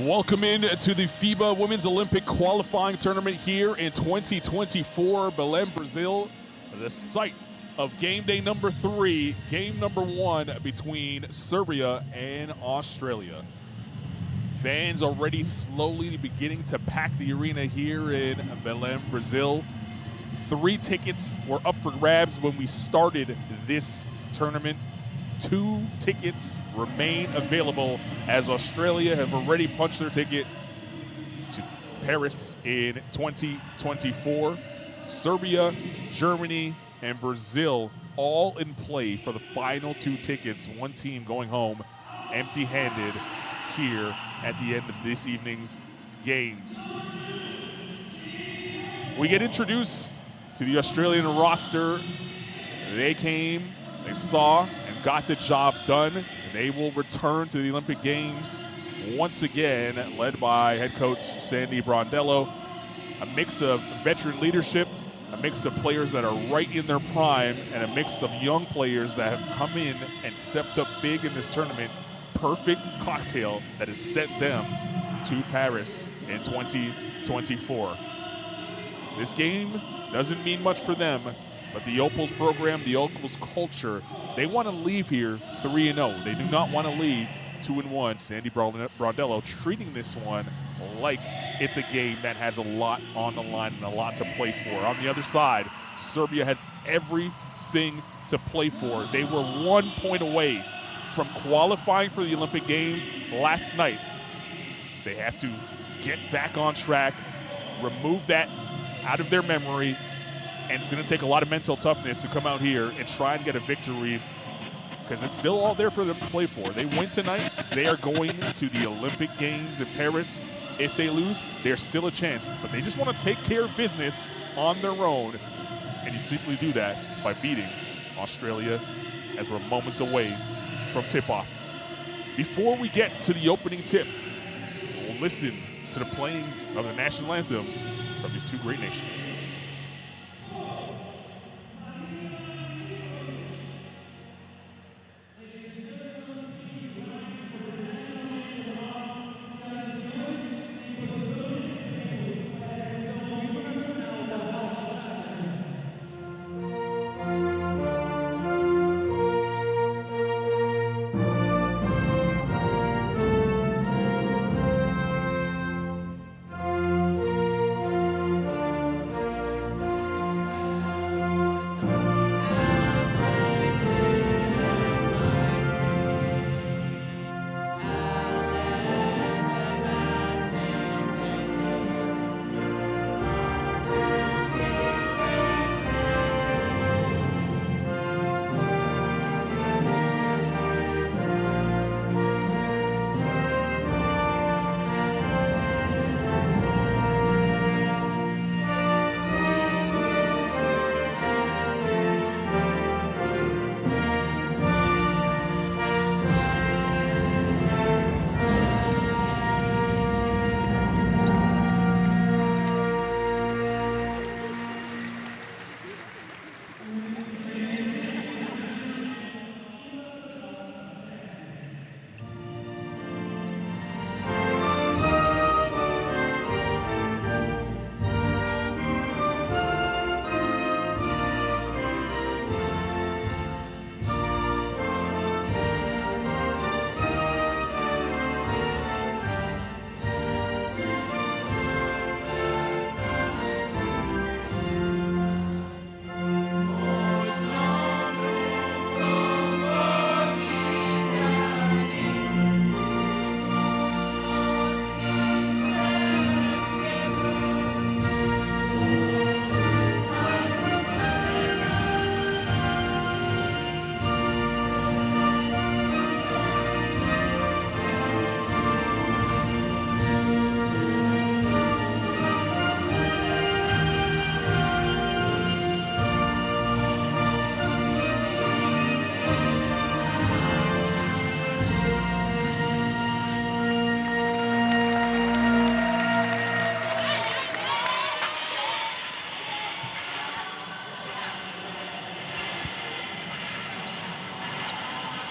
Welcome in to the FIBA Women's Olympic Qualifying Tournament here in 2024, Belém, Brazil, the site of game day number 3, game number 1 between Serbia and Australia. Fans already slowly beginning to pack the arena here in Belém, Brazil. 3 tickets were up for grabs when we started this tournament. 2 tickets remain available as Australia have already punched their ticket to Paris in 2024. Serbia, Germany, and Brazil all in play for the final 2 tickets. One team going home empty-handed here at the end of this evening's games. We get introduced to the Australian roster. They came, they saw, and got the job done. They will return to the Olympic Games once again, led by head coach Sandy Brondello. A mix of veteran leadership, a mix of players that are right in their prime, and a mix of young players that have come in and stepped up big in this tournament. Perfect cocktail that has sent them to Paris in 2024. This game doesn't mean much for them, but the Opals program, the Opals culture, they want to leave here 3-0. They do not want to leave 2-1. Sandy Brondello treating this one like it's a game that has a lot on the line and a lot to play for. On the other side, Serbia has everything to play for. They were 1 point away from qualifying for the Olympic Games last night. They have to get back on track, remove that out of their memory, and it's going to take a lot of mental toughness to come out here and try and get a victory, because it's still all there for them to play for. They win tonight, they are going to the Olympic Games in Paris. If they lose, there's still a chance, but they just want to take care of business on their own, and you simply do that by beating Australia as we're moments away from tip-off. Before we get to the opening tip, we'll listen to the playing of the national anthem from these 2 great nations.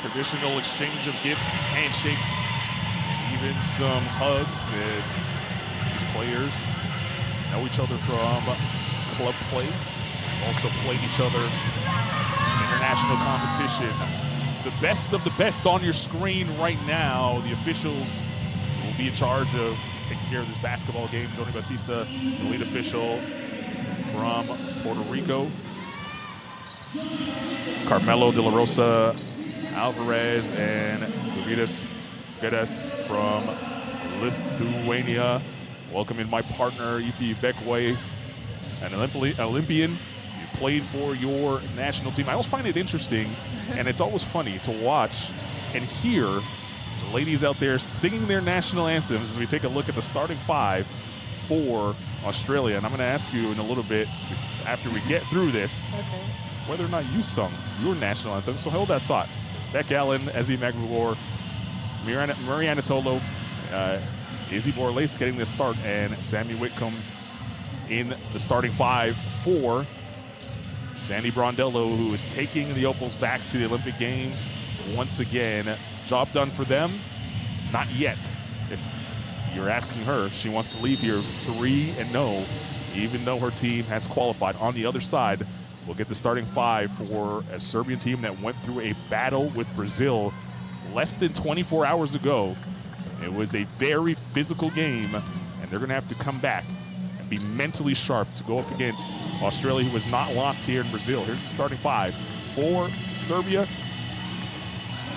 Traditional exchange of gifts, handshakes, even giving some hugs as these players know each other from club play, also played each other in international competition. The best of the best on your screen right now. The officials will be in charge of taking care of this basketball game. Tony Batista, the lead official from Puerto Rico. Carmelo De La Rosa Alvarez and Guvidas Gedas from Lithuania. Welcoming my partner, Ifi Bekwe, an Olympian. You played for your national team. I always find it interesting, and it's always funny to watch and hear the ladies out there singing their national anthems as we take a look at the starting five for Australia. And I'm going to ask you in a little bit, after we get through this, whether or not you sung your national anthem. So hold that thought. Beck Allen, Ezzy Maguire, Mariana Tolo, Izzy Borlace getting this start, and Sammy Whitcomb in the starting five for Sandy Brondello, who is taking the Opals back to the Olympic Games once again. Job done for them? Not yet. If you're asking her, she wants to leave here 3-0, even though her team has qualified. On the other side, we'll get the starting five for a Serbian team that went through a battle with Brazil less than 24 hours ago. It was a very physical game, and they're going to have to come back and be mentally sharp to go up against Australia, who has not lost here in Brazil. Here's the starting five for Serbia: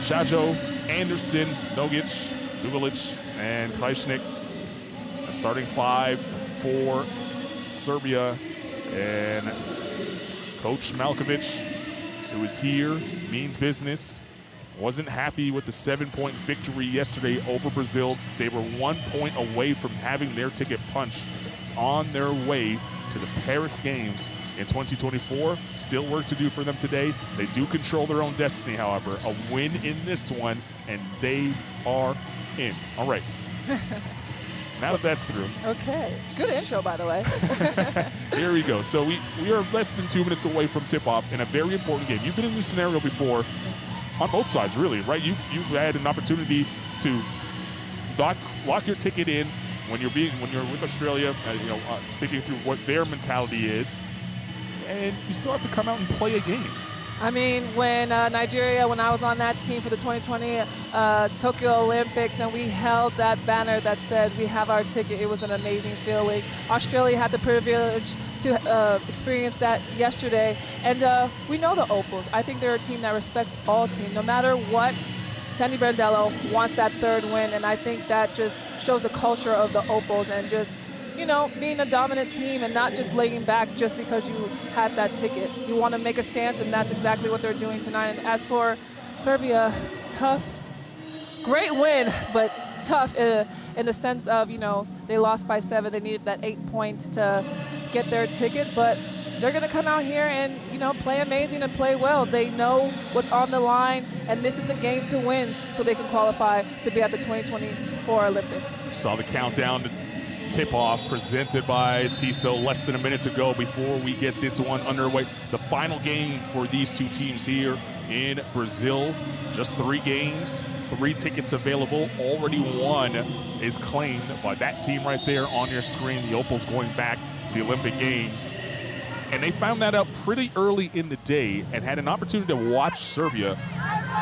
Shajo, Anderson, Nogic, Dubilic, and Krajcnik. The starting five for Serbia, and Coach Malkovic, who is here, means business. Wasn't happy with the 7-point victory yesterday over Brazil. They were 1 point away from having their ticket punched on their way to the Paris Games in 2024. Still work to do for them today. They do control their own destiny, however. A win in this one, and they are in. All right. Now that that's through. Okay. Good intro, by the way. Here we go. So we are less than 2 minutes away from tip-off in a very important game. You've been in this scenario before. On both sides, really, right? You've had an opportunity to lock your ticket in when you're with Australia, thinking through what their mentality is, and you still have to come out and play a game. I mean, when Nigeria, when I was on that team for the 2020 Tokyo Olympics, and we held that banner that said we have our ticket, it was an amazing feeling. Australia had the privilege to experience that yesterday, and we know the Opals. I think they're a team that respects all teams. No matter what, Sandy Brondello wants that third win, and I think that just shows the culture of the Opals and just, being a dominant team and not just laying back just because you had that ticket. You want to make a stance, and that's exactly what they're doing tonight. And as for Serbia, tough, great win, but tough in the sense of, they lost by 7. They needed that 8 points to get their ticket, but they're going to come out here and, play amazing and play well. They know what's on the line, and this is a game to win so they can qualify to be at the 2024 Olympics. Saw the countdown to tip-off presented by TISO. Less than a minute to go before we get this one underway. The final game for these two teams here in Brazil. Just 3 games, 3 tickets available. Already 1 is claimed by that team right there on your screen. The Opals going back to the Olympic Games. And they found that out pretty early in the day and had an opportunity to watch Serbia.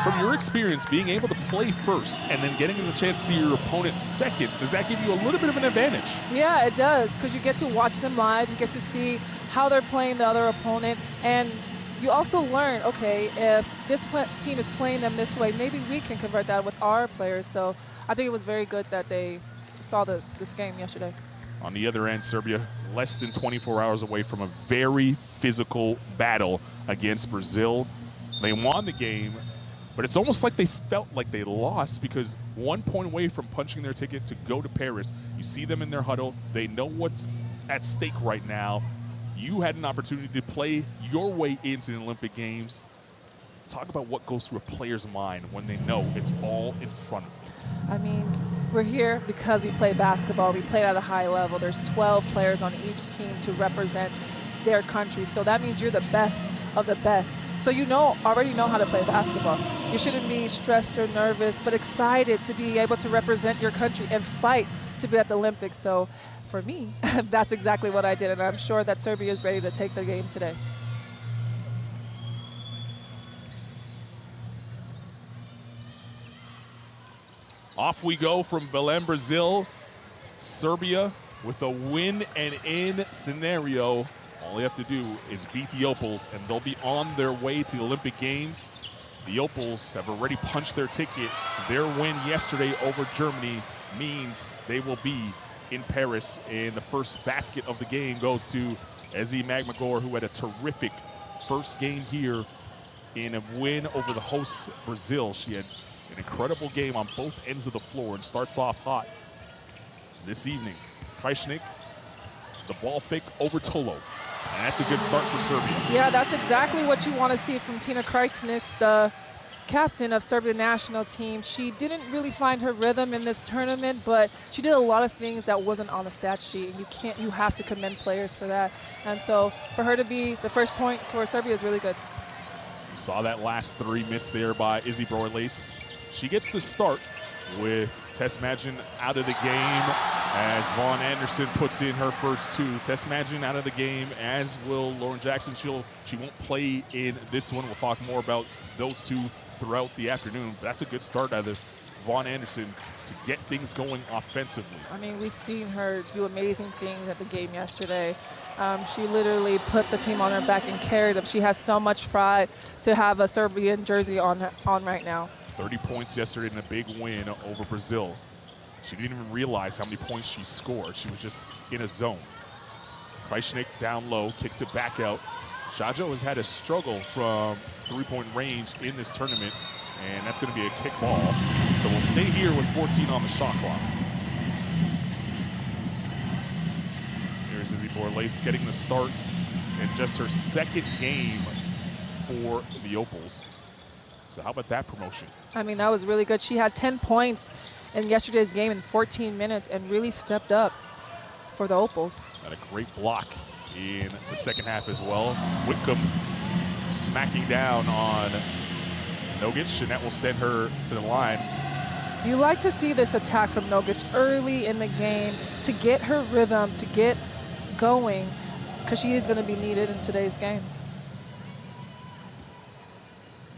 From your experience, being able to play first and then getting the chance to see your opponent second, does that give you a little bit of an advantage? Yeah, it does, because you get to watch them live. You get to see how they're playing the other opponent. And you also learn, okay, if this team is playing them this way, maybe we can convert that with our players. So I think it was very good that they saw this game yesterday. On the other end, Serbia less than 24 hours away from a very physical battle against Brazil. They won the game, but it's almost like they felt like they lost because 1 point away from punching their ticket to go to Paris. You see them in their huddle. They know what's at stake right now. You had an opportunity to play your way into the Olympic Games. Talk about what goes through a player's mind when they know it's all in front of them. I mean, we're here because we play basketball. We play at a high level. There's 12 players on each team to represent their country. So that means you're the best of the best. So you already know how to play basketball. You shouldn't be stressed or nervous, but excited to be able to represent your country and fight to be at the Olympics. So for me, that's exactly what I did, and I'm sure that Serbia is ready to take the game today. Off we go from Belém, Brazil. Serbia with a win and in scenario. All they have to do is beat the Opals, and they'll be on their way to the Olympic Games. The Opals have already punched their ticket. Their win yesterday over Germany means they will be in Paris, and the first basket of the game goes to Ezi Magmagor, who had a terrific first game here in a win over the hosts Brazil. She had an incredible game on both ends of the floor and starts off hot this evening. Krajcik, the ball fake over Tolo. And that's a good start for Serbia. Yeah, that's exactly what you want to see from Tina Krajcik, the captain of Serbia national team. She didn't really find her rhythm in this tournament, but she did a lot of things that wasn't on the stat sheet. You have to commend players for that. And so for her to be the first point for Serbia is really good. You saw that last three missed there by Izzy Broerlace. She gets to start with Tess Madgen out of the game as Vaughn Anderson puts in her first two. Tess Madgen out of the game, as will Lauren Jackson. She won't play in this one. We'll talk more about those two throughout the afternoon. But that's a good start out of Vaughn Anderson to get things going offensively. I mean, we've seen her do amazing things at the game yesterday. She literally put the team on her back and carried them. She has so much pride to have a Serbian jersey on right now. 30 points yesterday in a big win over Brazil. She didn't even realize how many points she scored. She was just in a zone. Krajcik down low, kicks it back out. Shajo has had a struggle from three-point range in this tournament, and that's going to be a kick ball. So we'll stay here with 14 on the shot clock. Here's Izzy Broerlace getting the start in just her second game for the Opals. So how about that promotion? I mean, that was really good. She had 10 points in yesterday's game in 14 minutes and really stepped up for the Opals. Got a great block in the second half as well. Whitcomb smacking down on Nogic, and that will send her to the line. You like to see this attack from Nogic early in the game to get her rhythm, to get going, because she is going to be needed in today's game.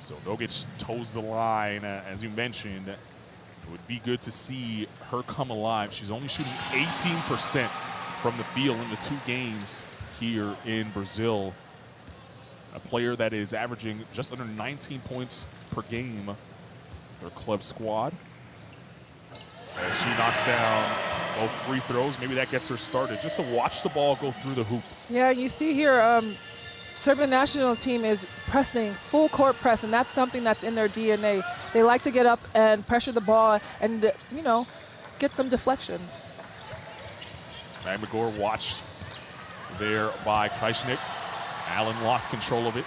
So Nogic toes the line, as you mentioned. It would be good to see her come alive. She's only shooting 18% from the field in the two games here in Brazil. A player that is averaging just under 19 points per game. Their club squad. As she knocks down both free throws, maybe that gets her started. Just to watch the ball go through the hoop. Yeah, you see here, Serbian national team is pressing, full court press, and that's something that's in their DNA. They like to get up and pressure the ball and, you know, get some deflections. Magmagor watched there by Krajcik. Allen lost control of it,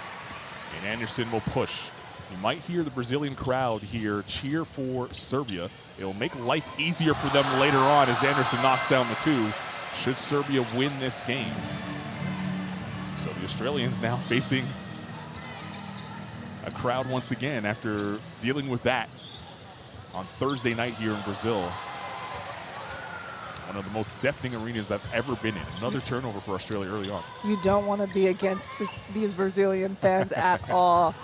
and Anderson will push. You might hear the Brazilian crowd here cheer for Serbia. It'll make life easier for them later on as Anderson knocks down the two, should Serbia win this game. So the Australians now facing a crowd once again after dealing with that on Thursday night here in Brazil. One of the most deafening arenas I've ever been in. Another turnover for Australia early on. You don't want to be against these Brazilian fans at all.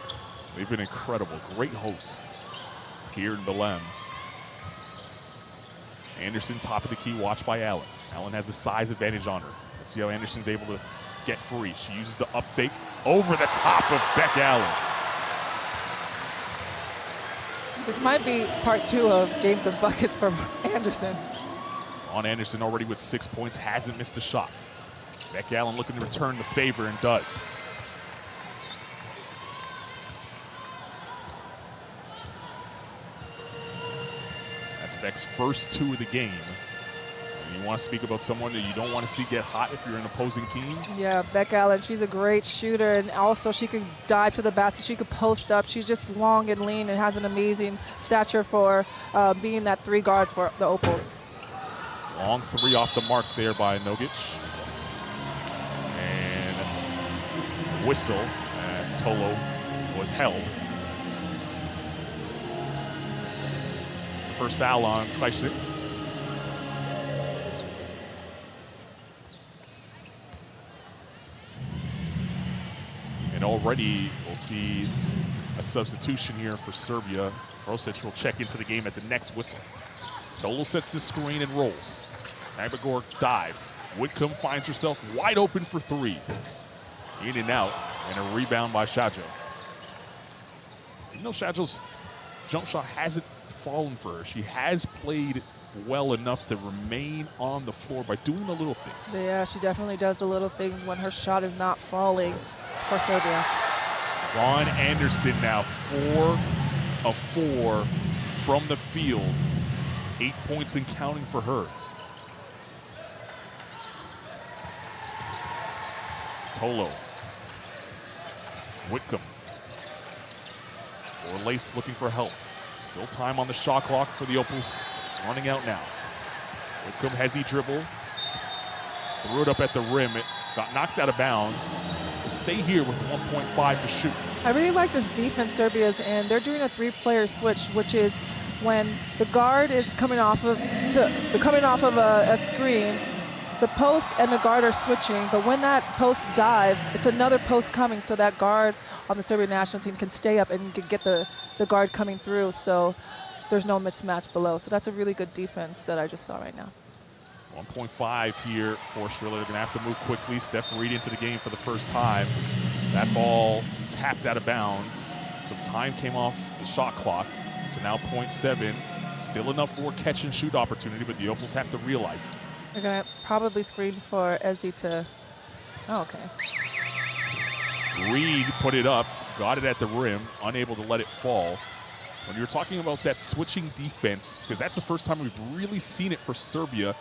They've been incredible. Great hosts here in Belém. Anderson, top of the key, watched by Allen. Allen has a size advantage on her. Let's see how Anderson's able to get free. She uses the up fake over the top of Beck Allen. This might be part 2 of games of buckets from Anderson. On Anderson already with 6 points, hasn't missed a shot. Beck Allen looking to return the favor and does. That's Beck's first 2 of the game. You want to speak about someone that you don't want to see get hot if you're an opposing team? Yeah, Beck Allen, she's a great shooter, and also she can dive to the basket. She could post up. She's just long and lean and has an amazing stature for being that 3 guard for the Opals. Long 3 off the mark there by Nogic. And whistle as Tolo was held. It's the first foul on Kleisnik. And already we'll see a substitution here for Serbia. Rosic will check into the game at the next whistle. Tolo sets the screen and rolls. Agbagor dives. Whitcomb finds herself wide open for three. In and out, and a rebound by Shajo. You know, Shajo's jump shot hasn't fallen for her. She has played well enough to remain on the floor by doing the little things. Yeah, she definitely does the little things when her shot is not falling for Serbia. Vaughn Anderson now 4 of 4 from the field. 8 points and counting for her. Tolo. Whitcomb. Or Lace looking for help. Still time on the shot clock for the Opals. It's running out now. Whitcomb has he dribble. Threw it up at the rim. It got knocked out of bounds. They stay here with 1.5 to shoot. I really like this defense Serbia's in. They're doing a three-player switch, which is when the guard is coming off of a screen, the post and the guard are switching, but when that post dives, it's another post coming, so that guard on the Serbian national team can stay up and can get the guard coming through, so there's no mismatch below. So that's a really good defense that I just saw right now. 1.5 here for Australia. They're going to have to move quickly. Steph Reed into the game for the first time. That ball tapped out of bounds. Some time came off the shot clock. So now 0.7. Still enough for a catch and shoot opportunity, but the Opals have to realize it. They're going to probably screen for Ezzy to, oh, okay. Reed put it up, got it at the rim, unable to let it fall. When you're talking about that switching defense, because that's the first time we've really seen it for Serbia,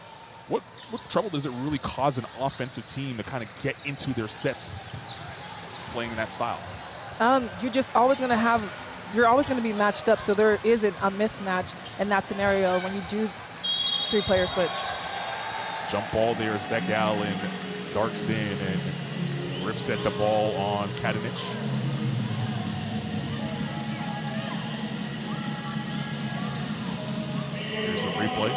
what trouble does it really cause an offensive team to kind of get into their sets playing in that style? You're just always going to have, you're always going to be matched up, so there isn't a mismatch in that scenario when you do three-player switch. Jump ball there as Beck Allen darts in and rips at the ball on Kadinic. Here's a replay.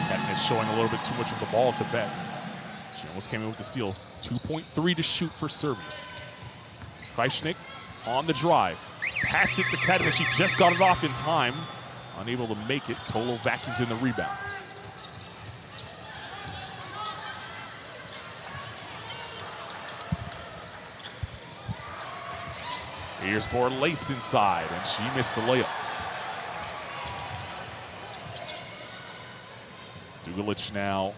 Kadinic showing a little bit too much of the ball to Beck. She almost came in with the steal. 2.3 to shoot for Serbia. Kleisnik on the drive. Passed it to Kadinic. She just got it off in time. Unable to make it. Tolo vacuums in the rebound. Here's Borlace inside, and she missed the layup. Dugalic now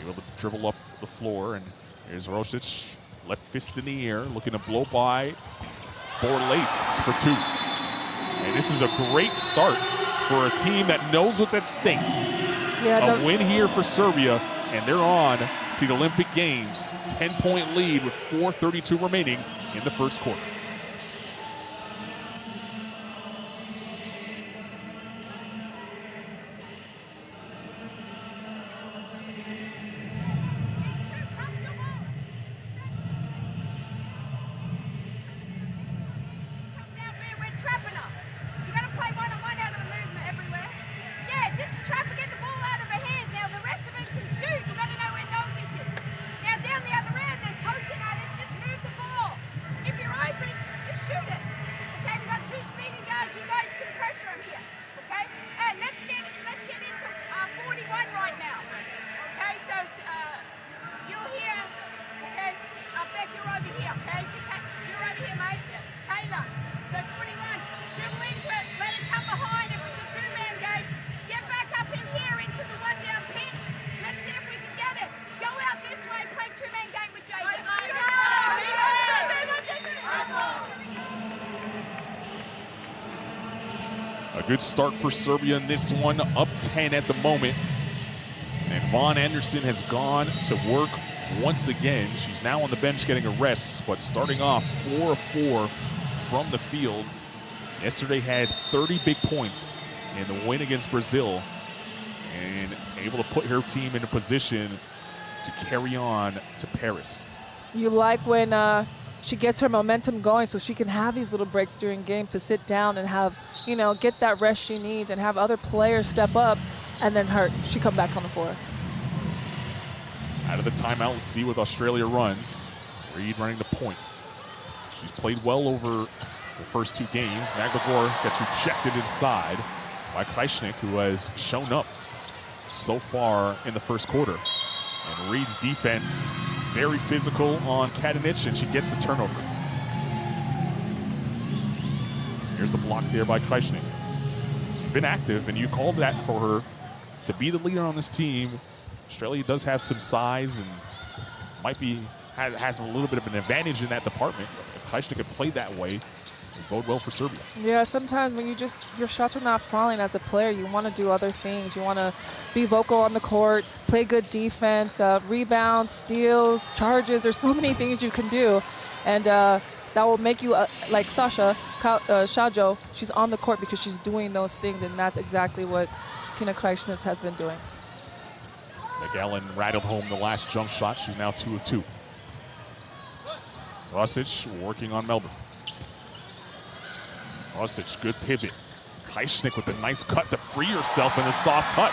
able to dribble up the floor, and here's Rosic, left fist in the air, looking to blow by Borlace for two. And this is a great start for a team that knows what's at stake. Yeah, a win here for Serbia, and they're on to the Olympic Games. 10-point lead with 4:32 remaining in the first quarter. A good start for Serbia in this one, up 10 at the moment. And Vaughn Anderson has gone to work once again. She's now on the bench getting a rest, but starting off 4 of 4 from the field. Yesterday had 30 big points in the win against Brazil and able to put her team in a position to carry on to Paris. You like when she gets her momentum going so she can have these little breaks during game to sit down and have, get that rest she needs and have other players step up, and then she come back on the floor. Out of the timeout, let's see what Australia runs. Reed running the point. She's played well over the first 2 games. Magdagor gets rejected inside by Krajcik, who has shown up so far in the first quarter. And Reed's defense, very physical on Katanich, and she gets the turnover. Here's the block there by Krajcik. She's been active, and you called that for her to be the leader on this team. Australia does have some size and has a little bit of an advantage in that department. If Krajcik could play that way, it would bode well for Serbia. Yeah, sometimes when your shots are not falling as a player, you want to do other things. You want to be vocal on the court, play good defense, rebounds, steals, charges. There's so many things you can do. And that will make you, like Sasha Shajo, she's on the court because she's doing those things, and that's exactly what Tina Krajcik has been doing. McAllen rattled home the last jump shot. She's now 2 of 2. Rosic working on Melbourne. Rosic, good pivot. Krajcik with a nice cut to free herself in a soft touch.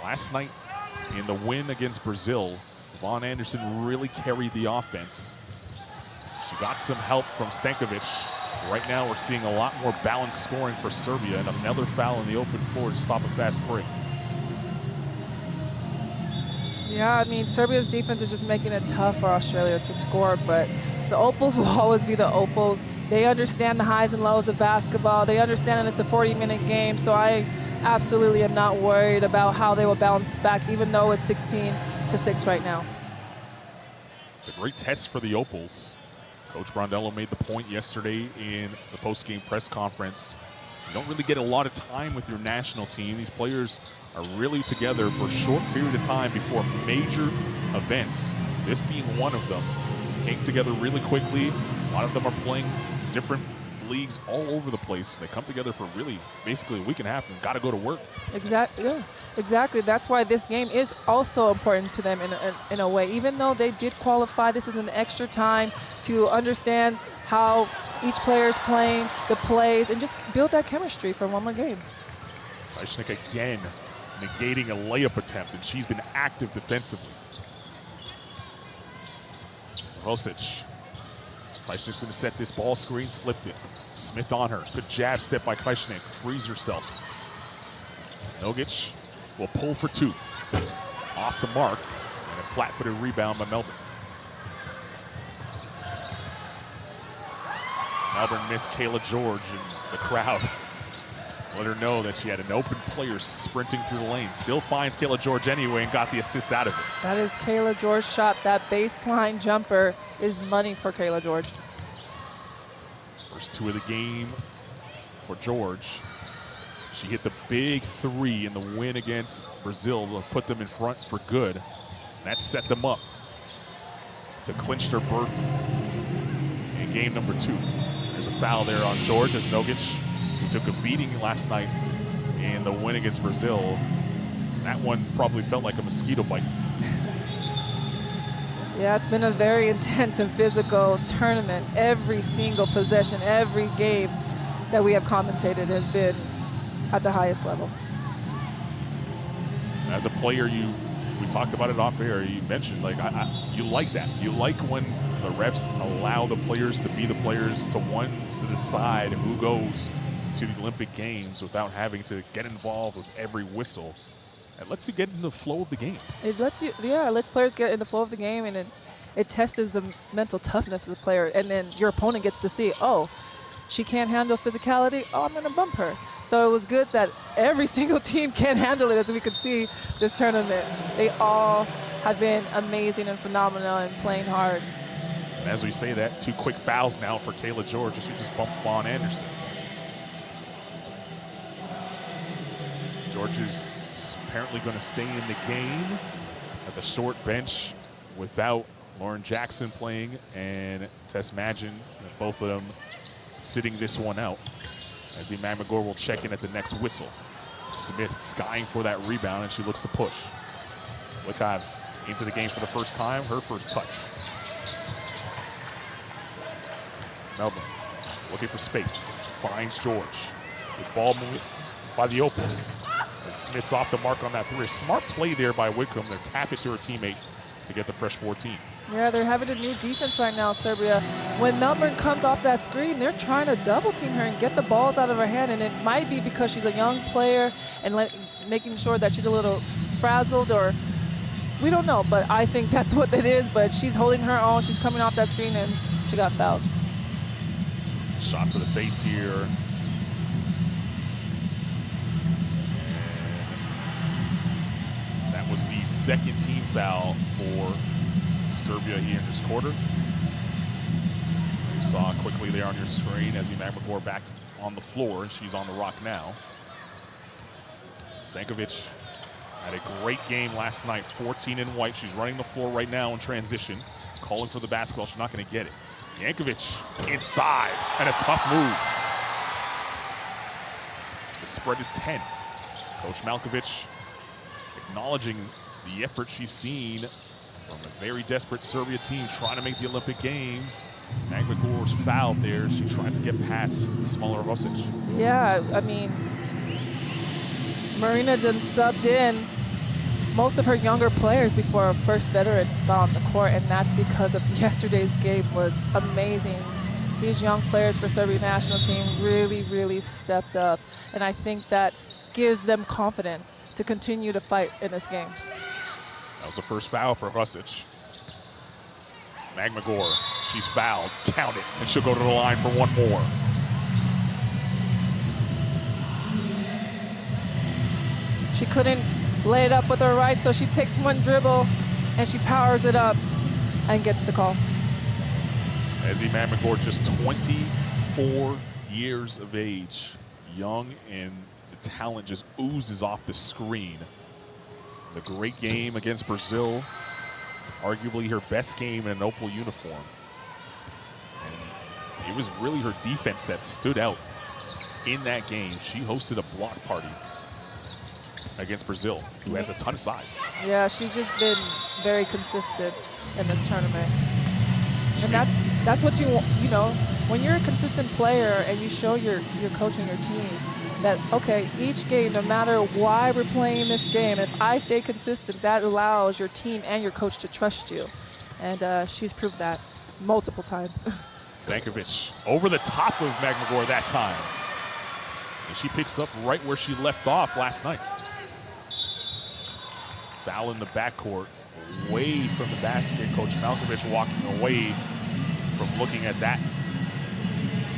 Last night in the win against Brazil, Vaughn Anderson really carried the offense. She got some help from Stankovic. Right now we're seeing a lot more balanced scoring for Serbia, and another foul in the open floor to stop a fast break. Yeah, I mean, Serbia's defense is just making it tough for Australia to score, but the Opals will always be the Opals. They understand the highs and lows of basketball. They understand that it's a 40-minute game, so I absolutely am not worried about how they will bounce back, even though it's 16-6 right now. It's a great test for the Opals. Coach Brondello made the point yesterday in the post-game press conference. You don't really get a lot of time with your national team. These players are really together for a short period of time before major events, this being one of them. Came together really quickly. A lot of them are playing different leagues all over the place. They come together for really basically a week and a half and got to go to work. Exactly. Yeah, exactly. That's why this game is also important to them in a way. Even though they did qualify, this is an extra time to understand how each player is playing, the plays, and just build that chemistry for one more game. Krajcik again negating a layup attempt, and she's been active defensively. Rosic. Krajcik's going to set this ball screen, slipped it. Smith on her. Good jab step by Krajcik. Frees herself. Nogic will pull for 2. Off the mark. And a flat-footed rebound by Melbourne. Melbourne missed Kayla George, and the crowd let her know that she had an open player sprinting through the lane. Still finds Kayla George anyway and got the assist out of it. That is Kayla George's shot. That baseline jumper is money for Kayla George. First 2 of the game for George. She hit the big 3 in the win against Brazil to put them in front for good. That set them up to clinch their berth in game number 2. There's a foul there on George as Nogic, who took a beating last night in the win against Brazil. That one probably felt like a mosquito bite. Yeah, it's been a very intense and physical tournament. Every single possession, every game that we have commentated has been at the highest level. As a player, we talked about it off air. You mentioned you like that. You like when the refs allow the players to be the players, to decide who goes to the Olympic Games without having to get involved with every whistle. It lets you get in the flow of the game. It lets players get in the flow of the game, and it tests the mental toughness of the player. And then your opponent gets to see, oh, she can't handle physicality. Oh, I'm going to bump her. So it was good that every single team can handle it, as we could see this tournament. They all have been amazing and phenomenal and playing hard. And as we say that, 2 quick fouls now for Kayla George. She just bumped Vaughn Anderson. George is apparently going to stay in the game at the short bench without Lauren Jackson playing and Tess Magin, both of them sitting this one out. As Magdagor will check in at the next whistle. Smith skying for that rebound, and she looks to push. Likov's into the game for the first time, her first touch. Melbourne looking for space, finds George. Good ball movement by the Opals. And Smith's off the mark on that three. Smart play there by Wickham. They tap it to her teammate to get the fresh 14. Yeah, they're having a new defense right now, Serbia. When Melbourne comes off that screen, they're trying to double team her and get the balls out of her hand. And it might be because she's a young player and making sure that she's a little frazzled, or we don't know. But I think that's what it is. But she's holding her own. She's coming off that screen, and she got fouled. Shot to the face here. And that was the second team foul for Serbia here in this quarter. You saw quickly there on your screen Ezzy Magmagor back on the floor, and she's on the rock now. Stankovic had a great game last night, 14 in white. She's running the floor right now in transition, calling for the basketball. She's not going to get it. Jankovic inside, and a tough move. The spread is 10. Coach Malkovich acknowledging the effort she's seen from a very desperate Serbia team trying to make the Olympic Games. Magmagor's fouled there. She tried to get past the smaller Rosic. Yeah, I mean, Marina just subbed in most of her younger players before her first veteran got on the court, and that's because of yesterday's game was amazing. These young players for Serbia national team really, really stepped up, and I think that gives them confidence to continue to fight in this game. That was the first foul for Rosic. Magmagor, she's fouled, count it, and she'll go to the line for one more. She couldn't lay it up with her right, so she takes one dribble and she powers it up and gets the call. Ezzy Magmagor, just 24 years of age, young, and the talent just oozes off the screen. The great game against Brazil, arguably her best game in an Opal uniform. And it was really her defense that stood out in that game. She hosted a block party against Brazil, who has a ton of size. Yeah, she's just been very consistent in this tournament. And that's what you know, when you're a consistent player and you show your coach and your team that, okay, each game, no matter why we're playing this game, if I stay consistent, that allows your team and your coach to trust you. And she's proved that multiple times. Stankovic over the top of Magmagor that time. And she picks up right where she left off last night. Foul in the backcourt, away from the basket. Coach Malkovich walking away from looking at that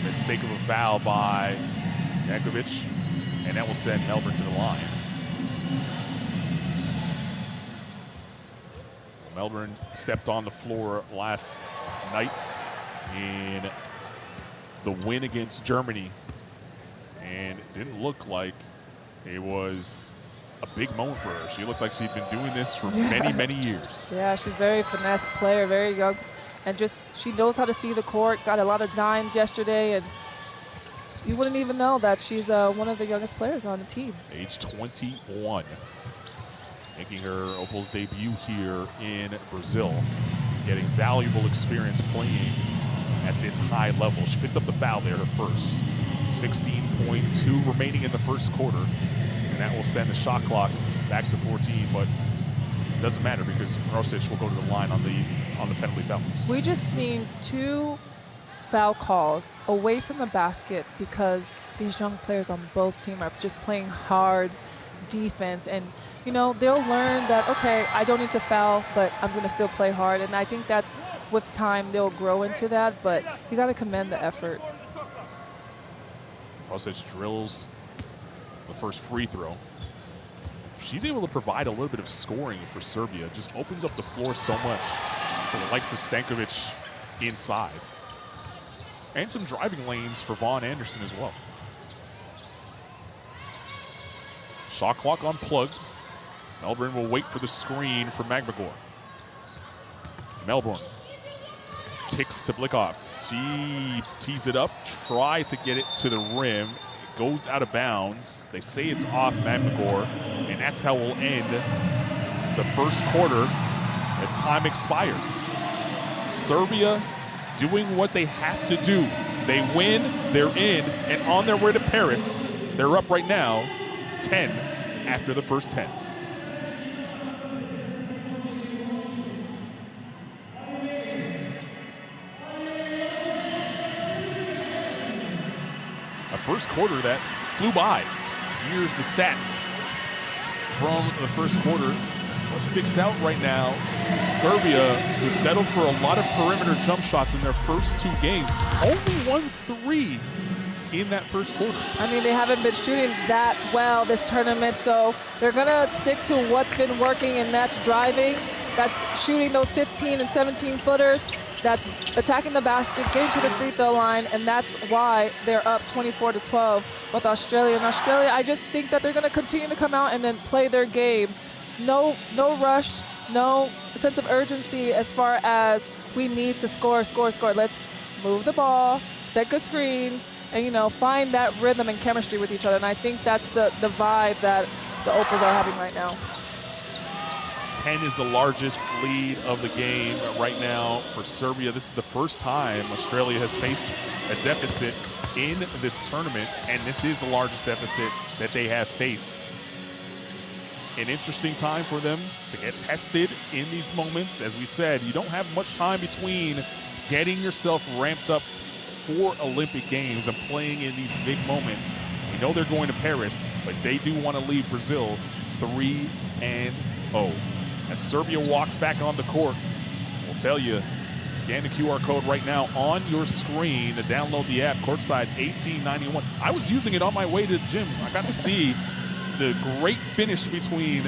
mistake of a foul by Jankovic, and that will send Melbourne to the line. Melbourne stepped on the floor last night in the win against Germany, and it didn't look like it was a big moment for her. She looked like she'd been doing this for many, many years. Yeah, she's a very finesse player, very young, and just she knows how to see the court, got a lot of dimes yesterday, and you wouldn't even know that she's one of the youngest players on the team. Age 21, making her Opal's debut here in Brazil, getting valuable experience playing at this high level. She picked up the foul there, her first. 16.2 remaining in the first quarter. And that will send the shot clock back to 14, but it doesn't matter because Rosic will go to the line on the penalty foul. We just seen 2 foul calls away from the basket because these young players on both teams are just playing hard defense, and you know they'll learn that, okay, I don't need to foul, but I'm going to still play hard, and I think that's with time they'll grow into that, but you got to commend the effort. Rosic drills the first free throw. She's able to provide a little bit of scoring for Serbia. Just opens up the floor so much for the likes of Stankovic inside. And some driving lanes for Vaughn Anderson as well. Shot clock unplugged. Melbourne will wait for the screen for Magmagor. Melbourne kicks to Blikov. She tees it up, try to get it to the rim. It goes out of bounds. They say it's off Magmagor, and that's how we'll end the first quarter as time expires. Serbia doing what they have to do. They win, they're in, and on their way to Paris, they're up right now 10 after the first 10. A first quarter that flew by. Here's the stats from the first quarter. What sticks out right now, Serbia, who settled for a lot of perimeter jump shots in their first 2 games, only won 3 in that first quarter. I mean, they haven't been shooting that well this tournament, so they're going to stick to what's been working, and that's driving. That's shooting those 15 and 17 footers. That's attacking the basket, getting to the free throw line, and that's why they're up 24-12 with Australia. And Australia, I just think that they're going to continue to come out and then play their game. No rush, no sense of urgency as far as we need to score. Let's move the ball, set good screens, and, you know, find that rhythm and chemistry with each other. And I think that's the vibe that the Opals are having right now. 10 is the largest lead of the game right now for Serbia. This is the first time Australia has faced a deficit in this tournament, and this is the largest deficit that they have faced. An interesting time for them to get tested in these moments. As we said, you don't have much time between getting yourself ramped up for Olympic Games and playing in these big moments. We know they're going to Paris, but they do want to leave Brazil 3-0. As Serbia walks back on the court, we'll tell you, scan the QR code right now on your screen to download the app, Courtside 1891. I was using it on my way to the gym. I got to see the great finish between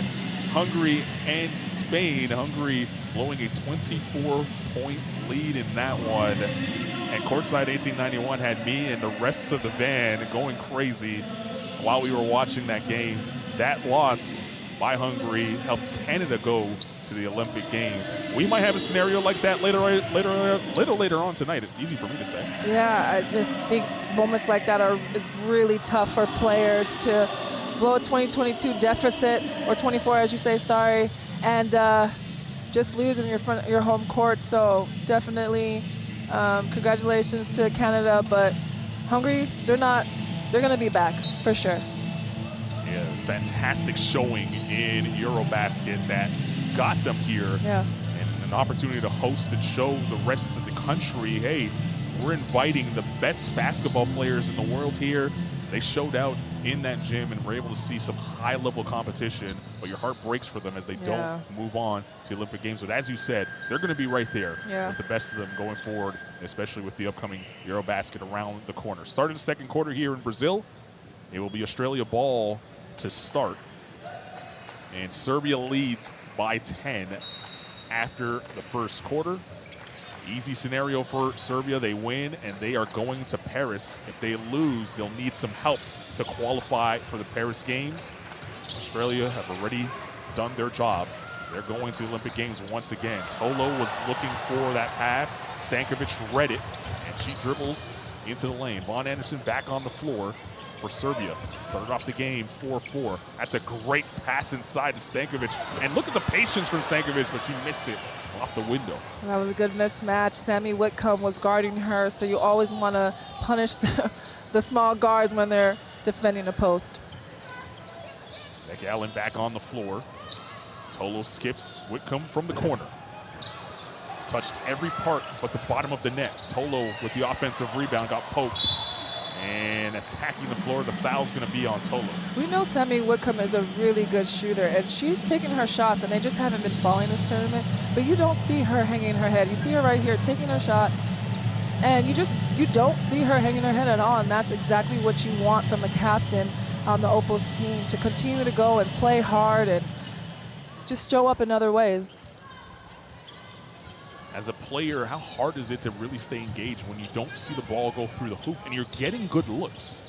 Hungary and Spain. Hungary blowing a 24-point lead in that one. And Courtside 1891 had me and the rest of the van going crazy while we were watching that game. That loss by Hungary helped Canada go to the Olympic Games. We might have a scenario like that later on tonight. Easy for me to say. Yeah, I just think moments like that is really tough for players to blow a 2022 deficit, or 24, as you say, sorry, and just lose in your home court. So definitely, congratulations to Canada, but Hungary, they're going to be back for sure. Yeah, fantastic showing in Eurobasket that got them here. Yeah. And an opportunity to host and show the rest of the country, hey, we're inviting the best basketball players in the world here. They showed out in that gym and were able to see some high-level competition, but your heart breaks for them as they don't move on to the Olympic Games. But as you said, they're going to be right there with the best of them going forward, especially with the upcoming Eurobasket around the corner. Started the second quarter here in Brazil. It will be Australia ball to start. And Serbia leads by 10 after the first quarter. Easy scenario for Serbia. They win, and they are going to Paris. If they lose, they'll need some help to qualify for the Paris Games. Australia have already done their job. They're going to the Olympic Games once again. Tolo was looking for that pass. Stankovic read it, and she dribbles into the lane. Von Anderson back on the floor for Serbia. Started off the game 4-4. That's a great pass inside to Stankovic. And look at the patience from Stankovic, but she missed it off the window. That was a good mismatch. Sammy Whitcomb was guarding her, so you always want to punish the small guards when they're defending a post. Beck Allen back on the floor. Tolo skips Whitcomb from the corner. Touched every part but the bottom of the net. Tolo with the offensive rebound got poked. And attacking the floor, the foul's going to be on Tolo. We know Sammy Whitcomb is a really good shooter, and she's taking her shots, and they just haven't been falling this tournament. But you don't see her hanging her head. You see her right here taking her shot, and you don't see her hanging her head at all, and that's exactly what you want from a captain on the Opals team, to continue to go and play hard and just show up in other ways. As a player, how hard is it to really stay engaged when you don't see the ball go through the hoop and you're getting good looks?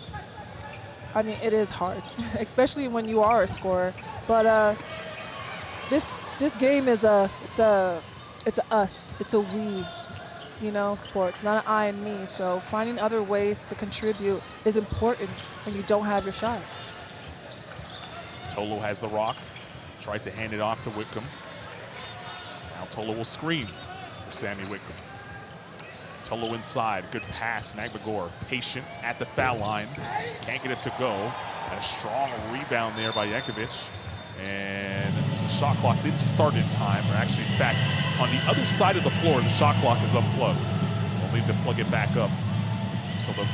I mean, it is hard, especially when you are a scorer. But this game is it's a us, it's a we, sport. It's not an I and me. So finding other ways to contribute is important when you don't have your shot. Tolo has the rock. Tried to hand it off to Whitcomb. Now Tolo will screen for Sammy Whitcomb. Tolo inside, good pass, Magmagor patient at the foul line. Can't get it to go. And a strong rebound there by Yankovic. And the shot clock didn't start in time, or actually, in fact, on the other side of the floor, the shot clock is unplugged. We'll need to plug it back up. So the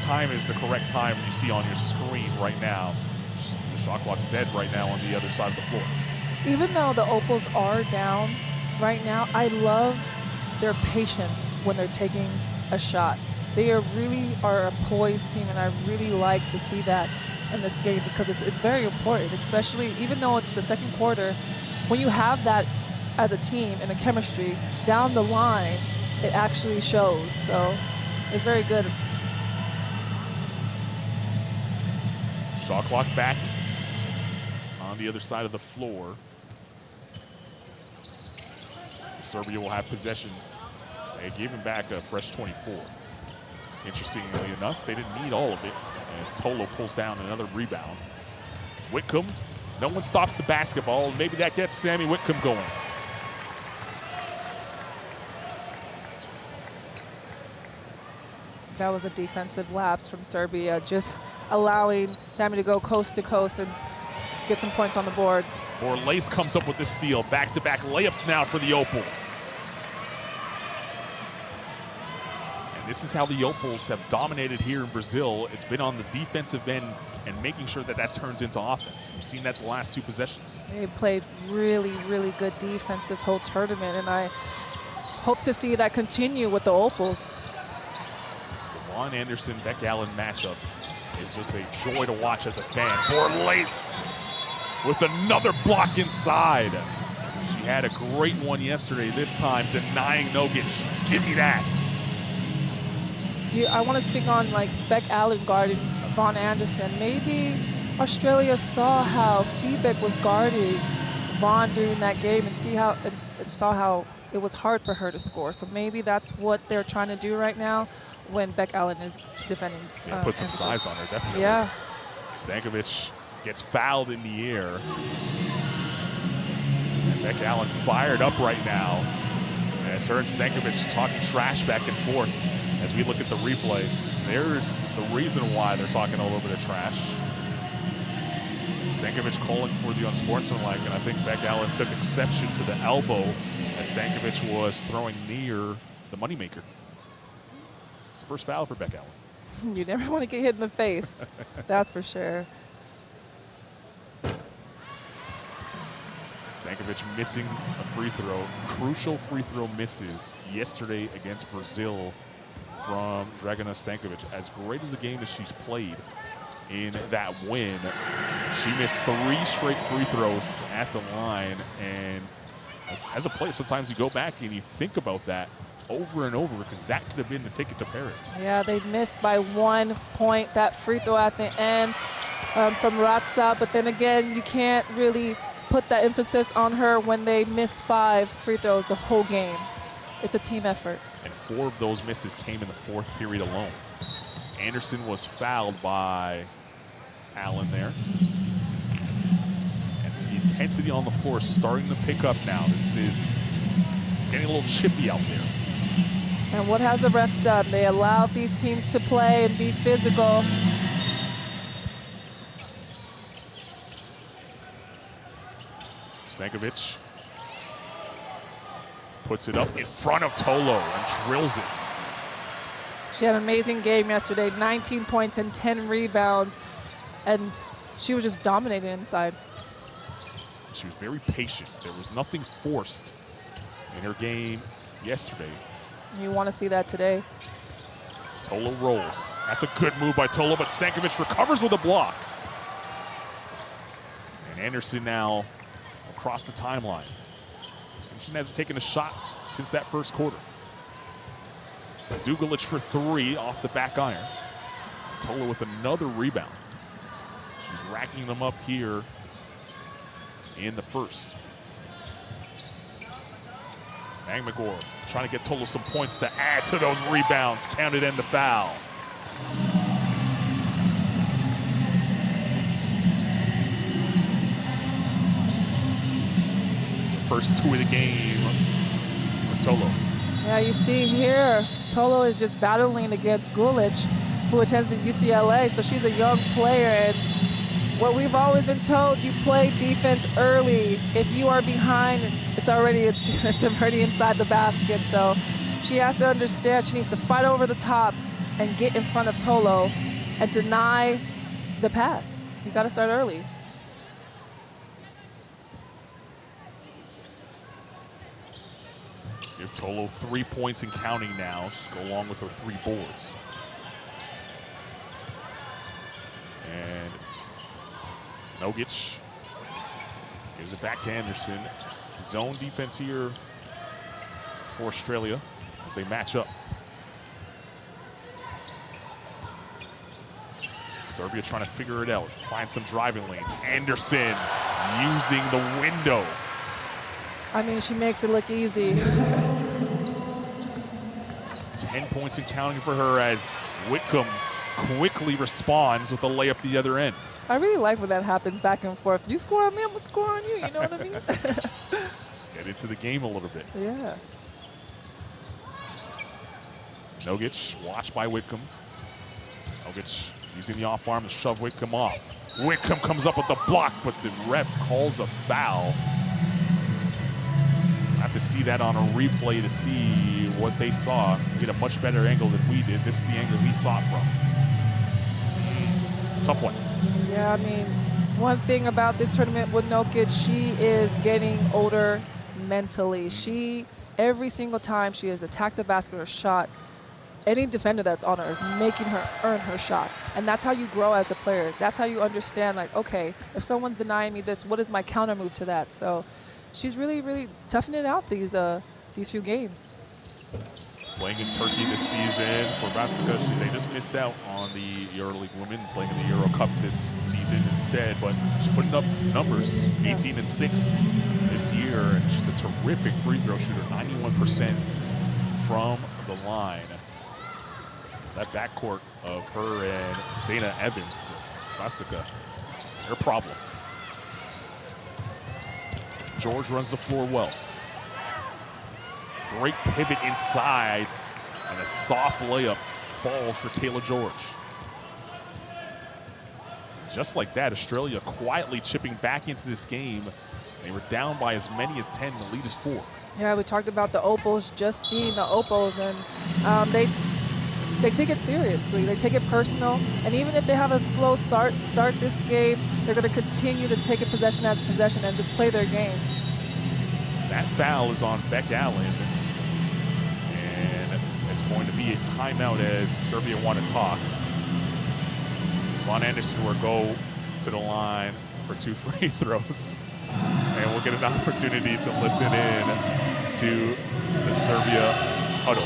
time is the correct time you see on your screen right now. The shot clock's dead right now on the other side of the floor. Even though the Opals are down right now, I love their patience when they're taking a shot. They really are a poised team, and I really like to see that in this game because it's very important, especially even though it's the second quarter. When you have that as a team and a chemistry down the line, it actually shows. So it's very good. Shot clock back on the other side of the floor. Serbia will have possession. They gave him back a fresh 24. Interestingly enough, they didn't need all of it as Tolo pulls down another rebound. Whitcomb, no one stops the basketball. Maybe that gets Sammy Whitcomb going. That was a defensive lapse from Serbia, just allowing Sammy to go coast to coast and get some points on the board. Borlase comes up with the steal. Back-to-back layups now for the Opals. And this is how the Opals have dominated here in Brazil. It's been on the defensive end and making sure that that turns into offense. We've seen that the last two possessions. They played really, really good defense this whole tournament, and I hope to see that continue with the Opals. Devon Anderson-Beck Allen matchup is just a joy to watch as a fan. Borlase with another block inside. She had a great one yesterday, this time denying Nogic. Give me that. I want to speak on like Beck Allen guarding Von Anderson. Maybe Australia saw how FIBA was guarding Von during that game and saw how it was hard for her to score. So maybe that's what they're trying to do right now when Beck Allen is defending. Yeah, put some Anderson. size on her, definitely. Yeah. Stankovic gets fouled in the air. And Beck Allen fired up right now. As her and Stankovic talking trash back and forth as we look at the replay. There's the reason why they're talking all over the trash. Stankovic calling for the unsportsmanlike, and I think Beck Allen took exception to the elbow as Stankovic was throwing near the moneymaker. It's the first foul for Beck Allen. You never want to get hit in the face. That's for sure. Stankovic missing a free throw. Crucial free throw misses yesterday against Brazil from Dragana Stankovic. As great as a game as she's played in that win, she missed 3 straight free throws at the line. And as a player, sometimes you go back and you think about that over and over because that could have been the ticket to Paris. Yeah, they missed by 1 point, that free throw at the end from Ratza. But then again, you can't really put that emphasis on her when they miss 5 free throws the whole game. It's a team effort. And 4 of those misses came in the 4th period alone. Anderson was fouled by Allen there. And the intensity on the floor is starting to pick up now. It's getting a little chippy out there. And what has the ref done? They allowed these teams to play and be physical. Stankovic puts it up in front of Tolo and drills it. She had an amazing game yesterday, 19 points and 10 rebounds, and she was just dominating inside. She was very patient. There was nothing forced in her game yesterday. You want to see that today. Tolo rolls. That's a good move by Tolo, but Stankovic recovers with a block. And Anderson now across the timeline. Anderson hasn't taken a shot since that first quarter. Dugalich for 3 off the back iron. Tolo with another rebound. She's racking them up here in the first. Magmagor trying to get Tolo some points to add to those rebounds. Counted in the foul. first 2 of the game with Tolo. Yeah, you see here, Tolo is just battling against Gulic, who attends at UCLA, so she's a young player. And what we've always been told, you play defense early. If you are behind, it's already inside the basket. So she has to understand she needs to fight over the top and get in front of Tolo and deny the pass. You got to start early. Give Tolo 3 points and counting now. Just go along with her 3 boards. And Nogic gives it back to Anderson. Zone defense here for Australia as they match up. Serbia trying to figure it out, find some driving lanes. Anderson using the window. I mean, she makes it look easy. 10 points and counting for her as Whitcomb quickly responds with a layup the other end. I really like when that happens back and forth. You score on me, I'm going to score on you. You know what I mean? Get into the game a little bit. Yeah. Nogic, watched by Whitcomb. Nogic using the off arm to shove Whitcomb off. Whitcomb comes up with the block, but the ref calls a foul. I have to see that on a replay to see what they saw. Get a much better angle than we did. This is the angle we saw it from. Tough one. Yeah, I mean, one thing about this tournament with Nogic, she is getting older mentally. Every single time she has attacked the basket or shot, any defender that's on her is making her earn her shot. And that's how you grow as a player. That's how you understand, like, okay, if someone's denying me this, what is my counter move to that? So she's really, really toughing it out these few games. Playing in Turkey this season for Bastica. They just missed out on the EuroLeague women, playing in the Euro Cup this season instead, but she's putting up numbers, 18-6 this year, and she's a terrific free throw shooter, 91% from the line. That backcourt of her and Dana Evans, Bastica, their problem. George runs the floor well. Great pivot inside, and a soft layup falls for Kayla George. Just like that, Australia quietly chipping back into this game. They were down by as many as 10. The lead is 4. Yeah, we talked about the Opals just being the Opals, and they take it seriously. They take it personal, and even if they have a slow start this game, they're going to continue to take it possession after possession and just play their game. That foul is on Beck Allen. Going to be a timeout as Serbia want to talk. Von Anderson will go to the line for 2 free throws. And we'll get an opportunity to listen in to the Serbia huddle.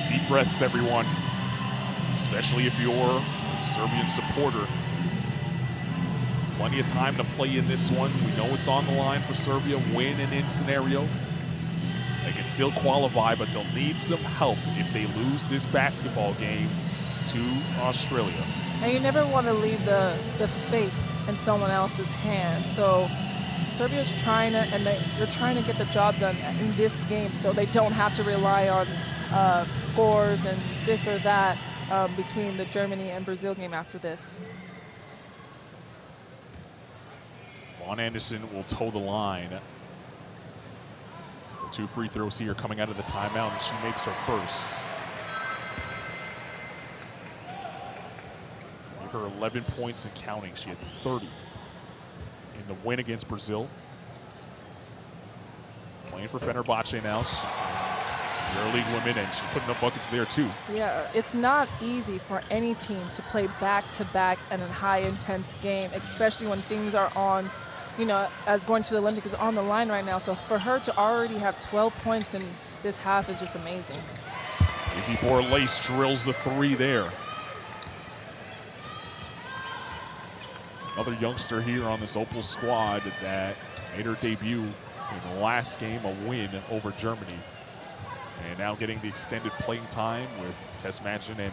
Deep breaths, everyone, especially if you're a Serbian supporter. Plenty of time to play in this one. We know it's on the line for Serbia, win and in scenario. They can still qualify, but they'll need some help if they lose this basketball game to Australia. And you never want to leave the fate in someone else's hands. So Serbia's trying to, and they're trying to get the job done in this game so they don't have to rely on scores and this or that between the Germany and Brazil game after this. Von Anderson will toe the line. 2 free throws here coming out of the timeout, and she makes her first. her 11 points and counting. She had 30 in the win against Brazil. Playing for Fenerbahce now. EuroLeague women, and she's putting up buckets there too. Yeah, it's not easy for any team to play back-to-back in a high-intense game, especially when things are on, you know, as going to the Olympics is on the line right now. So for her to already have 12 points in this half is just amazing. Izzy Borlace drills the 3 there. Another youngster here on this Opal squad that made her debut in the last game, a win over Germany. And now getting the extended playing time with Tess Madgen and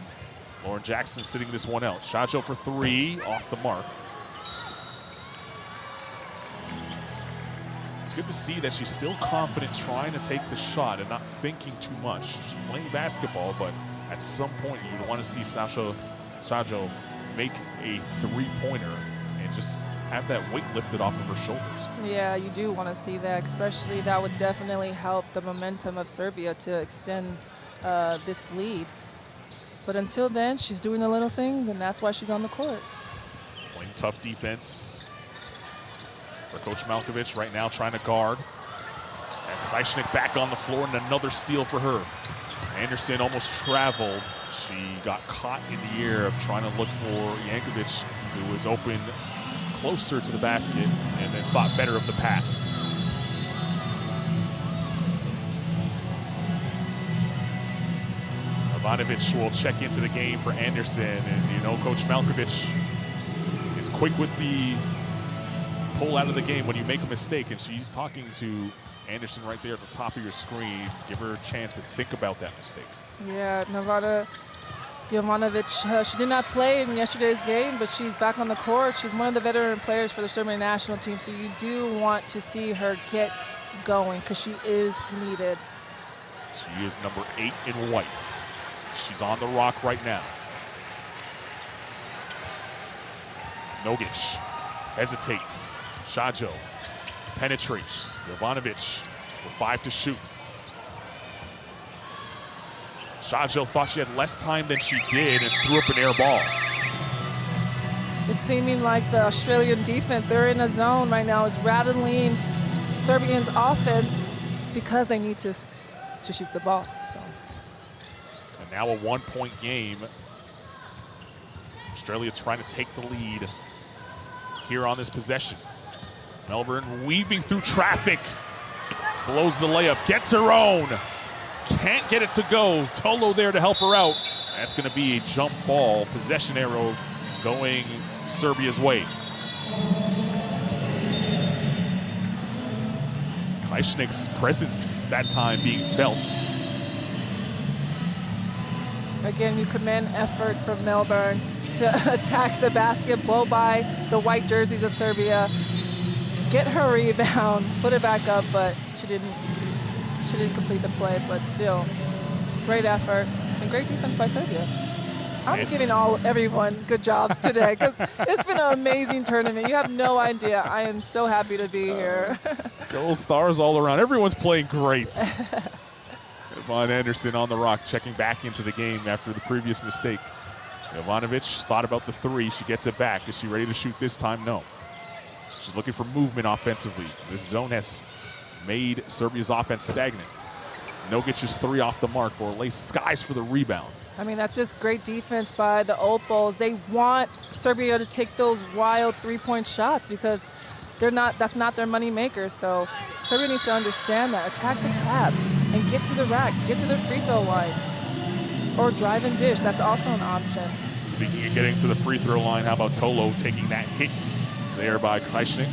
Lauren Jackson sitting this one out. Shajo for 3, off the mark. It's good to see that she's still confident trying to take the shot and not thinking too much. She's playing basketball, but at some point you want to see Shajo make a 3-pointer and just have that weight lifted off of her shoulders. Yeah, you do want to see that, especially that would definitely help the momentum of Serbia to extend this lead. But until then, she's doing the little things, and that's why she's on the court. Playing tough defense for Coach Malkovich right now, trying to guard. And Krajicek back on the floor, and another steal for her. Anderson almost traveled. She got caught in the air of trying to look for Jankovic, who was open closer to the basket, and then thought better of the pass. Ivanovic will check into the game for Anderson, and you know Coach Malkovich is quick with the pull out of the game when you make a mistake, and she's talking to Anderson right there at the top of your screen. Give her a chance to think about that mistake. Yeah, Nevada Jovanovic, she did not play in yesterday's game, but she's back on the court. She's one of the veteran players for the Serbian national team, so you do want to see her get going because she is needed. She is number 8 in white. She's on the rock right now. Nogic hesitates. Shajo penetrates. Jovanovic with 5 to shoot. Shajo thought she had less time than she did and threw up an air ball. It's seeming like the Australian defense, they're in a zone right now. It's rattling Serbians' offense because they need to shoot the ball. So. And now a 1-point game. Australia trying to take the lead here on this possession. Melbourne weaving through traffic. Blows the layup, gets her own. Can't get it to go. Tolo there to help her out. That's going to be a jump ball. Possession arrow going Serbia's way. Krajicek's presence that time being felt. Again, you command effort from Melbourne to attack the basket, blow by the white jerseys of Serbia, get her rebound, put it back up, but she didn't complete the play, but still, great effort and great defense by Serbia. I'm giving everyone good jobs today because it's been an amazing tournament. You have no idea. I am so happy to be here. Gold stars all around. Everyone's playing great. Yvonne Anderson on the rock, checking back into the game after the previous mistake. Jovanovic thought about the 3. She gets it back. Is she ready to shoot this time? No. She's looking for movement offensively. This zone has made Serbia's offense stagnant. Nogic's 3 off the mark, or lays skies for the rebound. I mean, that's just great defense by the Opals. They want Serbia to take those wild 3-point shots because that's not their money maker. So Serbia needs to understand that. Attack the caps and get to the rack, get to the free throw line. Or drive and dish, that's also an option. Speaking of getting to the free throw line, how about Tolo taking that hit there by Krajicek?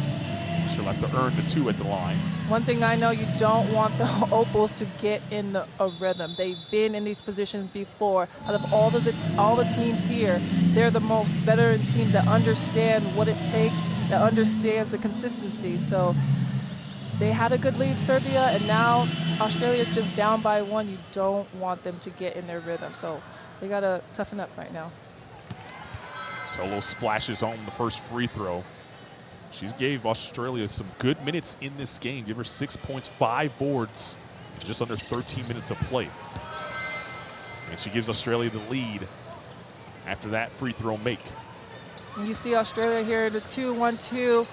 She'll have to earn the 2 at the line. One thing I know, you don't want the Opals to get in a rhythm. They've been in these positions before. Out of all the teams here, they're the most veteran team that understand what it takes, that understands the consistency. So they had a good lead, Serbia, and now Australia's just down by 1. You don't want them to get in their rhythm. So they got to toughen up right now. Tolo splashes home the first free throw. She's gave Australia some good minutes in this game. Give her 6 points, 5 boards, just under 13 minutes of play. And she gives Australia the lead after that free throw make. And you see Australia here, the 2-1-2,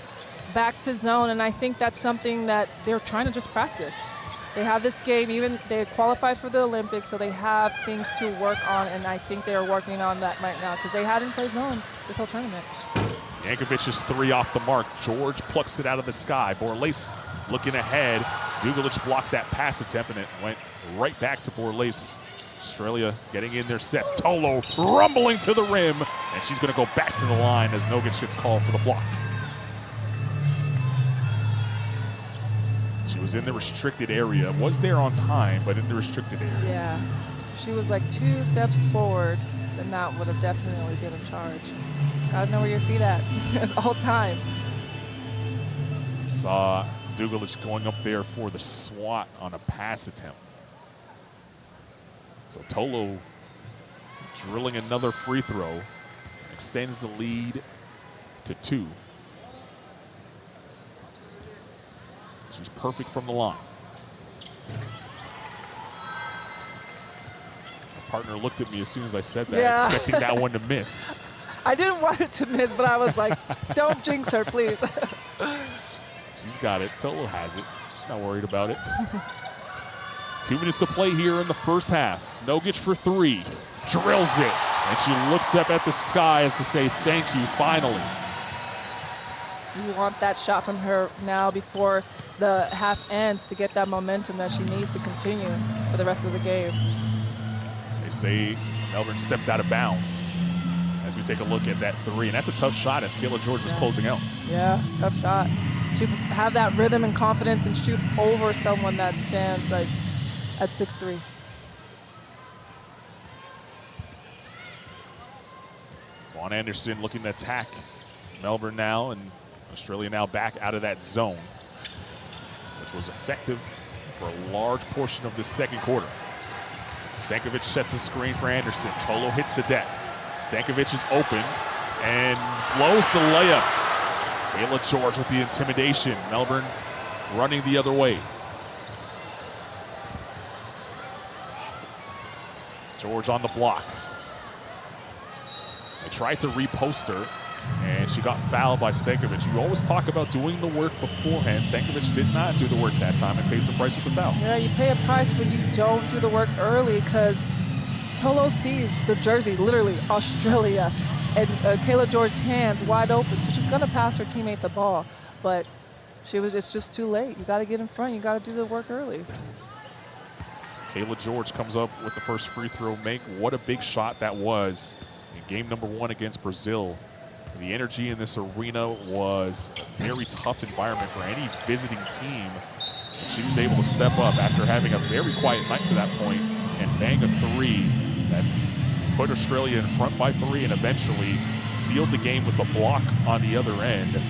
back to zone, and I think that's something that they're trying to just practice. They have this game, even they qualified for the Olympics, so they have things to work on, and I think they're working on that right now because they hadn't played zone this whole tournament. Yankovic's 3 off the mark. George plucks it out of the sky. Borlase looking ahead. Dugalich blocked that pass attempt, and it went right back to Borlase. Australia getting in their sets. Tolo rumbling to the rim, and she's going to go back to the line as Nogic gets called for the block. She was in the restricted area. Was there on time, but in the restricted area. Yeah. If she was like 2 steps forward, then that would have definitely been a charge. Gotta know where your feet at all time. Saw Dugalich going up there for the swat on a pass attempt. So Tolo drilling another free throw, extends the lead to 2. She's perfect from the line. My partner looked at me as soon as I said that, expecting that one to miss. I didn't want it to miss, but I was like, don't jinx her, please. She's got it. Tolo has it. She's not worried about it. 2 minutes to play here in the first half. Nogic for 3. Drills it. And she looks up at the sky as to say, thank you, finally. You want that shot from her now before the half ends to get that momentum that she needs to continue for the rest of the game. They say Melbourne stepped out of bounds as we take a look at that 3. And that's a tough shot as Kayla George is closing out. Yeah, tough shot. To have that rhythm and confidence and shoot over someone that stands like at 6'3". Vaughn Anderson looking to attack Melbourne now, and Australia now back out of that zone, which was effective for a large portion of the second quarter. Stankovic sets a screen for Anderson. Tolo hits the deck. Stankovic is open and blows the layup. Kayla George with the intimidation. Melbourne running the other way. George on the block. They tried to repost her, and she got fouled by Stankovic. You always talk about doing the work beforehand. Stankovic did not do the work that time and pays the price with the foul. Yeah, you pay a price when you don't do the work early because Tolo sees the jersey, literally Australia, and Kayla George's hands wide open. So she's going to pass her teammate the ball, but it's just too late. You got to get in front. You got to do the work early. So Kayla George comes up with the first free throw make. What a big shot that was in game number 1 against Brazil. The energy in this arena was a very tough environment for any visiting team. And she was able to step up after having a very quiet night to that point and bang a 3 that put Australia in front by 3 and eventually sealed the game with a block on the other end.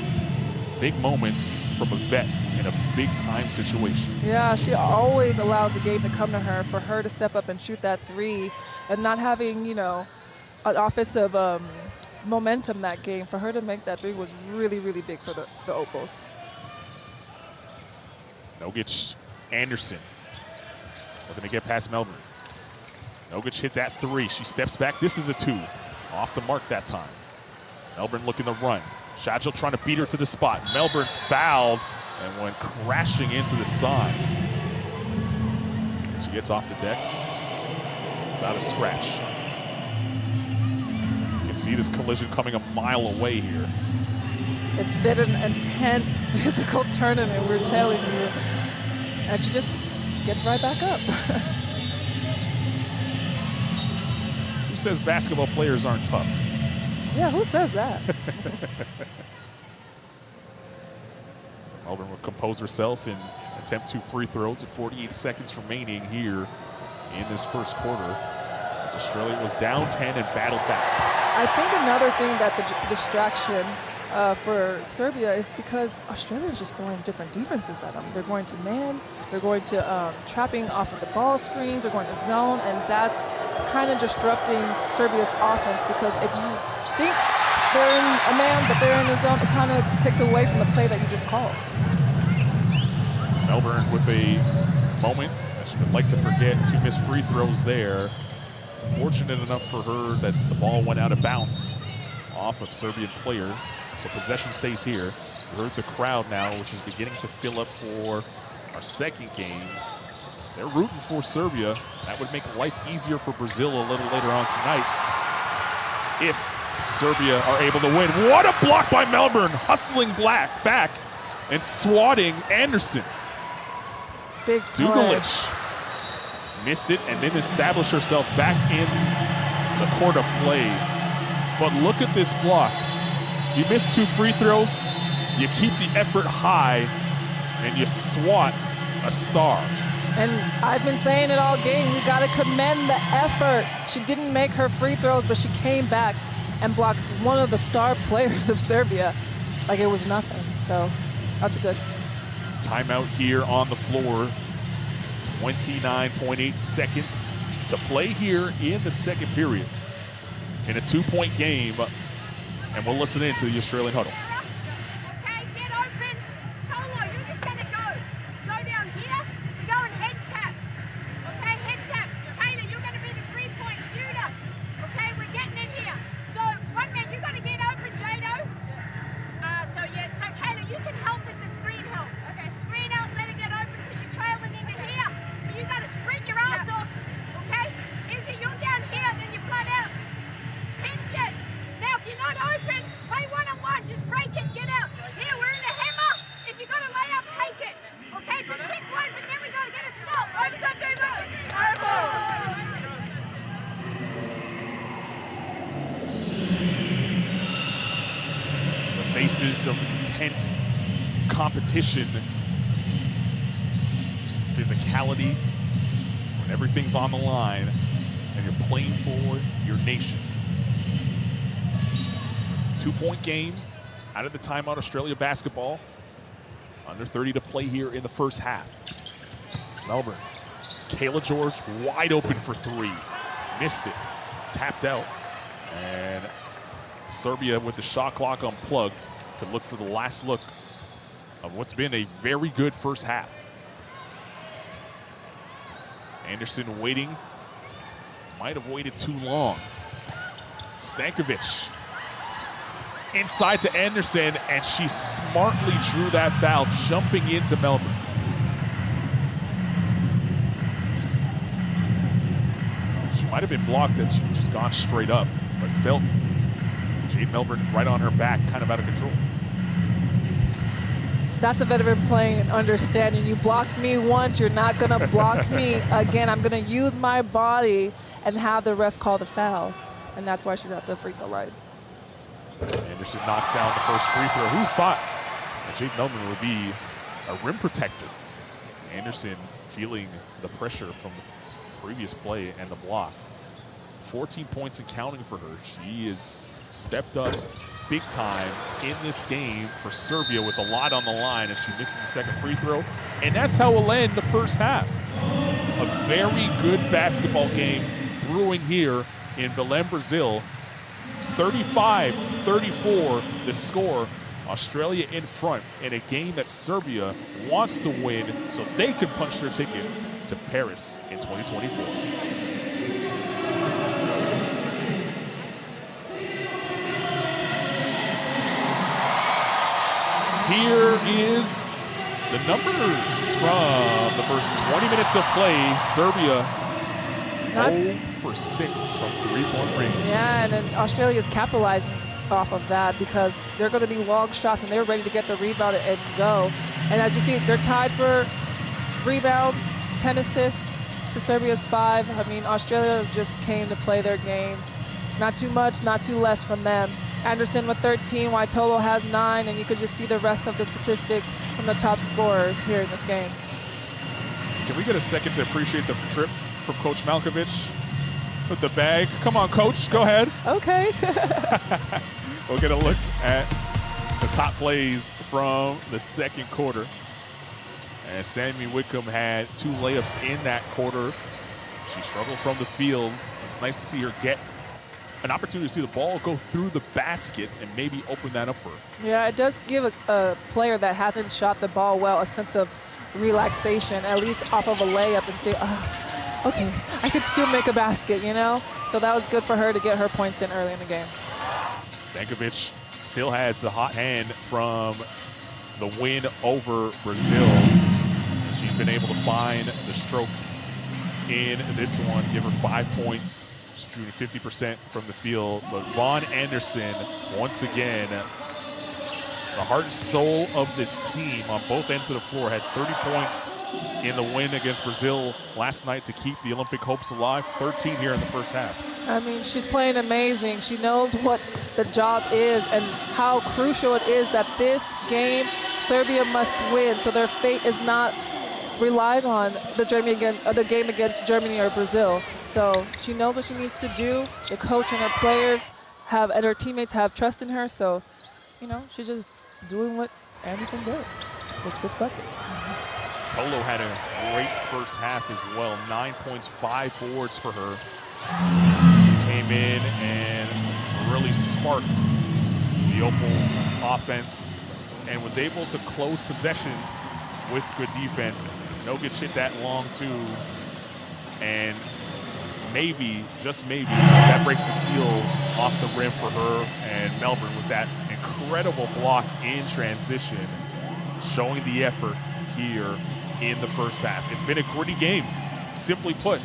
Big moments from a vet in a big-time situation. Yeah, she always allows the game to come to her, for her to step up and shoot that 3 and not having, you know, an offensive momentum that game. For her to make that 3 was really, really big for the Opals. Nogic, Anderson looking to get past Melbourne. Nogic hit that 3. She steps back. This is a 2. Off the mark that time. Melbourne looking to run. Shadjel trying to beat her to the spot. Melbourne fouled and went crashing into the side. She gets off the deck without a scratch. You can see this collision coming a mile away here. It's been an intense physical tournament, we're telling you. And she just gets right back up. Who says basketball players aren't tough? Yeah, who says that? Melbourne will compose herself and attempt 2 free throws with 48 seconds remaining here in this first quarter, as Australia was down 10 and battled back. I think another thing that's a distraction for Serbia is because Australia is just throwing different defenses at them. They're going to man, they're going to trapping off of the ball screens, they're going to zone, and that's kind of disrupting Serbia's offense, because if you think they're in a man but they're in the zone, it kind of takes away from the play that you just called. Melbourne with a moment that she would like to forget. 2 missed free throws there. Fortunate enough for her that the ball went out of bounds off of Serbian player. So possession stays here. We heard the crowd now, which is beginning to fill up for our second game. They're rooting for Serbia. That would make life easier for Brazil a little later on tonight if Serbia are able to win. What a block by Melbourne, hustling back and swatting Anderson. Big Dugalich missed it and then established herself back in the court of play. But look at this block. You miss 2 free throws, you keep the effort high, and you swat a star. And I've been saying it all game, you gotta commend the effort. She didn't make her free throws, but she came back and blocked one of the star players of Serbia like it was nothing. So that's good. Timeout here on the floor. 29.8 seconds to play here in the second period in a 2-point game. And we'll listen in to the Australian huddle. Okay, get open. Tolo, you're just going to go. Go down here and go and head tap. Okay, head tap. Taylor, you're going to be the 3-point shooter. Okay, we're getting in here. So, one man, you've got to get open, Jado. So Taylor, you can help with the screen help. Okay, screen help, let it get open because you're trailing into here. But you got to sprint your ass off. Okay? Izzy, you're down here, then you flat out. Pinch it. Now, if you're not open, play one-on-one. Just break it, get out. Here, we're in a hammer. If you got a layup, take it. Okay, it's a quick one, but then we got to get a stop. Over. The faces of intense competition, physicality, when everything's on the line and you're playing for your nation. 2-point game out of the timeout, Australia basketball. Under 30 to play here in the first half. Melbourne, Kayla George wide open for 3. Missed it, tapped out. And Serbia with the shot clock unplugged could look for the last look of what's been a very good first half. Anderson waiting, might have waited too long. Stankovic inside to Anderson, and she smartly drew that foul, jumping into Melbourne. She might have been blocked and she just gone straight up, but felt Jade Melbourne right on her back, kind of out of control. That's a veteran playing and understanding. You blocked me once, you're not going to block me again. I'm going to use my body and have the ref call the foul. And that's why she got the free throw right. Anderson knocks down the first free throw. Who thought that Jade Melbourne would be a rim protector? Anderson feeling the pressure from the previous play and the block. 14 points and counting for her. She is stepped up big time in this game for Serbia with a lot on the line, and she misses the second free throw. And that's how we'll end the first half. A very good basketball game brewing here in Belém, Brazil. 35-34 the score. Australia in front in a game that Serbia wants to win so they can punch their ticket to Paris in 2024. Here is the numbers from the first 20 minutes of play. Serbia 0 for 6 from 3-point range. Yeah, and then Australia's capitalizing off of that because they're going to be long shots and they're ready to get the rebound and go. And as you see, they're tied for rebounds, 10 assists to Serbia's 5. I mean, Australia just came to play their game. Not too much, not too less from them. Anderson with 13, Waitolo has 9, and you could just see the rest of the statistics from the top scorers here in this game. Can we get a second to appreciate the trip from Coach Malkovich with the bag? Come on, Coach, go ahead. Okay. We'll get a look at the top plays from the second quarter. And Sammy Whitcomb had 2 layups in that quarter. She struggled from the field. It's nice to see her get an opportunity to see the ball go through the basket and maybe open that up for her. Yeah, it does give a player that hasn't shot the ball well a sense of relaxation, at least off of a layup, and say, oh, okay, I can still make a basket, you know? So that was good for her to get her points in early in the game. Stankovic still has the hot hand from the win over Brazil. She's been able to find the stroke in this one, give her 5 points. She's shooting 50% from the field. But Vaughn Anderson, once again, the heart and soul of this team on both ends of the floor, had 30 points in the win against Brazil last night to keep the Olympic hopes alive. 13 here in the first half. I mean, she's playing amazing. She knows what the job is and how crucial it is that this game Serbia must win, so their fate is not relied on the game against Germany or Brazil. So she knows what she needs to do. The coach and her players and her teammates have trust in her. So, you know, she's just doing what Anderson does, which gets buckets. Tolo had a great first half as well. 9 points, 5 boards for her. She came in and really sparked the Opals' offense and was able to close possessions with good defense. Nogic hit that long too, and maybe, just maybe, that breaks the seal off the rim for her. And Melbourne with that incredible block in transition, showing the effort here in the first half. It's been a gritty game, simply put,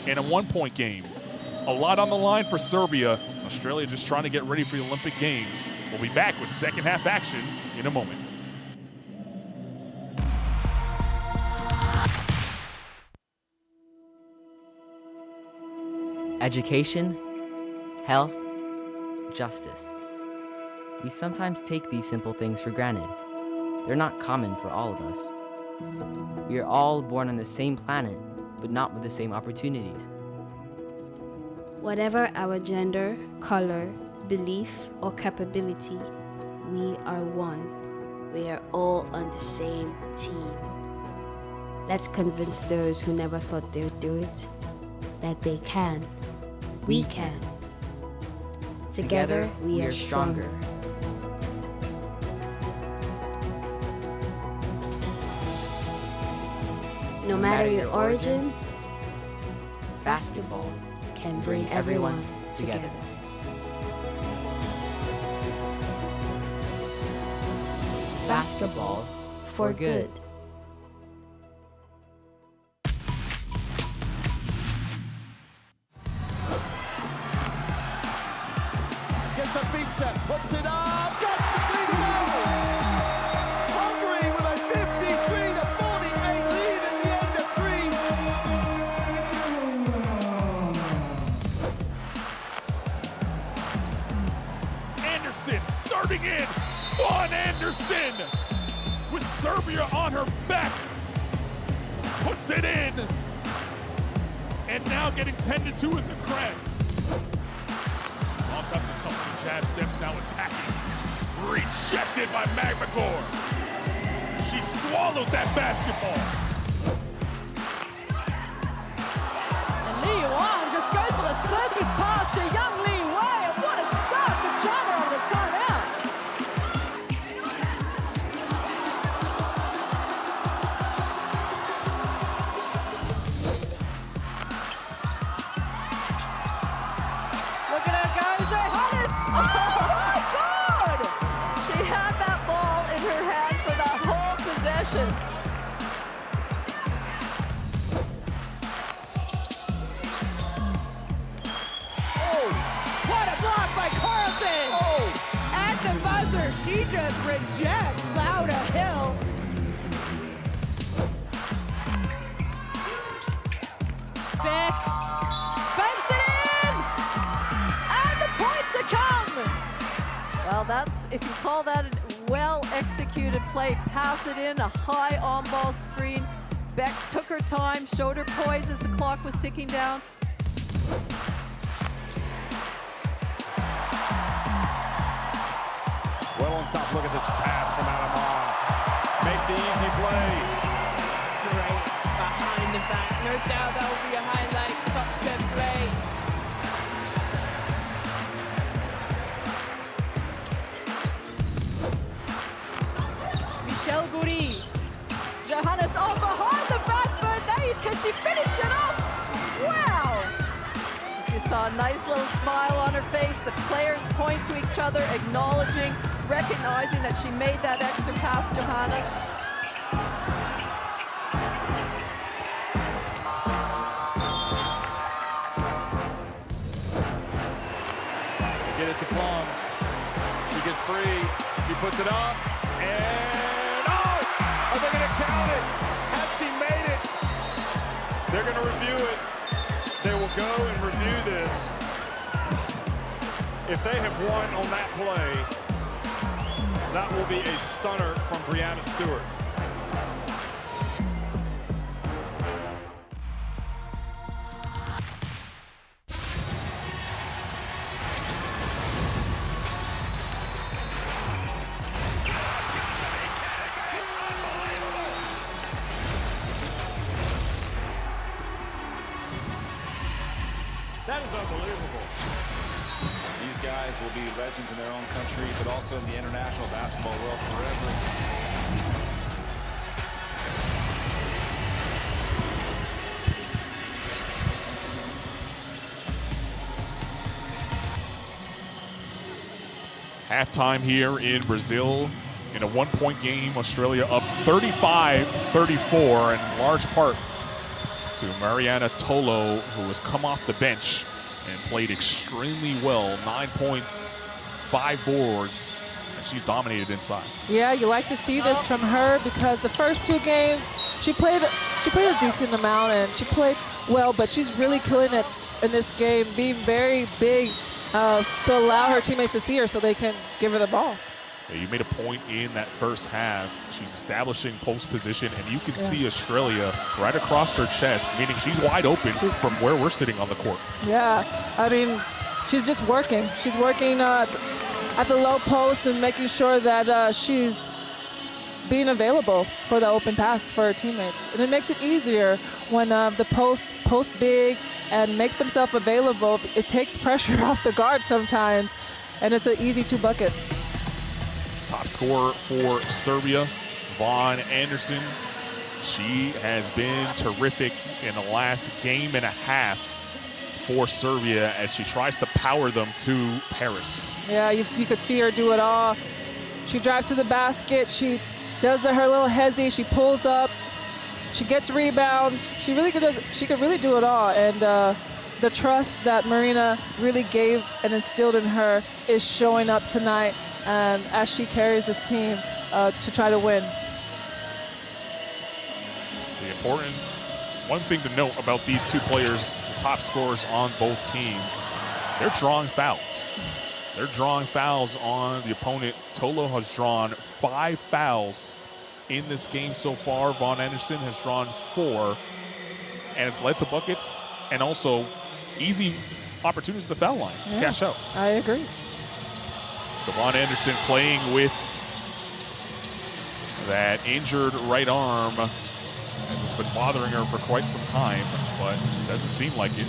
and a 1-point game. A lot on the line for Serbia. Australia just trying to get ready for the Olympic Games. We'll be back with second half action in a moment. Education, health, justice. We sometimes take these simple things for granted. They're not common for all of us. We are all born on the same planet, but not with the same opportunities. Whatever our gender, color, belief, or capability, we are one. We are all on the same team. Let's convince those who never thought they would do it that they can. We can. Together, we are stronger. No matter your origin, basketball can bring everyone together. Basketball for good. Gets a pizza, puts it up, got the three to go! Hungary with a 53-48 lead at the end of three. Anderson darting in. Vaughn Anderson with Serbia on her back. Puts it in. And now getting 10-2 with the crack. Montas and company jab steps now attacking. Rejected by Magmagor. She swallowed that basketball. And Li Yuan just goes for the circus pass to young Li Wei. And what a start for China on the timeout. Look at her go, Johannes! Oh my God! She had that ball in her hand for that whole possession. Oh, what a block by Carlson! Oh, at the buzzer, she just rejects Lauda Hill. Beck banks it in! And the points are come! Well, that's, if you call that a well-executed play, pass it in, a high on-ball screen. Beck took her time, showed her poise as the clock was ticking down. Well on top, look at this pass from Adamar. Make the easy play. Great, behind the back, no doubt that will be a highlight, top 10 play. Michelle Goury. Johannes all behind the back for Nate. Can she finish it off? Wow! You saw a nice little smile on her face. The players point to each other, acknowledging, recognizing that she made that extra pass, Johanna. Get it to Plum. She gets free. She puts it up. And, oh! Are they going to count it? Has she made it? They're going to review it. They will go and review this. If they have won on that play, that will be a stunner from Brianna Stewart. That is unbelievable. These guys will be legends in their own country, but also in the international basketball world forever. Halftime here in Brazil. In a one-point game, Australia up 35-34, in large part to Mariana Tolo, who has come off the bench and played extremely well. 9 points, 5 boards, and she's dominated inside. Yeah, you like to see this from her because the first 2 games she played a decent amount and she played well, but she's really killing it in this game, being very big to allow her teammates to see her so they can give her the ball. Yeah, you made a point in that first half. She's establishing post position, and you can see Australia right across her chest, meaning she's wide open from where we're sitting on the court. Yeah, I mean, she's just working. She's working at the low post and making sure that she's being available for the open pass for her teammates. And it makes it easier when the post big and make themselves available. It takes pressure off the guard sometimes, and it's an easy 2 buckets. Top scorer for Serbia, Vaughn Anderson. She has been terrific in the last game and a half for Serbia as she tries to power them to Paris. Yeah, you could see her do it all. She drives to the basket. She does her little hezzy. She pulls up. She gets rebounds. She could really do it all. And the trust that Marina really gave and instilled in her is showing up tonight as she carries this team to try to win. The important one thing to note about these 2 players, the top scorers on both teams, they're drawing fouls. They're drawing fouls on the opponent. Tolo has drawn 5 fouls in this game so far. Vaughn Anderson has drawn 4, and it's led to buckets and also easy opportunities at the foul line. Yeah, Cash out. I agree. So Vaughn Anderson playing with that injured right arm, as it's been bothering her for quite some time, but it doesn't seem like it.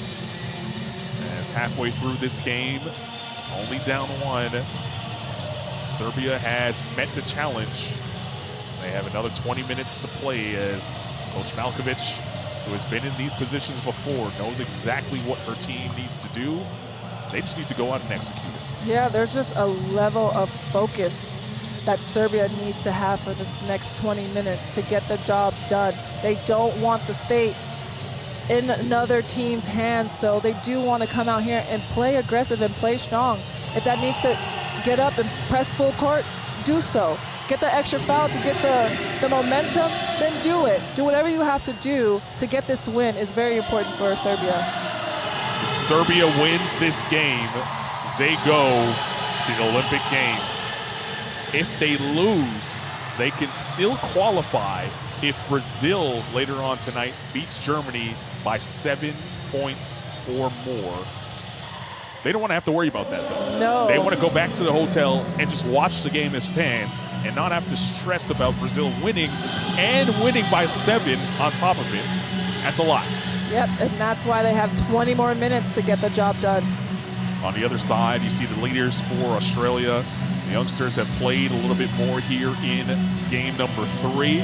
As halfway through this game, only down 1, Serbia has met the challenge. They have another 20 minutes to play as Coach Malkovich, who has been in these positions before, knows exactly what her team needs to do. They just need to go out and execute it. Yeah, there's just a level of focus that Serbia needs to have for this next 20 minutes to get the job done. They don't want the fate in another team's hands, so they do want to come out here and play aggressive and play strong. If that needs to get up and press full court, do so. Get the extra foul to get the momentum, then do it. Do whatever you have to do to get this win is very important for Serbia. If Serbia wins this game, they go to the Olympic Games. If they lose, they can still qualify if Brazil later on tonight beats Germany by 7 points or more. They don't want to have to worry about that, though. No. They want to go back to the hotel and just watch the game as fans and not have to stress about Brazil winning and winning by 7 on top of it. That's a lot. Yep, and that's why they have 20 more minutes to get the job done. On the other side, you see the leaders for Australia. The youngsters have played a little bit more here in game number 3.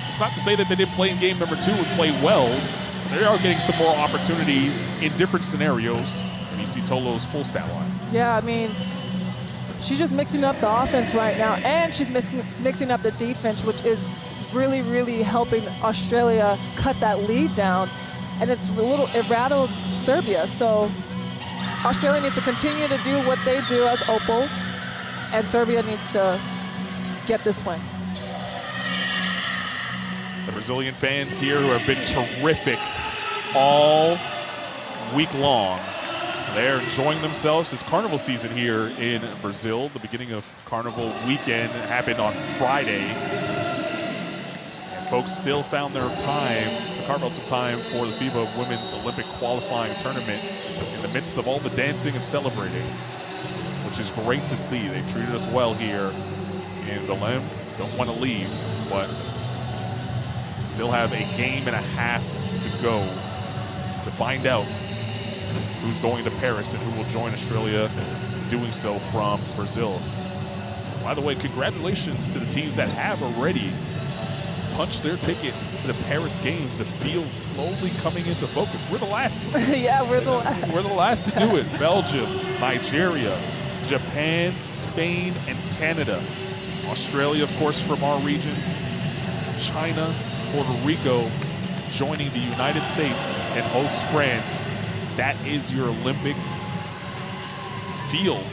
It's not to say that they didn't play in game number 2 and play well. They are getting some more opportunities in different scenarios. And you see Tolo's full stat line. Yeah, I mean, she's just mixing up the offense right now, and she's mixing up the defense, which is really, really helping Australia cut that lead down. And it rattled Serbia. So Australia needs to continue to do what they do as Opals, and Serbia needs to get this win. The Brazilian fans here who have been terrific all week long. They're enjoying themselves. It's carnival season here in Brazil. The beginning of carnival weekend happened on Friday. And folks still found their time to carve out some time for the FIBA Women's Olympic Qualifying Tournament in the midst of all the dancing and celebrating, which is great to see. They've treated us well here in Belém. Don't want to leave, but still have a game and a half to go to find out who's going to Paris and who will join Australia doing so from Brazil. By the way, congratulations to the teams that have already punched their ticket to the Paris Games. The field slowly coming into focus. We're the last. Yeah, we're the last. We're the last to do it. Belgium, Nigeria, Japan, Spain, and Canada. Australia, of course, from our region. China, Puerto Rico joining the United States and host France. That is your Olympic field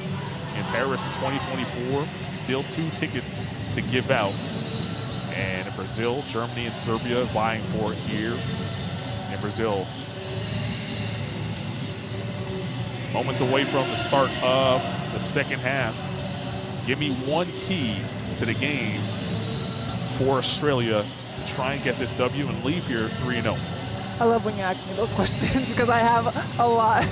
in Paris 2024. Still 2 tickets to give out. And Brazil, Germany, and Serbia vying for it here in Brazil. Moments away from the start of the second half. Give me one key to the game for Australia to try and get this W and leave here 3-0. I love when you ask me those questions because I have a lot.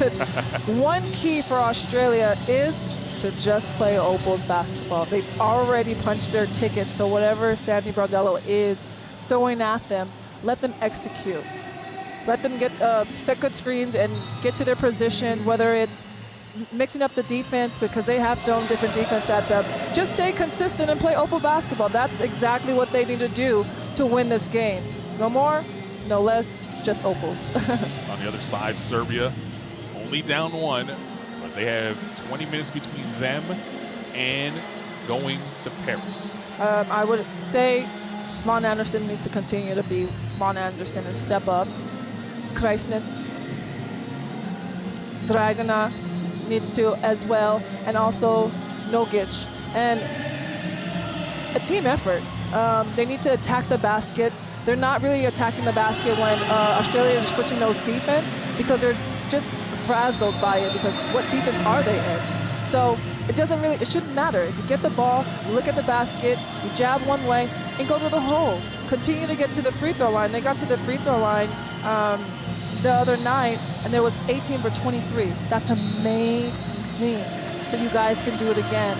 One key for Australia is to just play Opals basketball. They've already punched their ticket, so whatever Sandy Brodello is throwing at them, let them execute. Let them get set good screens and get to their position, whether it's mixing up the defense because they have thrown different defense at them. Just stay consistent and play Opal basketball. That's exactly what they need to do to win this game. No more, no less. Just Opals. On the other side, Serbia only down 1, but they have 20 minutes between them and going to Paris. I would say Von Anderson needs to continue to be Von Anderson and step up. Kreisnitz, Dragana needs to as well, and also Nogic. And a team effort. They need to attack the basket. They're not really attacking the basket when Australia is switching those defense because they're just frazzled by it because what defense are they in? So it shouldn't matter. If you get the ball, you look at the basket, you jab one way, and go to the hole. Continue to get to the free throw line. They got to the free throw line the other night, and there was 18 for 23. That's amazing. So you guys can do it again.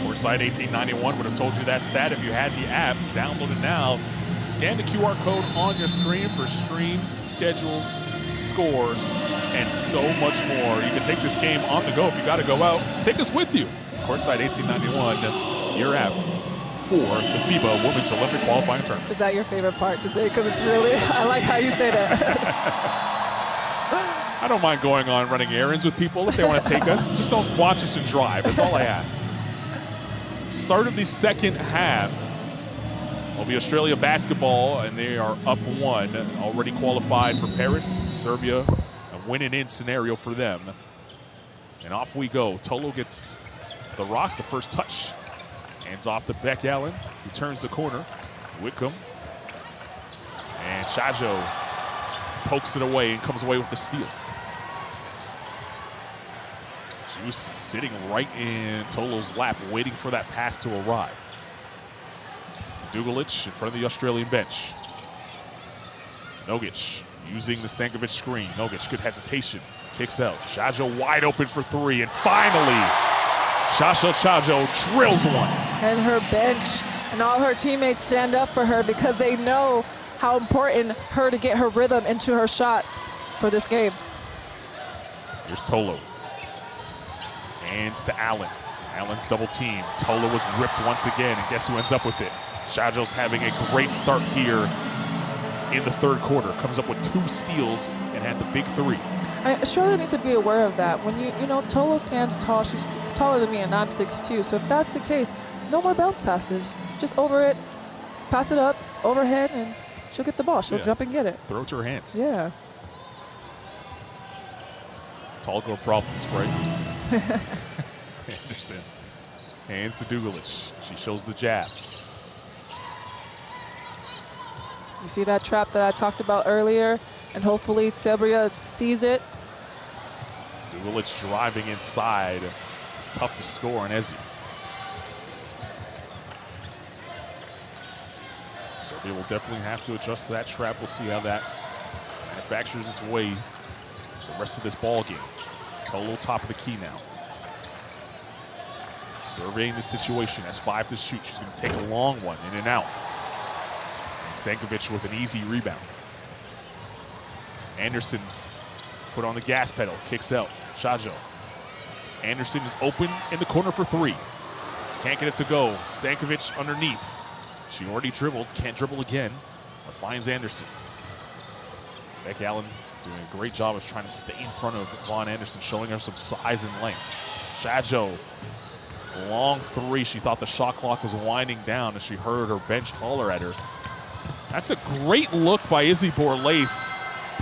Courtside 1891 would have told you that stat if you had the app. Download it now. Scan the QR code on your screen for streams, schedules, scores, and so much more. You can take this game on the go if you got to go out. Take us with you. Courtside 1891, your app for the FIBA Women's Olympic Qualifying Tournament. Is that your favorite part to say? Because it's really, I like how you say that. I don't mind going on running errands with people if they want to take us. Just don't watch us and drive. That's all I ask. Start of the second half will be Australia basketball, and they are up 1, already qualified for Paris. Serbia, a win-and-in scenario for them. And off we go. Tolo gets the rock, the first touch. Hands off to Beck Allen, who turns the corner. Wickham. And Chajo pokes it away and comes away with the steal. She was sitting right in Tolo's lap, waiting for that pass to arrive. Dugulic in front of the Australian bench. Nogic using the Stankovic screen. Nogic, good hesitation. Kicks out. Chajo wide open for 3. And finally, Shasha Chajo drills one. And her bench and all her teammates stand up for her because they know how important her to get her rhythm into her shot for this game. Here's Tolo. Hands to Allen. Allen's double team. Tolo was ripped once again, and guess who ends up with it? Chajo's having a great start here in the third quarter. Comes up with 2 steals and had the big 3. Australia needs to be aware of that. When you know, Tolo stands tall. She's taller than me, and I'm 6'2". So if that's the case, no more bounce passes. Just over it, pass it up, overhead, and she'll get the ball. She'll jump and get it. Throw it to her hands. Yeah. Tall girl problems, right? Anderson. Hands to Dugalich. She shows the jab. You see that trap that I talked about earlier? And hopefully Serbia sees it. Dugalich driving inside. It's tough to score on Ezi. Serbia will definitely have to adjust to that trap. We'll see how that manufactures its way the rest of this ball game. Tolo top of the key now. Surveying the situation, has 5 to shoot. She's going to take a long one, in and out. And Stankovic with an easy rebound. Anderson, foot on the gas pedal, kicks out. Shajo. Anderson is open in the corner for 3. Can't get it to go. Stankovic underneath. She already dribbled, can't dribble again, but finds Anderson. Beck Allen doing a great job of trying to stay in front of Vaughn Anderson, showing her some size and length. Shajo, long 3. She thought the shot clock was winding down as she heard her bench holler at her. That's a great look by Izzy Borlase.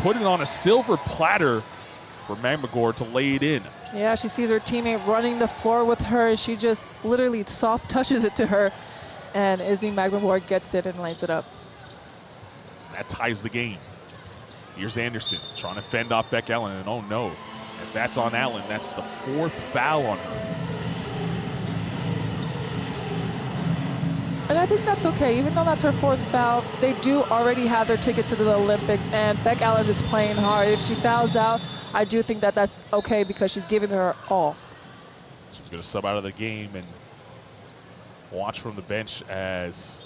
Put it on a silver platter for Magmagor to lay it in. Yeah, she sees her teammate running the floor with her, and she just literally soft touches it to her. And Izzy Magmagor gets it and lays it up. That ties the game. Here's Anderson trying to fend off Beck Allen, and oh no. If that's on Allen, that's the 4th foul on her. And I think that's okay. Even though that's her 4th foul, they do already have their ticket to the Olympics, and Beck Allen is playing hard. If she fouls out, I do think that that's okay because she's giving her all. She's going to sub out of the game and watch from the bench as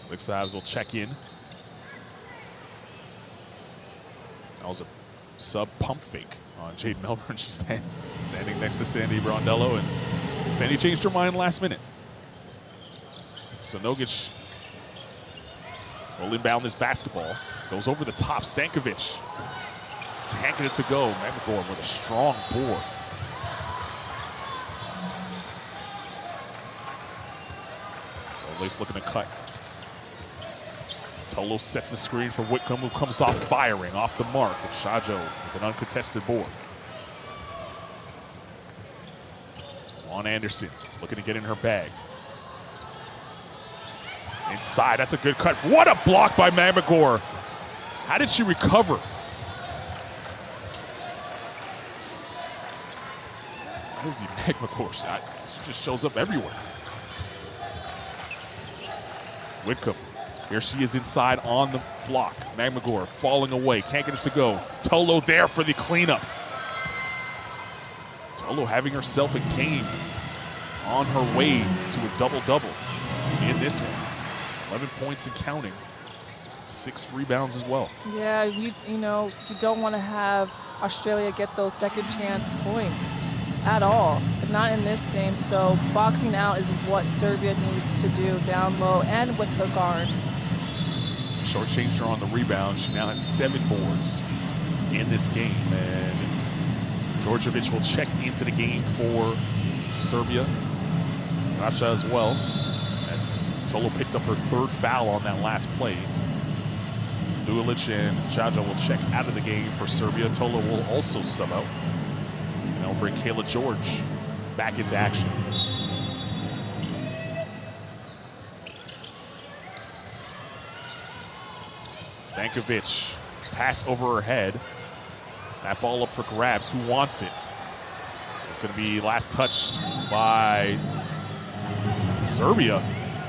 Vic Savs will check in. That was a sub pump fake on Jade Melbourne. She's standing next to Sandy Brondello, and Sandy changed her mind last minute. So Nogic will inbound this basketball. Goes over the top. Stankovic can't get it to go. Magmagor with a strong board. Lace looking to cut. Tolo sets the screen for Whitcomb, who comes off firing off the mark. And Shajo with an uncontested board. On Anderson, looking to get in her bag. Inside, that's a good cut. What a block by Magmagor. How did she recover? Izzy Magmagor shot. She just shows up everywhere. Whitcomb, here she is inside on the block. Magmagor falling away, can't get it to go. Tolo there for the cleanup. Tolo having herself a game on her way to a double-double in this one. 11 points and counting. 6 rebounds as well. Yeah, you don't want to have Australia get those second chance points at all. Not in this game. So boxing out is what Serbia needs to do down low and with the guard. Shortchanged her on the rebound. She now has 7 boards in this game. And Djordjevic will check into the game for Serbia. Rasha as well. As Tolo picked up her 3rd foul on that last play. Dugalich and Shajo will check out of the game for Serbia. Tolo will also sub out. And that'll bring Kayla George back into action. Stankovic, pass over her head. That ball up for grabs. Who wants it? It's going to be last touched by Serbia.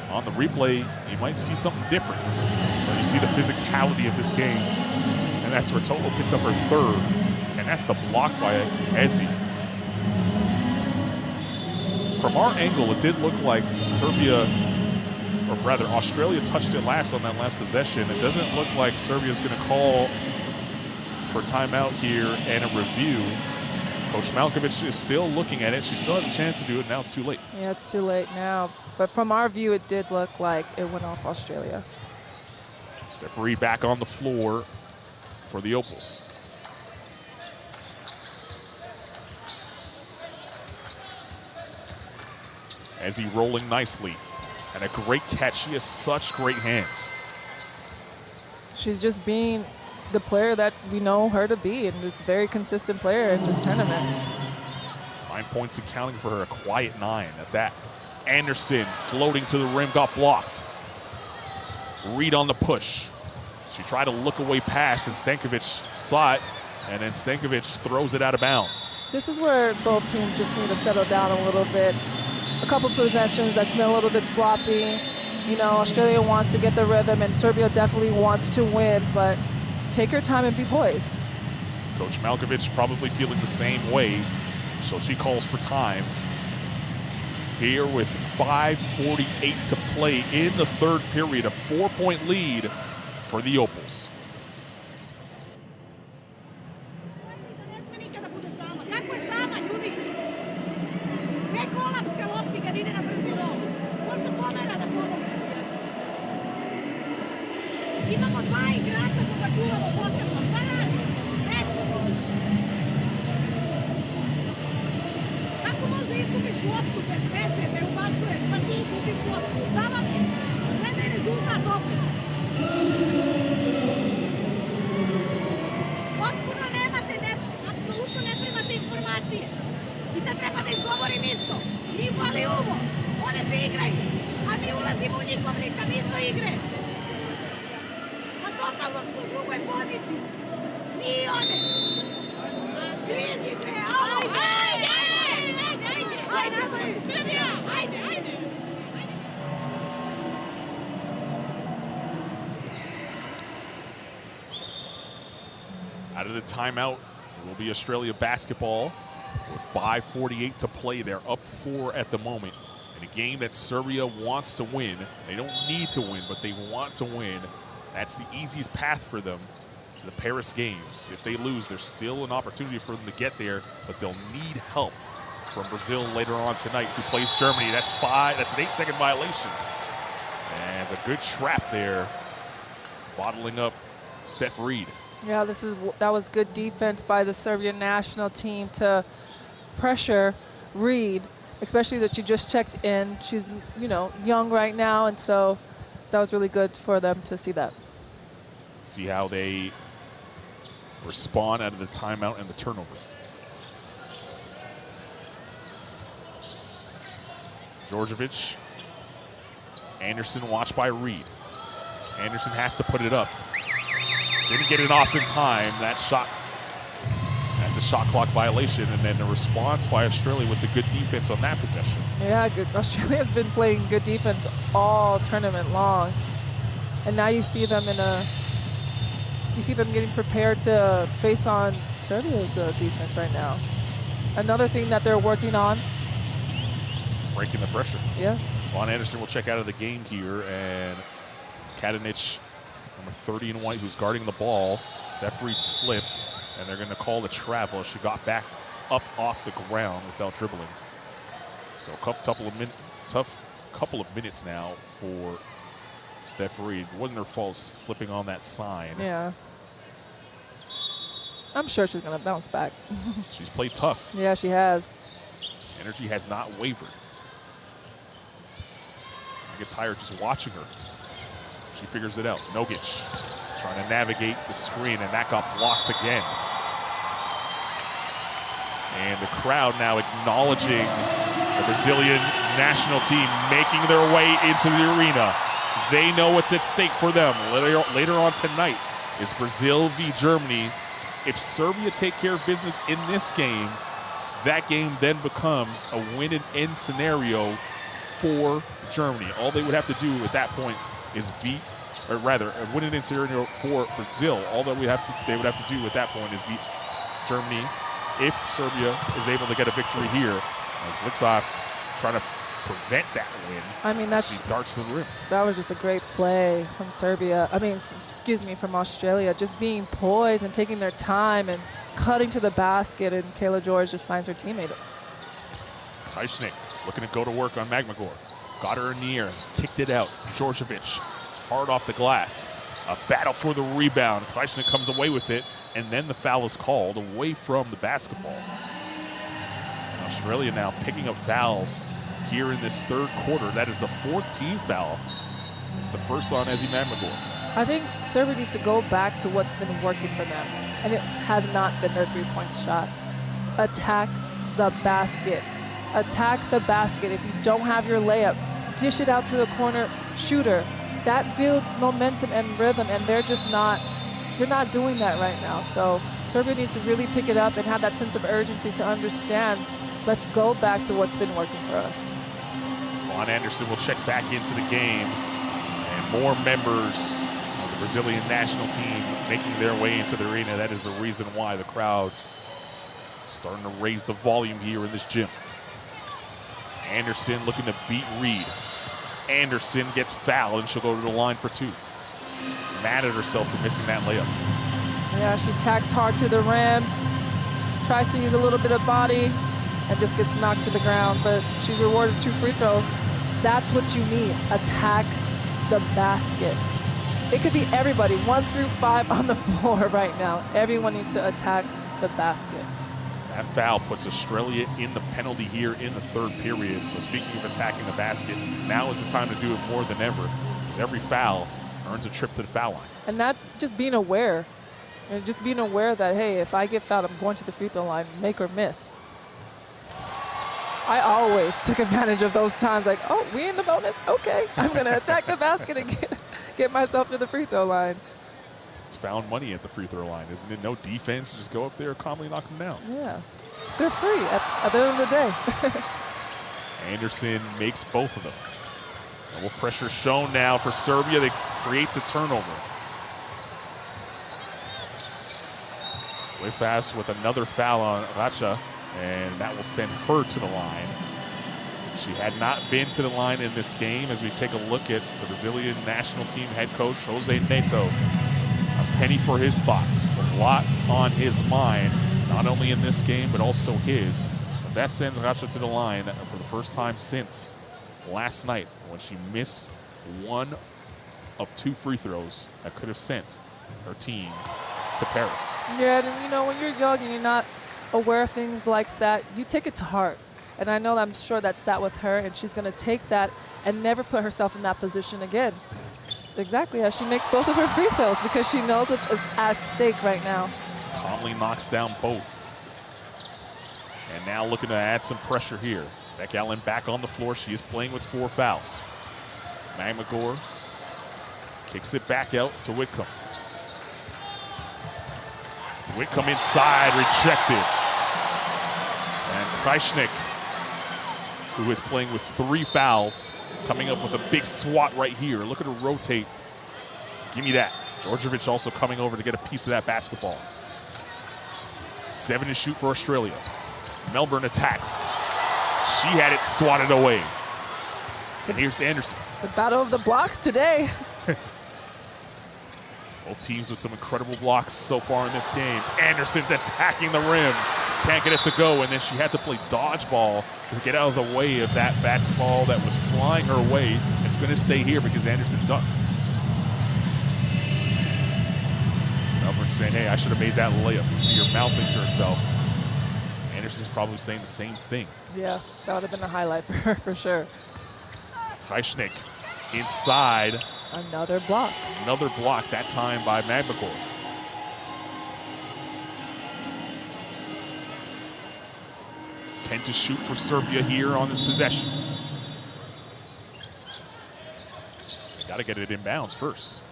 On the replay, you might see something different. But you see the physicality of this game. And that's where Tolo picked up her 3rd. And that's the block by Ezi. From our angle, it did look like Serbia, or rather Australia, touched it last on that last possession. It doesn't look like Serbia's going to call for timeout here and a review. Coach Malkovich is still looking at it. She still has a chance to do it. Now it's too late. Yeah, it's too late now. But from our view, it did look like it went off Australia. Referee back on the floor for the Opals. as he rolling nicely. And a great catch. She has such great hands. She's just being the player that we know her to be, and this very consistent player in this tournament. 9 points and counting for her, a quiet 9 at that. Anderson floating to the rim, got blocked. Reed on the push. She tried to look away pass, and Stankovic saw it, and then Stankovic throws it out of bounds. This is where both teams just need to settle down a little bit. A couple possessions that's been a little bit sloppy. You know, Australia wants to get the rhythm, and Serbia definitely wants to win, but just take your time and be poised. Coach Malkovich probably feeling the same way, so she calls for time. Here with 5:48 to play in the third period, a 4-point lead for the Opals. Imamo dva igrača koga čuvamo posebno. Šta radi? Recimo. Kako možda izgubiš loptu bez veze, ne ubacuješ, pa ti izgubiš loptu. Šta vam je? Gledaj rezultat opet. Potpuno nemate, apsolutno ne primate informacije. I sad treba da izgovorim isto. Njih voli uvo. One se igraju. A mi ulazimo u njihov ritam isto igre. Totalno smo u drugoj poziciji. Mi one. Krizi bre, ajde! Ajde, Srbija, ajde! Out of the timeout, it will be Australia basketball with 5:48 to play. They're up 4 at the moment. In a game that Serbia wants to win. They don't need to win, but they want to win. That's the easiest path for them to the Paris Games. If they lose, there's still an opportunity for them to get there, but they'll need help from Brazil later on tonight, who plays Germany. That's an 8-second violation. And it's a good trap there, bottling up Steph Reed. Yeah, that was good defense by the Serbian national team to pressure Reed, especially that she just checked in. She's, you know, young right now, and so that was really good for them to see that. See how they respond out of the timeout and the turnover. Djordjevic. Anderson watched by Reed. Anderson has to put it up. Didn't get it off in time. That's a shot clock violation, and then a response by Australia with the good defense on that possession. Yeah, good. Australia's been playing good defense all tournament long, and now you see them getting prepared to face on Serbia's defense right now. Another thing that they're working on. Breaking the pressure. Yeah. Vaughn Anderson will check out of the game here, and Kadinic, number 30 in white, who's guarding the ball. Steph Reed slipped, and they're going to call the travel. She got back up off the ground without dribbling. So tough couple of minutes now for Steph Reed. It wasn't her fault slipping on that sign. Yeah. I'm sure she's going to bounce back. She's played tough. Yeah, she has. Energy has not wavered. I get tired just watching her. She figures it out. Nogic trying to navigate the screen, and that got blocked again. And the crowd now acknowledging the Brazilian national team making their way into the arena. They know what's at stake for them. Later on tonight, it's Brazil v. Germany. If Serbia take care of business in this game, that game then becomes a win and end scenario for Germany. All they would have to do at that point is beat, or rather, a win and end scenario for Brazil. All that they would have to do at that point is beat Germany if Serbia is able to get a victory here, as Blitzov's trying to prevent that win. I mean, she darts to the rim. That was just a great play from Serbia. From Australia, just being poised and taking their time and cutting to the basket, and Kayla George just finds her teammate. Kajsnik looking to go to work on Magmagor. Got her in the air, kicked it out. Djordjevic hard off the glass. A battle for the rebound. Kajsnik comes away with it, and then the foul is called away from the basketball. And Australia now picking up fouls here in this third quarter. That is the 14th foul. It's the first on Ezi Magmagor. I think Serbia needs to go back to what's been working for them, and it has not been their three-point shot. Attack the basket. Attack the basket. If you don't have your layup, dish it out to the corner shooter. That builds momentum and rhythm, and they're not doing that right now. So Serbia needs to really pick it up and have that sense of urgency to understand, let's go back to what's been working for us. Vaughn Anderson will check back into the game, and more members of the Brazilian national team making their way into the arena. That is the reason why the crowd is starting to raise the volume here in this gym. Anderson looking to beat Reed. Anderson gets fouled, and she'll go to the line for two. Mad at herself for missing that layup. Yeah, she tacks hard to the rim, tries to use a little bit of body, and just gets knocked to the ground. But she's rewarded 2 free throws. That's what you need. Attack the basket. It could be everybody, 1 through 5 on the floor right now. Everyone needs to attack the basket. That foul puts Australia in the penalty here in the third period. So speaking of attacking the basket, now is the time to do it more than ever, because every foul earns a trip to the foul line. And that's just being aware. And just being aware that, hey, if I get fouled, I'm going to the free throw line, make or miss. I always took advantage of those times, like, oh, we in the bonus? Okay, I'm going to attack the basket and get myself to the free throw line. It's found money at the free throw line, isn't it? No defense, just go up there and calmly knock them down. Yeah, they're free at the end of the day. Anderson makes both of them. Double pressure shown now for Serbia. That creates a turnover. Lissas with another foul on Racha, and that will send her to the line. She had not been to the line in this game. As we take a look at the Brazilian national team head coach, Jose Neto. A penny for his thoughts. A lot on his mind, not only in this game, but also his. But that sends Racha to the line for the first time since last night, when she missed 1 of 2 free throws that could have sent her team to Paris. Yeah, and you know, when you're young and you're not aware of things like that, you take it to heart. And I know, I'm sure that sat with her, and she's going to take that and never put herself in that position again. Exactly, as she makes both of her free throws, because she knows it's at stake right now. Calmly knocks down both. And now looking to add some pressure here. Beck Allen back on the floor. She is playing with 4 fouls. Magmagor kicks it back out to Whitcomb. Whitcomb inside, rejected. And Krajcik, who is playing with 3 fouls, coming up with a big swat right here. Look at her rotate. Give me that. Djordjevic also coming over to get a piece of that basketball. 7 to shoot for Australia. Melbourne attacks. She had it swatted away. And here's Anderson. The battle of the blocks today. Both teams with some incredible blocks so far in this game. Anderson attacking the rim. Can't get it to go, and then she had to play dodgeball to get out of the way of that basketball that was flying her way. It's going to stay here because Anderson ducked. Melbourne saying, hey, I should have made that layup. You see her mouthing to herself. Anderson's probably saying the same thing. Yeah, that would have been a highlight for her, for sure. Krajcik inside. Another block. Another block, that time by Magmagor. To shoot for Serbia here on this possession. They got to get it in bounds first.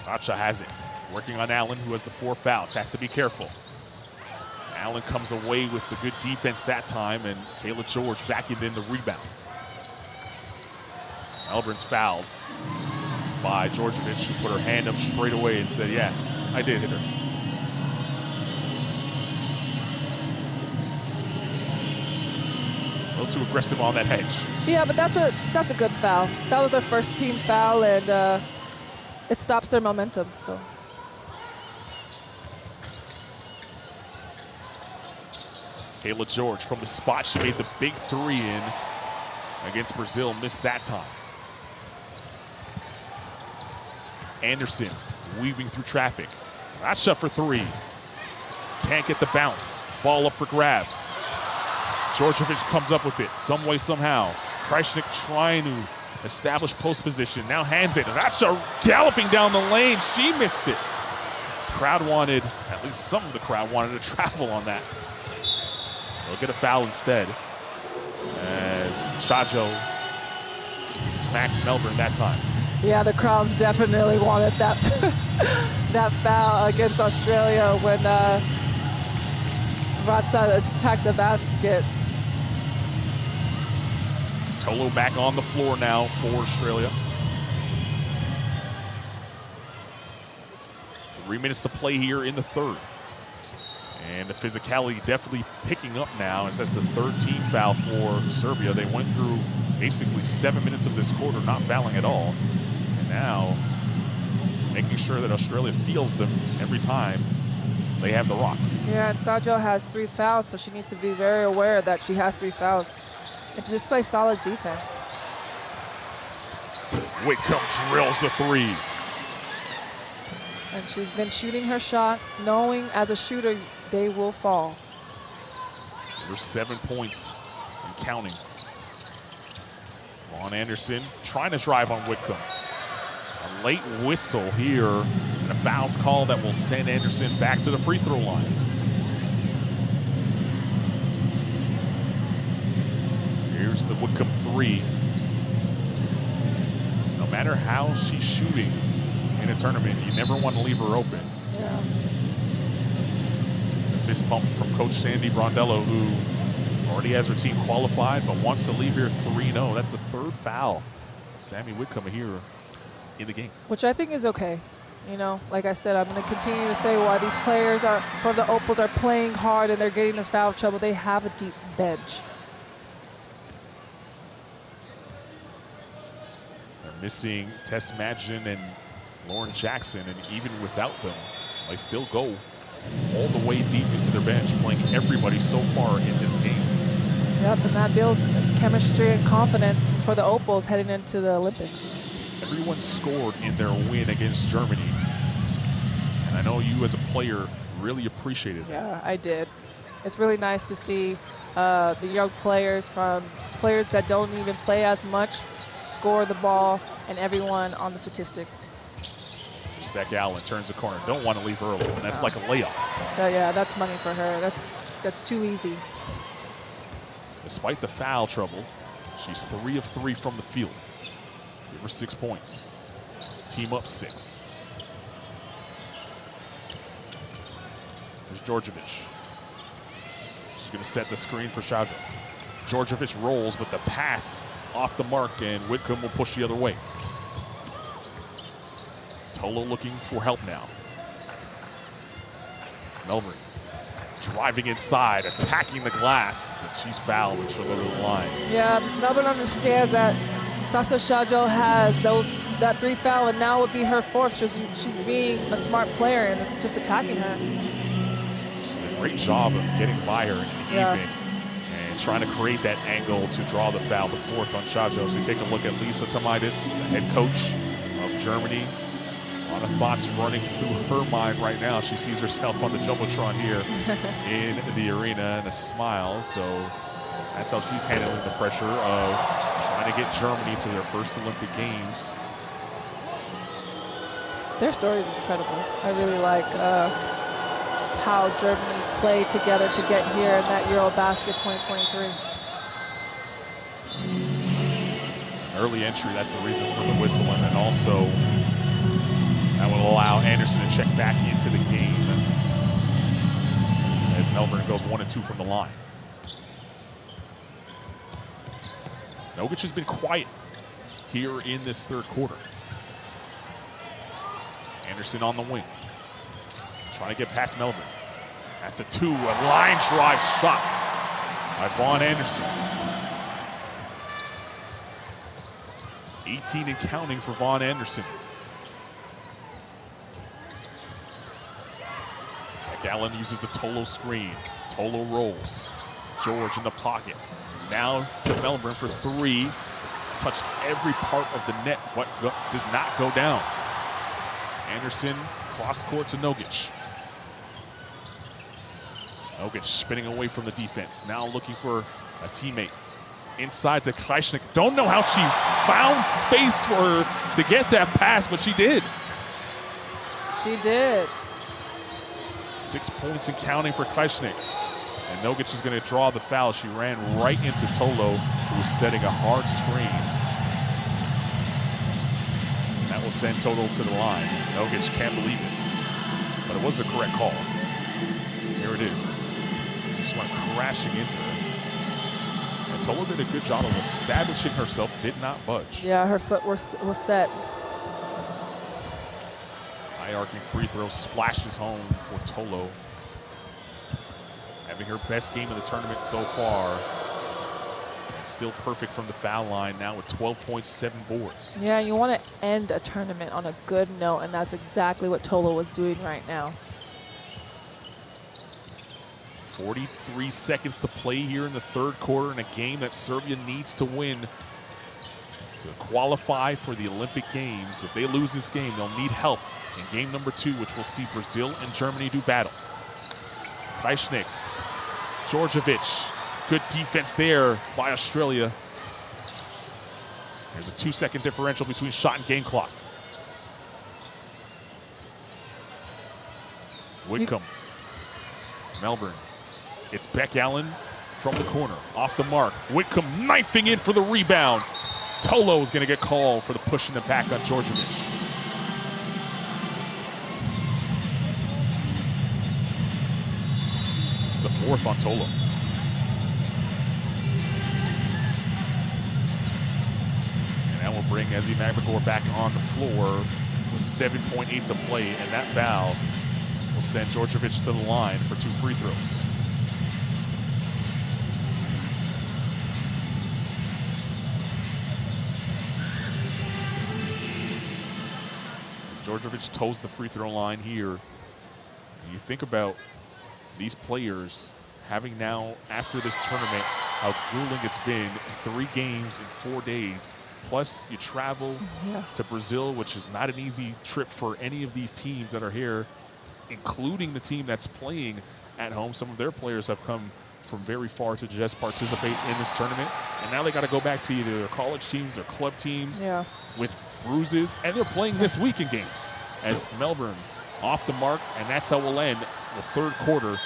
Racha has it. Working on Allen, who has the 4 fouls. Has to be careful. Allen comes away with the good defense that time, and Kayla George vacuumed in the rebound. Melbourne's fouled by Djordjevic, who put her hand up straight away and said, yeah, I did hit her. A little too aggressive on that hedge. Yeah, but that's a good foul. That was their first team foul, and it stops their momentum. So. Kayla George from the spot. She made the big 3 in against Brazil. Missed that time. Anderson weaving through traffic. Racha for 3. Can't get the bounce. Ball up for grabs. Djordjevic comes up with it some way, somehow. Krajicek trying to establish post position. Now hands it. Racha galloping down the lane. She missed it. Crowd wanted, at least some of the crowd wanted to travel on that. They'll get a foul instead, as Shajo smacked Melbourne that time. Yeah, the crowds definitely wanted that that foul against Australia when Ratsa attacked the basket. Tolo back on the floor now for Australia. 3 minutes to play here in the third. And the physicality definitely picking up now, as that's the third team foul for Serbia. They went through basically 7 minutes of this quarter not fouling at all. And now making sure that Australia feels them every time they have the rock. Yeah, and Sajo has 3 fouls, so she needs to be very aware that she has 3 fouls and to display solid defense. Whitcomb drills the 3. And she's been shooting her shot, knowing as a shooter they will fall. There's 7 points and counting. Vaughn Anderson trying to drive on Whitcomb. A late whistle here, and a foul's call that will send Anderson back to the free throw line. Here's the Whitcomb 3. No matter how she's shooting in a tournament, you never want to leave her open. Yeah. The fist pump from Coach Sandy Brondello, who already has her team qualified but wants to leave here 3-0. That's the 3rd foul. Sammy Whitcomb here in the game. Which I think is okay. You know, like I said, I'm going to continue to say why these players for the Opals are playing hard and they're getting in foul trouble. They have a deep bench. They're missing Tess Madgen and Lauren Jackson, and even without them, they still go all the way deep into their bench, playing everybody so far in this game. Yep, and that builds chemistry and confidence for the Opals heading into the Olympics. Everyone scored in their win against Germany, and I know you as a player really appreciated that. Yeah, I did. It's really nice to see the young players from players that don't even play as much score the ball, and everyone on the statistics. Beck Allen turns the corner. Don't want to leave early, and that's like a layup. Yeah, that's money for her. That's too easy. Despite the foul trouble, she's 3 of 3 from the field. Give her 6 points. Team up 6. There's Djordjevic. She's going to set the screen for Shajo. Djordjevic rolls, but the pass off the mark, and Whitcomb will push the other way. Tolo looking for help now. Melbourne driving inside, attacking the glass, and she's fouled and she'll go to the line. Yeah, Melbourne understands that Sasa Shajo has that 3 foul, and now would be her 4th. She's being a smart player and just attacking her. A great job of getting by her and even and trying to create that angle to draw the foul, the 4th on Shajo. As we take a look at Lisa Tomaitis, the head coach of Germany. A lot of thoughts running through her mind right now. She sees herself on the Jumbotron here in the arena, and a smile. So that's how she's handling the pressure of trying to get Germany to their first Olympic Games. Their story is incredible. I really like how Germany played together to get here in that Eurobasket 2023. Early entry, that's the reason for the whistle, and then also that will allow Anderson to check back into the game as Melbourne goes 1 and 2 from the line. Nogic has been quiet here in this 3rd quarter. Anderson on the wing, trying to get past Melbourne. That's a 2, a line drive shot by Vaughn Anderson. 18 and counting for Vaughn Anderson. Allen uses the Tolo screen. Tolo rolls. George in the pocket. Now to Melbourne for 3. Touched every part of the net, but did not go down. Anderson cross court to Nogic. Nogic spinning away from the defense. Now looking for A teammate inside to Krajicek. Don't know how she found space for her to get that pass, but she did. She did. 6 points and counting for Krajicek. And Nogic is going to draw the foul. She ran right into Tolo, who was setting a hard screen. And that will send Tolo to the line. Nogic can't believe it. But it was the correct call. Here it is. Just went crashing into her. And Tolo did a good job of establishing herself, did not budge. Yeah, her foot was set. High arcing free throw splashes home for Tolo. Having her best game of the tournament so far. And still perfect from the foul line now with 12 points, 7 boards. Yeah, you want to end a tournament on a good note, and that's exactly what Tolo was doing right now. 43 seconds to play here in the third quarter in a game that Serbia needs to win to qualify for the Olympic Games. If they lose this game, they'll need help in game number 2, which will see Brazil and Germany do battle. Krajicek, Djordjevic, good defense there by Australia. There's a 2-second differential between shot and game clock. Whitcomb, Melbourne. It's Beck Allen from the corner, off the mark. Whitcomb knifing in for the rebound. Tolo is going to get called for the push in the back on Djordjevic. It's the 4th on Tolo. And that will bring Ezzy Magmagor back on the floor with 7.8 to play, and that foul will send Djordjevic to the line for 2 free throws. Djordjevic toes the free throw line here. You think about these players having now, after this tournament, how grueling it's been. 3 games in 4 days. Plus, you travel to Brazil, which is not an easy trip for any of these teams that are here, including the team that's playing at home. Some of their players have come from very far to just participate in this tournament. And now they got to go back to either their college teams, their club teams, with bruises, and they're playing this week in games as Melbourne off the mark, and that's how we'll end the third quarter.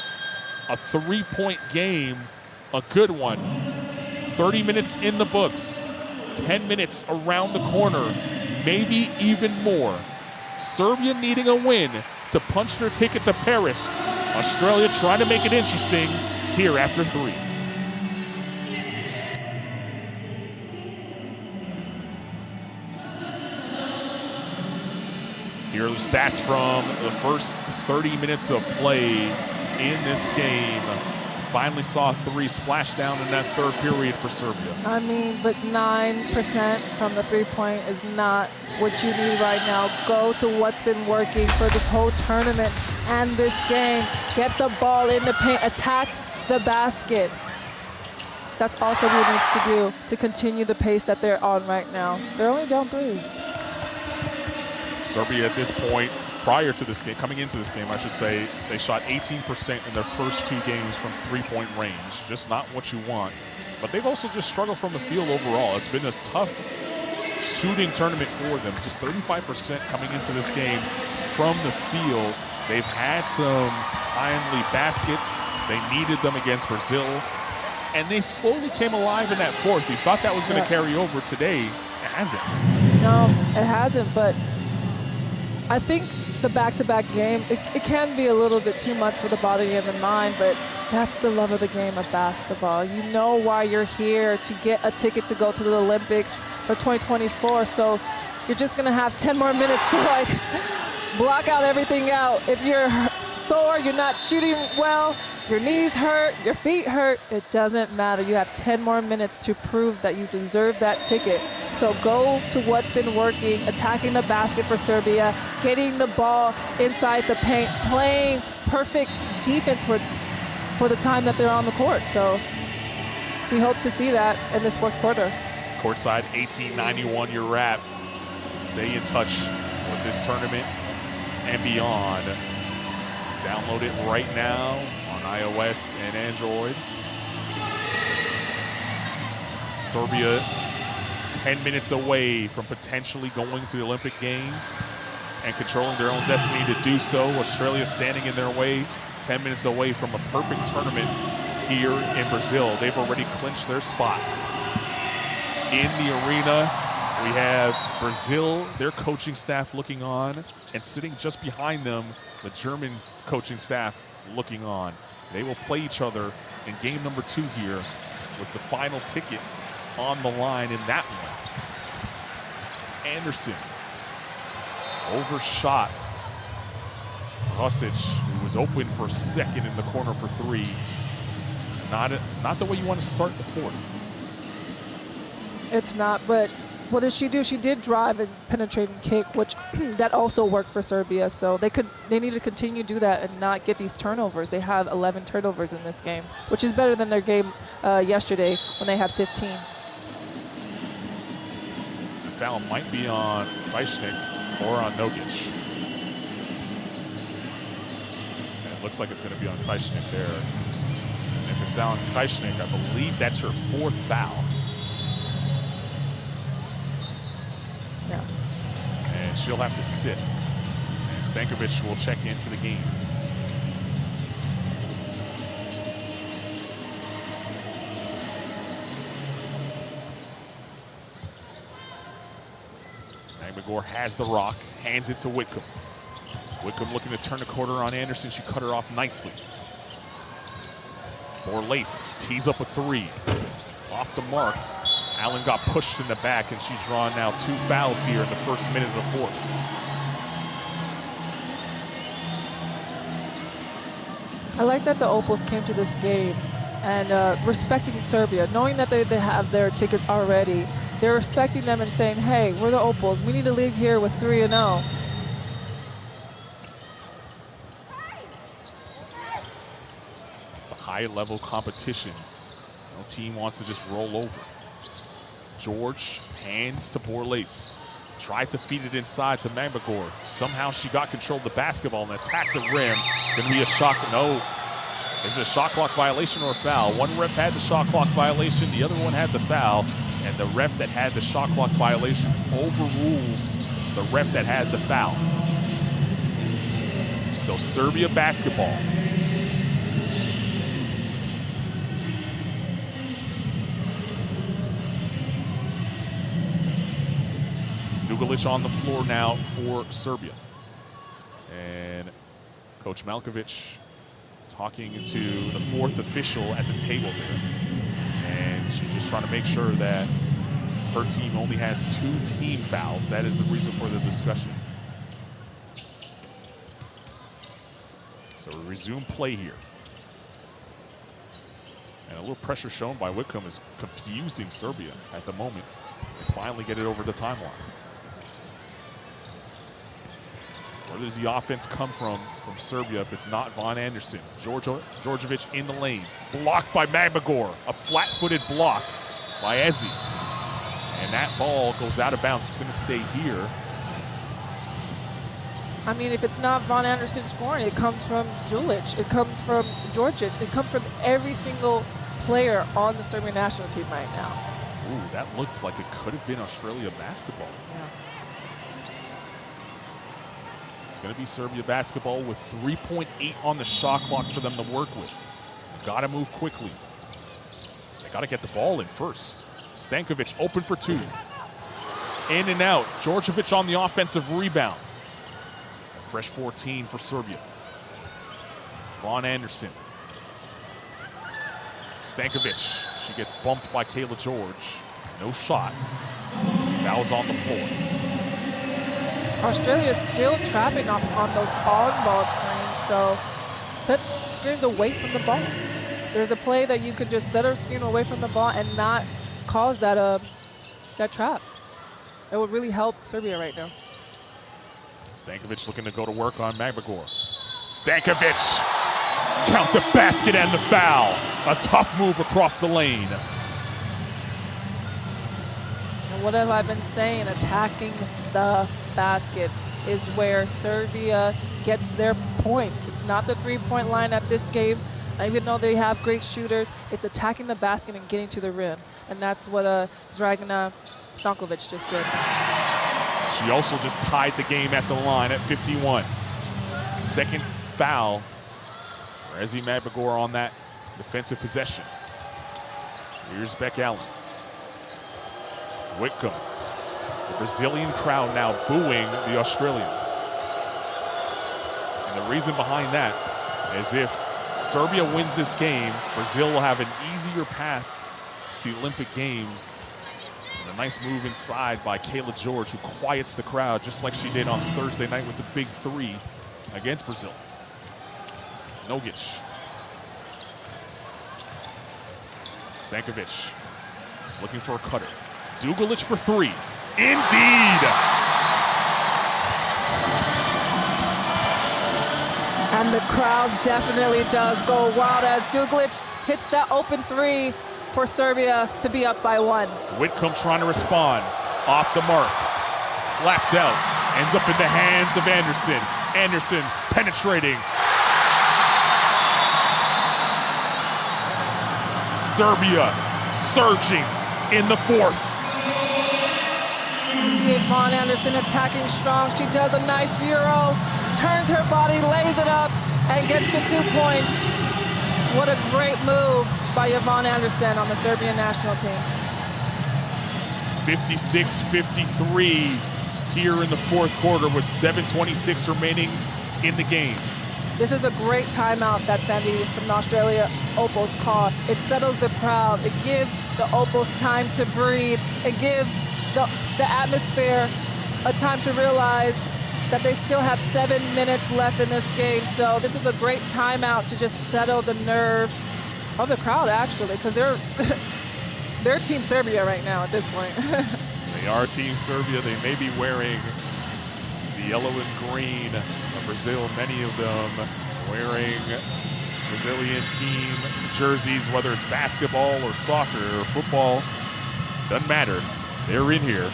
A 3-point game, a good one. 30 minutes in the books, 10 minutes around the corner, maybe even more. Serbia needing a win to punch their ticket to Paris. Australia trying to make it interesting here after 3. Here are the stats from the first 30 minutes of play in this game. Finally saw a 3 splash down in that third period for Serbia. I mean, but 9% from the 3-point is not what you need right now. Go to what's been working for this whole tournament and this game. Get the ball in the paint, attack the basket. That's all Serbia needs to do to continue the pace that they're on right now. They're only down 3. Serbia at this point, prior to this game, coming into this game, I should say, they shot 18% in their first 2 games from 3-point range. Just not what you want. But they've also just struggled from the field overall. It's been a tough shooting tournament for them. Just 35% coming into this game from the field. They've had some timely baskets. They needed them against Brazil. And they slowly came alive in that fourth. We thought that was going to carry over today. It hasn't. No, it hasn't, but I think the back-to-back game, it can be a little bit too much for the body and the mind, but that's the love of the game of basketball. You know why you're here, to get a ticket to go to the Olympics for 2024, so you're just going to have 10 more minutes to, like, block out everything out. If you're sore, you're not shooting well, your knees hurt, your feet hurt, it doesn't matter. You have 10 more minutes to prove that you deserve that ticket. So go to what's been working, attacking the basket for Serbia, getting the ball inside the paint, playing perfect defense for the time that they're on the court. So we hope to see that in this fourth quarter. Courtside 1891, your wrap. Stay in touch with this tournament and beyond. Download it right now on iOS and Android. Serbia 10 minutes away from potentially going to the Olympic Games and controlling their own destiny to do so. Australia standing in their way, 10 minutes away from a perfect tournament here in Brazil. They've already clinched their spot. In the arena, we have Brazil, their coaching staff looking on, and sitting just behind them, the German coaching staff looking on. They will play each other in game number 2 here with the final ticket on the line in that one. Anderson overshot Rosic, who was open for a second in the corner for 3. Not the way you want to start the fourth. It's not, but what did she do? She did drive and penetrate and kick, which that also worked for Serbia. So they need to continue to do that and not get these turnovers. They have 11 turnovers in this game, which is better than their game yesterday when they had 15. The foul might be on Vajsnik or on Nogic. And it looks like it's going to be on Vajsnik there. And if it's on Vajsnik, I believe that's her 4th foul. And she'll have to sit. And Stankovic will check into the game. Magmagor has the rock, hands it to Whitcomb. Whitcomb looking to turn the corner on Anderson. She cut her off nicely. Borlace tees up a 3. Off the mark. Allen got pushed in the back, and she's drawn now 2 fouls here in the first minute of the fourth. I like that the Opals came to this game and respecting Serbia, knowing that they have their tickets already. They're respecting them and saying, hey, we're the Opals. We need to leave here with 3-0. It's a high-level competition. No team wants to just roll over. George hands to Borlace. Tried to feed it inside to Magmagor. Somehow she got control of the basketball and attacked the rim. It's going to be a shot. No. Is it a shot clock violation or a foul? One ref had the shot clock violation. The other one had the foul. And the ref that had the shot clock violation overrules the ref that had the foul. So Serbia basketball. Dugalic on the floor now for Serbia. And Coach Malkovic talking to the 4th official at the table there. And she's just trying to make sure that her team only has 2 team fouls. That is the reason for the discussion. So we resume play here. And a little pressure shown by Whitcomb is confusing Serbia at the moment. They finally get it over the timeline. Where does the offense come from Serbia if it's not Von Anderson? Djordjevic in the lane. Blocked by Magmagor. A flat-footed block by Ezi. And that ball goes out of bounds. It's going to stay here. I mean, if it's not Von Anderson scoring, it comes from Julic. It comes from Djordjevic. It comes from every single player on the Serbian national team right now. Ooh, that looked like it could have been Australia basketball. Yeah. It's going to be Serbia basketball with 3.8 on the shot clock for them to work with. Got to move quickly. They got to get the ball in first. Stankovic open for 2. In and out. Djordjevic on the offensive rebound. A fresh 14 for Serbia. Von Anderson. Stankovic. She gets bumped by Kayla George. No shot. Fouls on the floor. Australia is still trapping on those on-ball screens, so set screens away from the ball. There's a play that you could just set a screen away from the ball and not cause that trap. It would really help Serbia right now. Stankovic looking to go to work on Magmagor. Stankovic, count the basket and the foul. A tough move across the lane. And what have I been saying? Attacking the basket is where Serbia gets their points. It's not the 3-point line at this game. Even though they have great shooters, it's attacking the basket and getting to the rim. And that's what Dragana Stankovic just did. She also just tied the game at the line at 51. Second foul for Ezi Magbagor on that defensive possession. Here's Beck Allen. Whitcomb. The Brazilian crowd now booing the Australians. And the reason behind that is if Serbia wins this game, Brazil will have an easier path to Olympic Games. And a nice move inside by Kayla George, who quiets the crowd just like she did on Thursday night with the big three against Brazil. Nogic. Stankovic looking for a cutter. Dugalic for three. Indeed! And the crowd definitely does go wild as Dugalic hits that open three for Serbia to be up by 1. Whitcomb trying to respond. Off the mark. Slapped out. Ends up in the hands of Anderson. Anderson penetrating. Serbia surging in the fourth. You see Yvonne Anderson attacking strong. She does a nice Euro, turns her body, lays it up, and gets to 2 points. What a great move by Yvonne Anderson on the Serbian national team. 56-53 here in the fourth quarter with 7:26 remaining in the game. This is a great timeout that Sandy from Australia Opals called. It settles the crowd. It gives the Opals time to breathe. It gives the atmosphere a time to realize that they still have 7 minutes left in this game. So this is a great timeout to just settle the nerves of the crowd, actually, because they're Team Serbia right now at this point. They are Team Serbia. They may be wearing the yellow and green of Brazil, many of them wearing Brazilian team jerseys, whether it's basketball or soccer or football, doesn't matter. They're in here,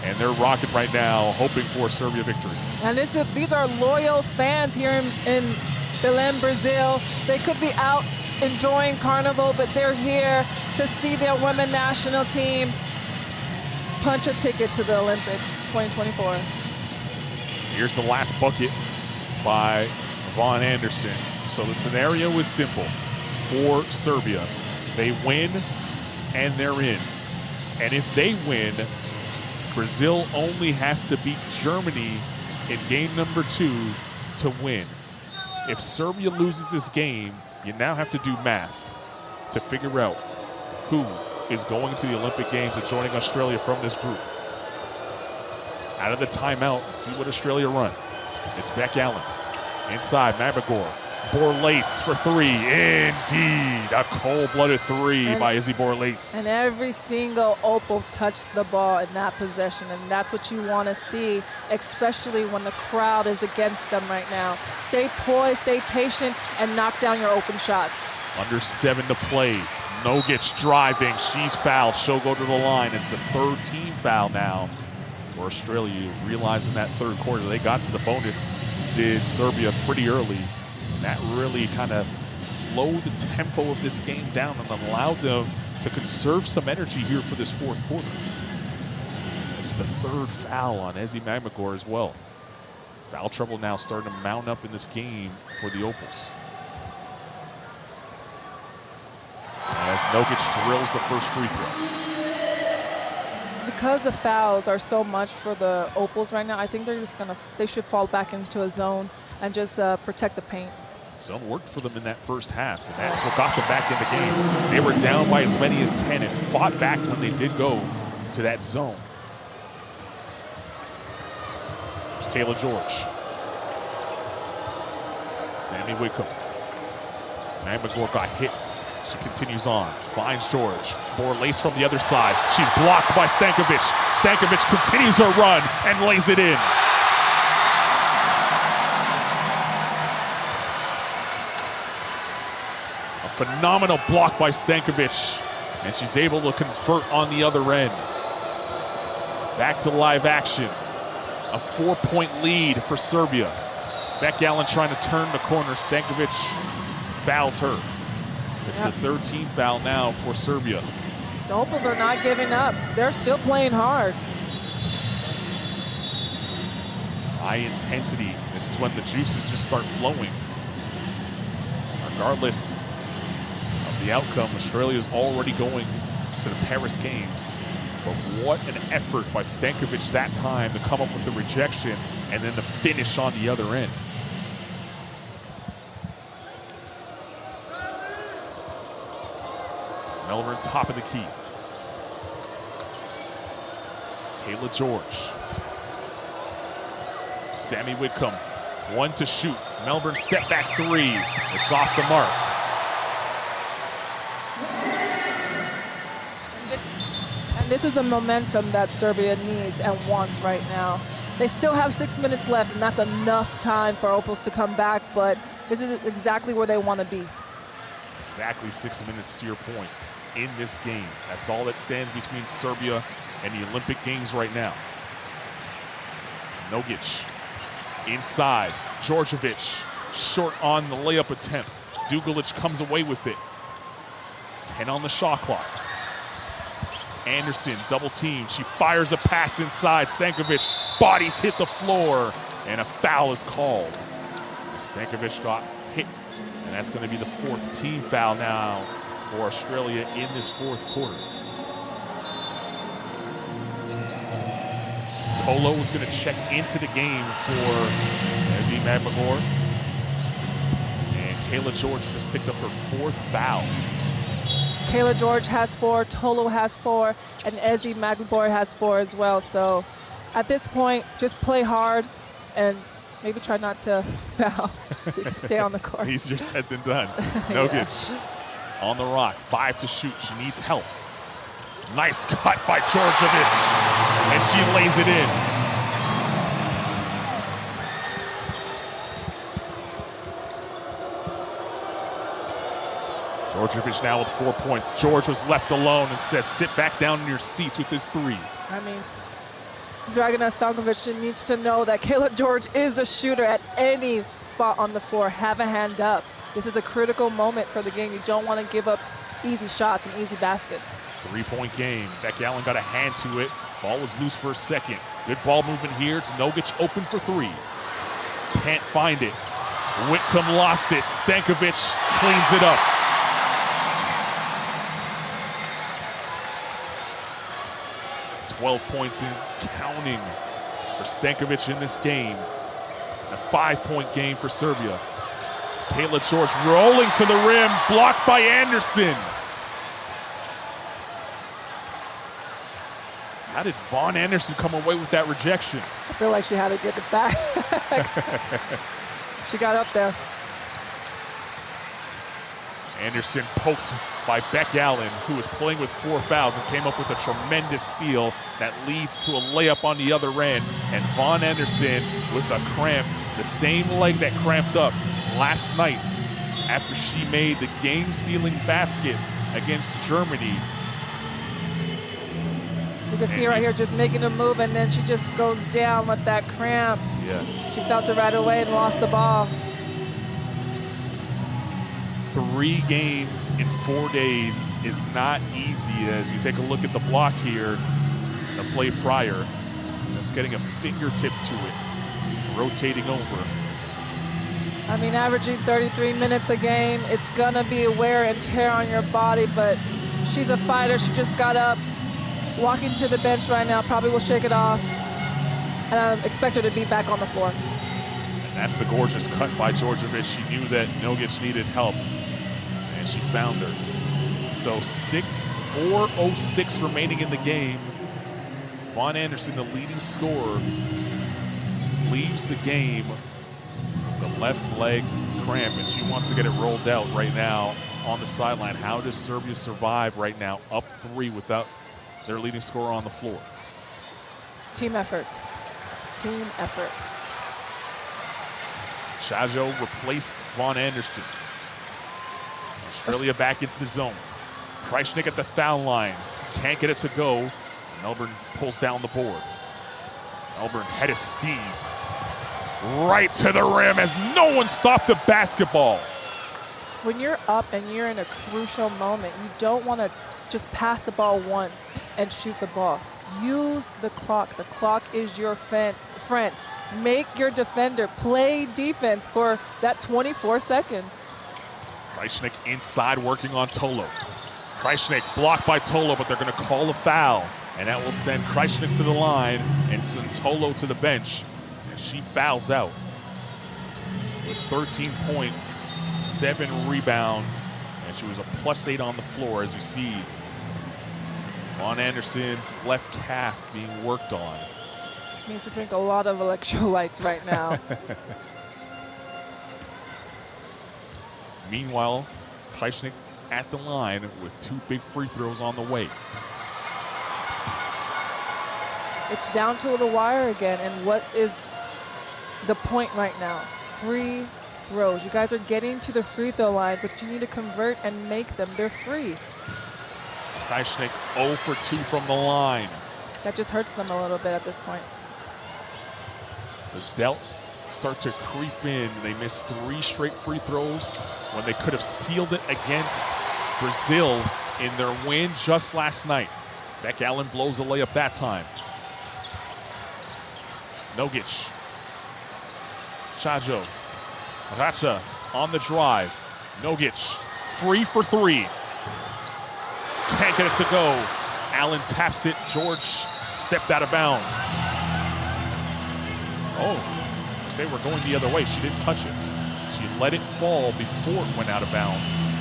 and they're rocking right now, hoping for a Serbia victory. And these are loyal fans here in Belém, Brazil. They could be out enjoying Carnival, but they're here to see their women national team punch a ticket to the Olympics 2024. Here's the last bucket by Yvonne Anderson. So the scenario is simple for Serbia. They win, and they're in. And if they win, Brazil only has to beat Germany in game number 2 to win. If Serbia loses this game, you now have to do math to figure out who is going to the Olympic Games and joining Australia from this group. Out of the timeout, see what Australia run. It's Beck Allen. Inside, Magbagor. Borlase for three. Indeed, a cold-blooded three by Izzy Borlase. And every single Opal touched the ball in that possession, and that's what you want to see, especially when the crowd is against them right now. Stay poised, stay patient, and knock down your open shots. Under 7 to play. Nogic driving. She's fouled. She'll go to the line. It's the third team foul now for Australia. Realizing that third quarter, they got to the bonus, did Serbia pretty early. And that really kind of slowed the tempo of this game down and allowed them to conserve some energy here for this fourth quarter. It's the third foul on Ezi Magbagor as well. Foul trouble now starting to mount up in this game for the Opals. As Nogic drills the first free throw. Because the fouls are so much for the Opals right now, I think they should fall back into a zone and just protect the paint. Zone worked for them in that first half, and that's what got them back in the game. They were down by as many as 10 and fought back when they did go to that zone. There's Kayla George. Sammy Whitcomb. Magbagor got hit. She continues on, finds George. Borlase from the other side. She's blocked by Stankovic. Stankovic continues her run and lays it in. A phenomenal block by Stankovic, and she's able to convert on the other end. Back to live action. A 4-point lead for Serbia. Beck Allen trying to turn the corner. Stankovic fouls her. It's the third team foul now for Serbia. The Opals are not giving up. They're still playing hard. High intensity. This is when the juices just start flowing. Regardless of the outcome, Australia is already going to the Paris Games. But what an effort by Stankovic that time to come up with the rejection and then the finish on the other end. Melbourne top of the key. Kayla George. Sammy Whitcomb, one to shoot. Melbourne step back three. It's off the mark. And this is the momentum that Serbia needs and wants right now. They still have 6 minutes left, and that's enough time for Opals to come back, but this is exactly where they want to be. Exactly 6 minutes to your point in this game. That's all that stands between Serbia and the Olympic Games right now. Nogic inside. Djordjevic short on the layup attempt. Dugalic comes away with it. 10 on the shot clock. Anderson double team. She fires a pass inside. Stankovic bodies hit the floor and a foul is called. Stankovic got hit, and that's going to be the fourth team foul now for Australia in this fourth quarter. Tolo was going to check into the game for Ezzy Magmagor. And Kayla George just picked up her fourth foul. Kayla George has 4, Tolo has 4, and Ezzy Magmagor has 4 as well. So at this point, just play hard and maybe try not to foul to stay on the court. Easier said than done. Nogic on the rock, 5 to shoot. She needs help. Nice cut by Djordjevic, and she lays it in. Djordjevic now with 4 points. George was left alone and says, sit back down in your seats with this 3. That means Dragana Stankovic needs to know that Kayla George is a shooter at any spot on the floor. Have a hand up. This is a critical moment for the game. You don't want to give up easy shots and easy baskets. 3-point game. Becky Allen got a hand to it. Ball was loose for a second. Good ball movement here. It's Nogic open for 3. Can't find it. Whitcomb lost it. Stankovic cleans it up. $12 points and counting for Stankovic in this game. A 5-point game for Serbia. Kayla George rolling to the rim, blocked by Anderson. How did Vaughn Anderson come away with that rejection? I feel like she had to get it back. She got up there. Anderson poked by Beck Allen, who was playing with 4 fouls and came up with a tremendous steal that leads to a layup on the other end. And Vaughn Anderson with a cramp, the same leg that cramped up last night after she made the game-stealing basket against Germany. You can see her right here just making a move, and then she just goes down with that cramp. Yeah. She felt it right away and lost the ball. 3 games in 4 days is not easy. As you take a look at the block here, the play prior, it's getting a fingertip to it, rotating over. I mean, averaging 33 minutes a game, it's gonna be a wear and tear on your body, but she's a fighter. She just got up, walking to the bench right now, probably will shake it off, and I expect her to be back on the floor. And that's the gorgeous cut by Djordjevic. She knew that Nogic needed help, and she found her. So 4:06 remaining in the game. Vaughn Anderson, the leading scorer, leaves the game with the left leg cramp, and she wants to get it rolled out right now on the sideline. How does Serbia survive right now, up 3 without their leading scorer on the floor? Team effort. Team effort. Chajo replaced Vaughn Anderson. Australia back into the zone. Kreisnick at the foul line. Can't get it to go. Melbourne pulls down the board. Melbourne head of steam. Right to the rim as no one stopped the basketball. when you're up and you're in a crucial moment, you don't want to just pass the ball once and shoot the ball. Use the clock. The clock is your friend. Make your defender play defense for that 24 seconds. Krajicek inside working on Tolo. Krajicek blocked by Tolo, but they're going to call a foul. And that will send Krajicek to the line and send Tolo to the bench. And she fouls out with 13 points, 7 rebounds, and she was a +8 on the floor, as you see. Vaughn Anderson's left calf being worked on. She needs to drink a lot of electrolytes right now. Meanwhile, Krajicek at the line with 2 big free throws on the way. It's down to the wire again, and what is the point right now? Free throws. You guys are getting to the free throw line, but you need to convert and make them. They're free. Krajicek 0 for 2 from the line. That just hurts them a little bit at this point. As Delt start to creep in, they missed 3 straight free throws when they could have sealed it against Brazil in their win just last night. Beck Allen blows a layup that time. Nogic. Shajo. Racha on the drive. Nogic free for 3. Can't get it to go. Allen taps it. George stepped out of bounds. Oh, say we're going the other way. She didn't touch it. She let it fall before it went out of bounds.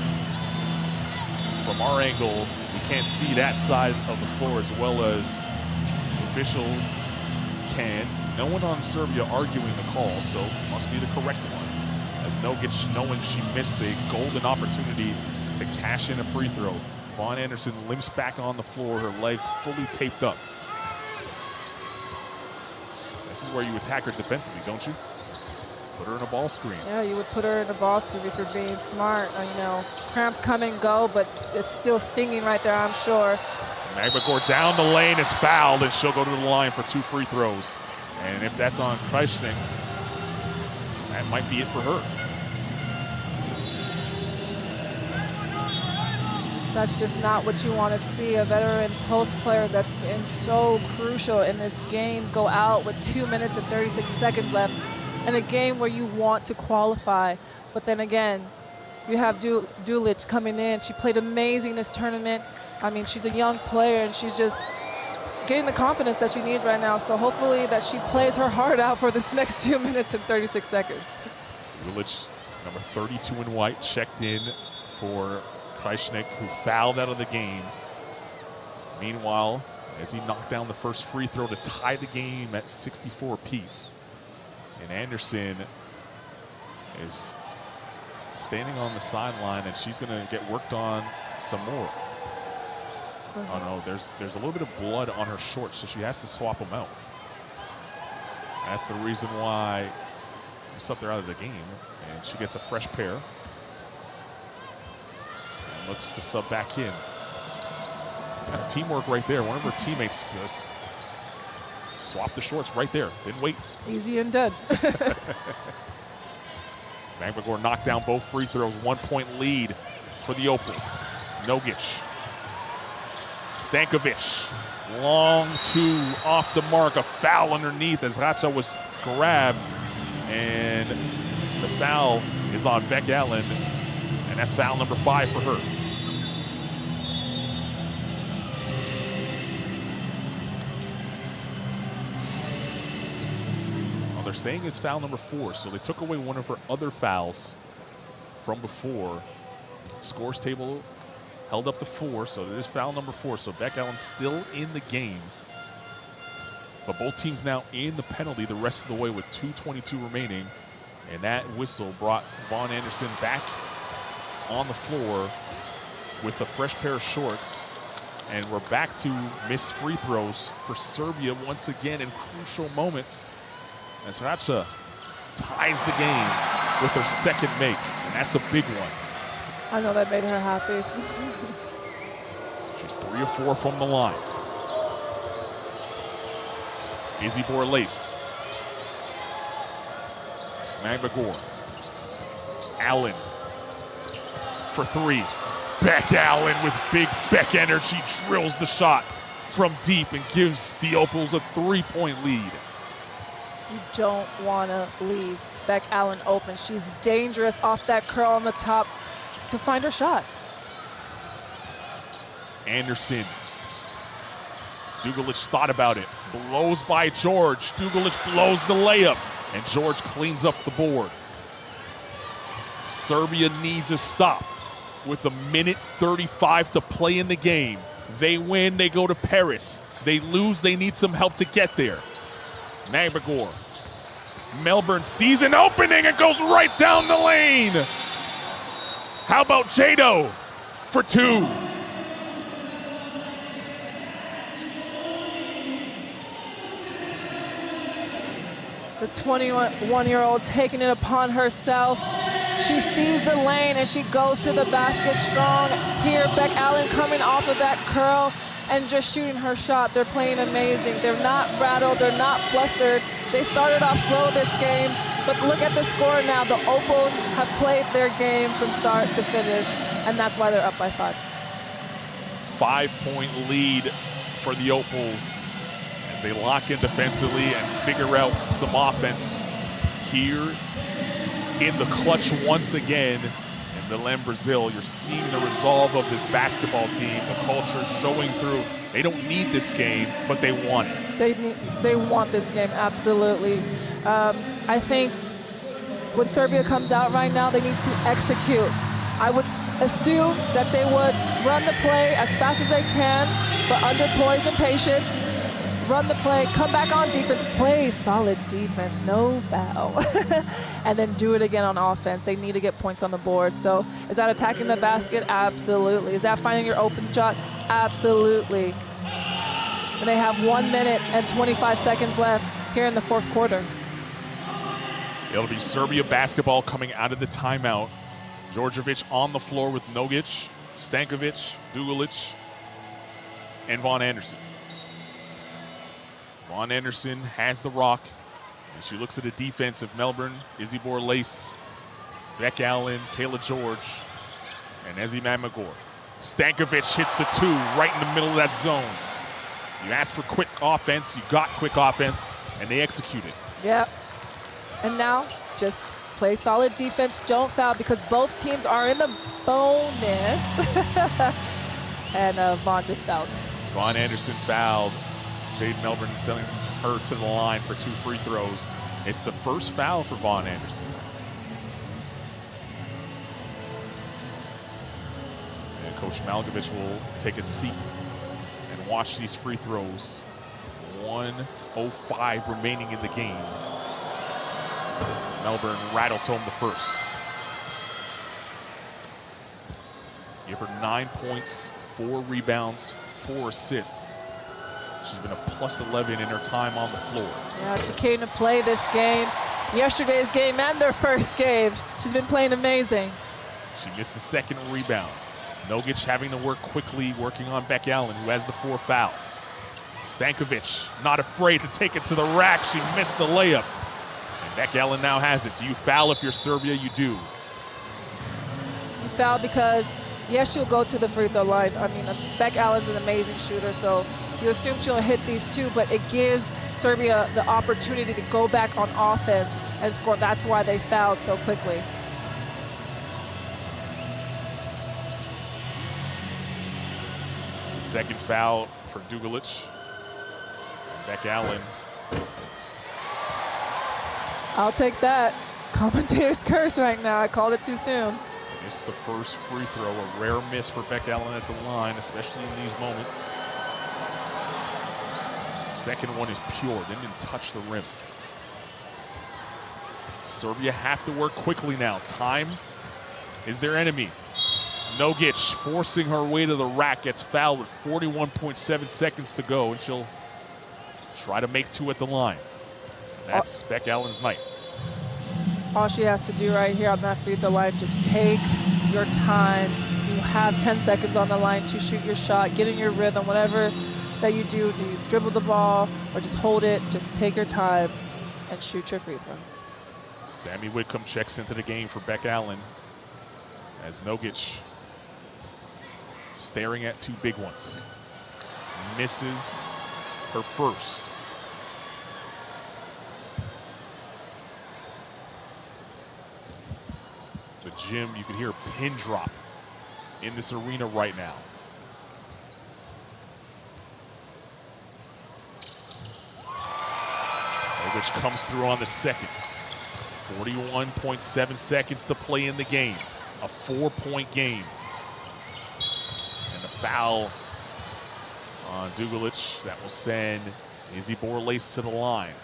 From our angle, we can't see that side of the floor as well as the official can. No one on Serbia arguing the call, so must be the correct one. As Nogic, knowing she missed a golden opportunity to cash in a free throw. Vaughn Anderson limps back on the floor, her leg fully taped up. This is where you attack her defensively, don't you? Put her in a ball screen. Yeah, you would put her in a ball screen if you're being smart. You know, cramps come and go, but it's still stinging right there, I'm sure. Magbagor down the lane is fouled, and she'll go to the line for 2 free throws. And if that's on Krajicek, that might be it for her. That's just not what you want to see. A veteran post player that's been so crucial in this game go out with 2 minutes and 36 seconds left in a game where you want to qualify. But then again, you have Dulic coming in. She played amazing this tournament. I mean, she's a young player, and she's just getting the confidence that she needs right now. So hopefully that she plays her heart out for this next 2 minutes and 36 seconds. Dulic, number 32 in white, checked in for Krajicek, who fouled out of the game. Meanwhile, as he knocked down the first free throw to tie the game at 64 apiece. And Anderson is standing on the sideline, and she's going to get worked on some more. Oh no, there's a little bit of blood on her shorts, so she has to swap them out. That's the reason why I subbed her out of the game, and she gets a fresh pair. And looks to sub back in. That's teamwork right there. One of her teammates just swapped the shorts right there. Didn't wait. Easy and dead. Magbagor knocked down both free throws. 1 point lead for the Opals. Nogic. Stankovic, long 2 off the mark, a foul underneath as Ratza was grabbed, and the foul is on Beck Allen, and that's foul number 5 for her. Well, they're saying it's foul number 4, so they took away one of her other fouls from before. Scores table held up the 4, so it is foul number 4. So Beck Allen still in the game. But both teams now in the penalty the rest of the way with 2:22 remaining. And that whistle brought Vaughn Anderson back on the floor with a fresh pair of shorts. And we're back to missed free throws for Serbia once again in crucial moments. As Racha ties the game with her second make. And that's a big one. I know that made her happy. She's 3 of 4 from the line. Izzy Borlace. Magbagor. Allen. for three. Beck Allen with big Beck energy drills the shot from deep and gives the Opals a 3-point lead. You don't want to leave Beck Allen open. She's dangerous off that curl on the top to find her shot. Anderson. Dugulic thought about it. Blows by George. Dugulic blows the layup. And George cleans up the board. Serbia needs a stop with 1:35 to play in the game. They win, they go to Paris. They lose, they need some help to get there. Magagor. Melbourne sees an opening and goes right down the lane. How about Jado for two? The 21-year-old taking it upon herself. She sees the lane and she goes to the basket strong. Here, Beck Allen coming off of that curl and just shooting her shot. They're playing amazing. They're not rattled, they're not flustered. They started off slow this game, but look at the score now. The Opals have played their game from start to finish, and that's why they're up by 5. 5-point lead for the Opals as they lock in defensively and figure out some offense here in the clutch once again. In Belém, Brazil, you're seeing the resolve of this basketball team, the culture showing through. They don't need this game, but they want it. They want this game, absolutely. I think when Serbia comes out right now, they need to execute. I would assume that they would run the play as fast as they can, but under poise and patience. Run the play, come back on defense, play solid defense, no foul. And then do it again on offense. They need to get points on the board. So is that attacking the basket? Absolutely. Is that finding your open shot? Absolutely. And they have 1 minute and 25 seconds left here in the fourth quarter. It'll be Serbia basketball coming out of the timeout. Djordjevic on the floor with Nogic, Stankovic, Dugulic, and Von Anderson. Von Anderson has the rock, and she looks at a defense of Melbourne, Izzy Borlace, Beck Allen, Kayla George, and Ezi Magagor. Stankovic hits the two right in the middle of that zone. You asked for quick offense, you got quick offense, and they executed. Yeah. And now just play solid defense, don't foul, because both teams are in the bonus. And Vaughn just fouled. Von Anderson fouled. Jade Melbourne sending her to the line for 2 free throws. It's the first foul for Von Anderson. And Coach Malkovich will take a seat and watch these free throws. 1:05 remaining in the game. Melbourne rattles home the first. Give her 9 points, 4 rebounds, 4 assists. She's been a plus 11 in her time on the floor. Yeah, she came to play this game, yesterday's game and their first game. She's been playing amazing. She missed the second rebound. Nogic having to work quickly, working on Beck Allen, who has the 4 fouls. Stankovic not afraid to take it to the rack. She missed the layup. And Beck Allen now has it. Do you foul if you're Serbia? You do. You foul because, yes, she'll go to the free throw line. I mean, Beck Allen's an amazing shooter, so you assume she'll hit these 2, but it gives Serbia the opportunity to go back on offense and score. That's why they fouled so quickly. It's the second foul for Dugulic. Beck Allen. I'll take that. Commentator's curse right now. I called it too soon. Missed the first free throw, a rare miss for Beck Allen at the line, especially in these moments. Second one is pure, didn't even touch the rim. Serbia have to work quickly now. Time is their enemy. Nogic forcing her way to the rack, gets fouled with 41.7 seconds to go, and she'll try to make 2 at the line. That's Beck Allen's night. All she has to do right here on that free throw line, just take your time. You have 10 seconds on the line to shoot your shot, get in your rhythm, whatever that you do you dribble the ball or just hold it, just take your time and shoot your free throw. Sammy Whitcomb checks into the game for Beck Allen as Nogic staring at 2 big ones. Misses her first. The gym, you can hear a pin drop in this arena right now. Which comes through on the second. 41.7 seconds to play in the game. A 4-point game. And a foul on Dugulic that will send Izzy Borlace to the line.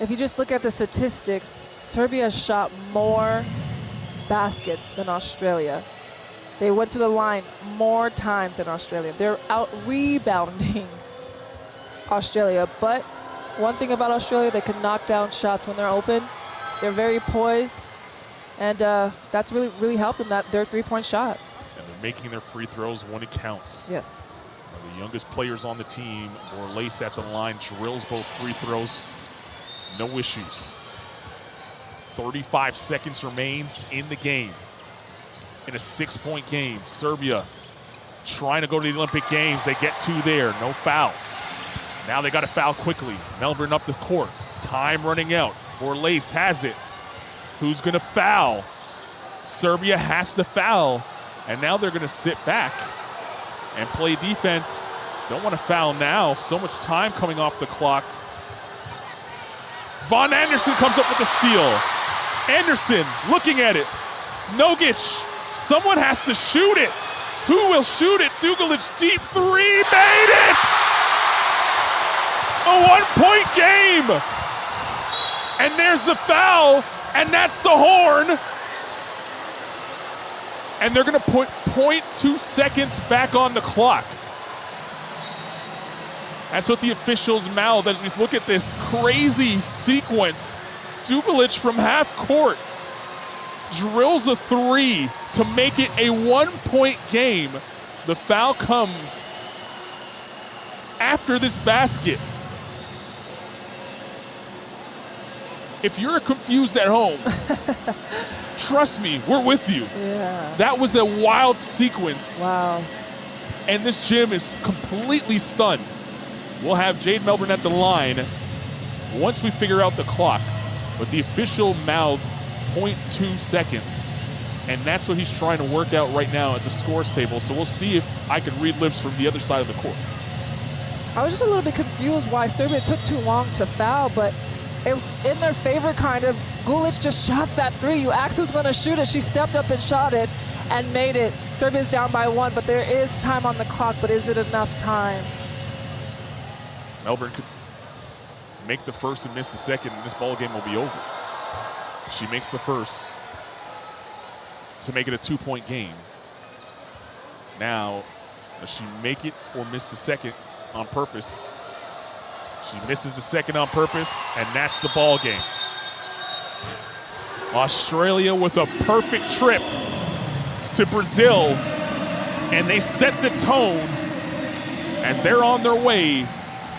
If you just look at the statistics, Serbia shot more baskets than Australia. They went to the line more times than Australia. They're out rebounding Australia, but one thing about Australia, they can knock down shots when they're open. They're very poised, and that's really helped them, that their 3-point shot. And they're making their free throws when it counts. Yes. One of the youngest players on the team, Borlace at the line, drills both free throws. No issues. 35 seconds remains in the game. In a 6-point game, Serbia trying to go to the Olympic Games. They get 2 there, no fouls. Now they got to foul quickly. Melbourne up the court. Time running out. Borlace has it. Who's going to foul? Serbia has to foul. And now they're going to sit back and play defense. Don't want to foul now. So much time coming off the clock. Von Anderson comes up with the steal. Anderson looking at it. Nogic. Someone has to shoot it. Who will shoot it? Dugulic deep 3. Made it! A 1-point game. And there's the foul, and that's the horn. And they're going to put 0.2 seconds back on the clock. That's what the officials mouth as we look at this crazy sequence. Dugulic from half court drills a 3 to make it a 1-point game. The foul comes after this basket. If you're confused at home, trust me, we're with you. Yeah. That was a wild sequence. Wow. And this gym is completely stunned. We'll have Jade Melbourne at the line once we figure out the clock. But the official mouth 0.2 seconds. And that's what he's trying to work out right now at the scores table. So we'll see if I can read lips from the other side of the court. I was just a little bit confused why Serbia took too long to foul, but it was in their favor, kind of. Gulic just shot that 3. You asked who's going to shoot it. She stepped up and shot it and made it. Serbia's down by 1, but there is time on the clock, but is it enough time? Melbourne could make the first and miss the second, and this ball game will be over. She makes the first to make it a 2-point game. Now, does she make it or miss the second on purpose? She misses the second on purpose, and that's the ball game. Australia with a perfect trip to Brazil, and they set the tone as they're on their way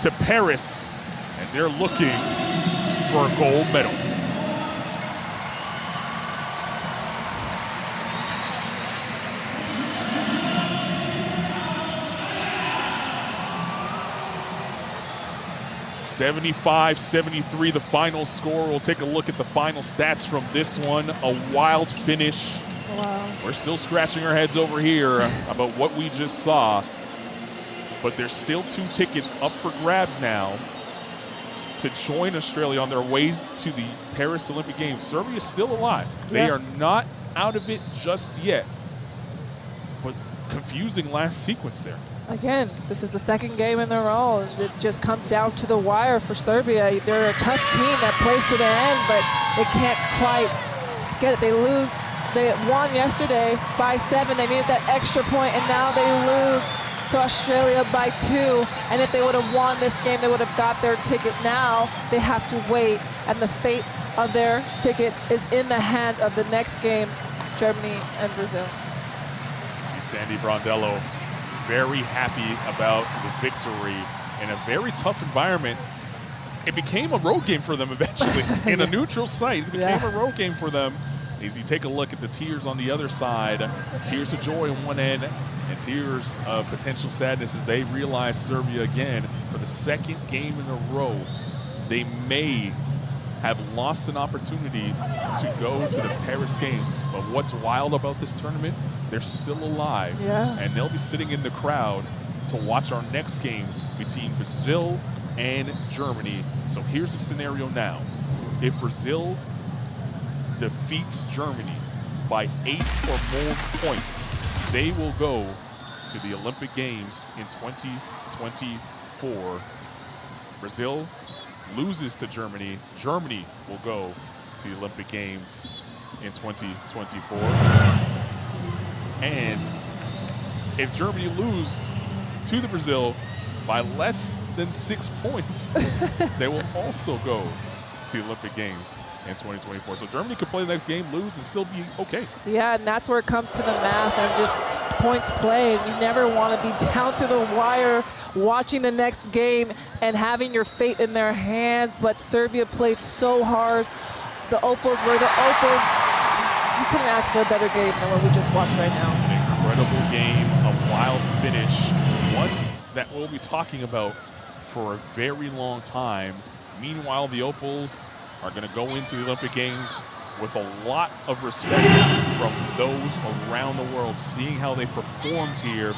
to Paris, and they're looking for a gold medal. (75-73) the final score. We'll take a look at the final stats from this one. A wild finish. Wow. We're still scratching our heads over here about what we just saw. But there's still 2 tickets up for grabs now to join Australia on their way to the Paris Olympic Games. Serbia is still alive. They are not out of it just yet. But confusing last sequence there. Again, this is the second game in a row. It just comes down to the wire for Serbia. They're a tough team that plays to the end, but they can't quite get it. They lose. They won yesterday by 7. They needed that extra point, and now they lose to Australia by 2. And if they would have won this game, they would have got their ticket. Now they have to wait, and the fate of their ticket is in the hand of the next game, Germany and Brazil. See Sandy Brondello very happy about the victory in a very tough environment. it became a road game for them eventually. In a neutral site, it became a road game for them. As you take a look at the tears on the other side, tears of joy on one end and tears of potential sadness as they realize Serbia again for the second game in a row. They may have lost an opportunity to go to the Paris Games. But what's wild about this tournament, they're still alive. And they'll be sitting in the crowd to watch our next game between Brazil and Germany. So here's the scenario now. If Brazil defeats Germany by 8 or more points, they will go to the Olympic Games in 2024. Brazil loses to Germany, Germany will go to the Olympic Games in 2024. And if Germany lose to the Brazil by less than 6 points, they will also go to the Olympic Games in 2024. So Germany could play the next game, lose, and still be okay. Yeah, and that's where it comes to the math and just points played. You never want to be down to the wire watching the next game and having your fate in their hands, but Serbia played so hard. The Opals were the Opals. You couldn't ask for a better game than what we just watched right now. An incredible game, a wild finish, one that we'll be talking about for a very long time. Meanwhile, the Opals are going to go into the Olympic Games with a lot of respect from those around the world, seeing how they performed here.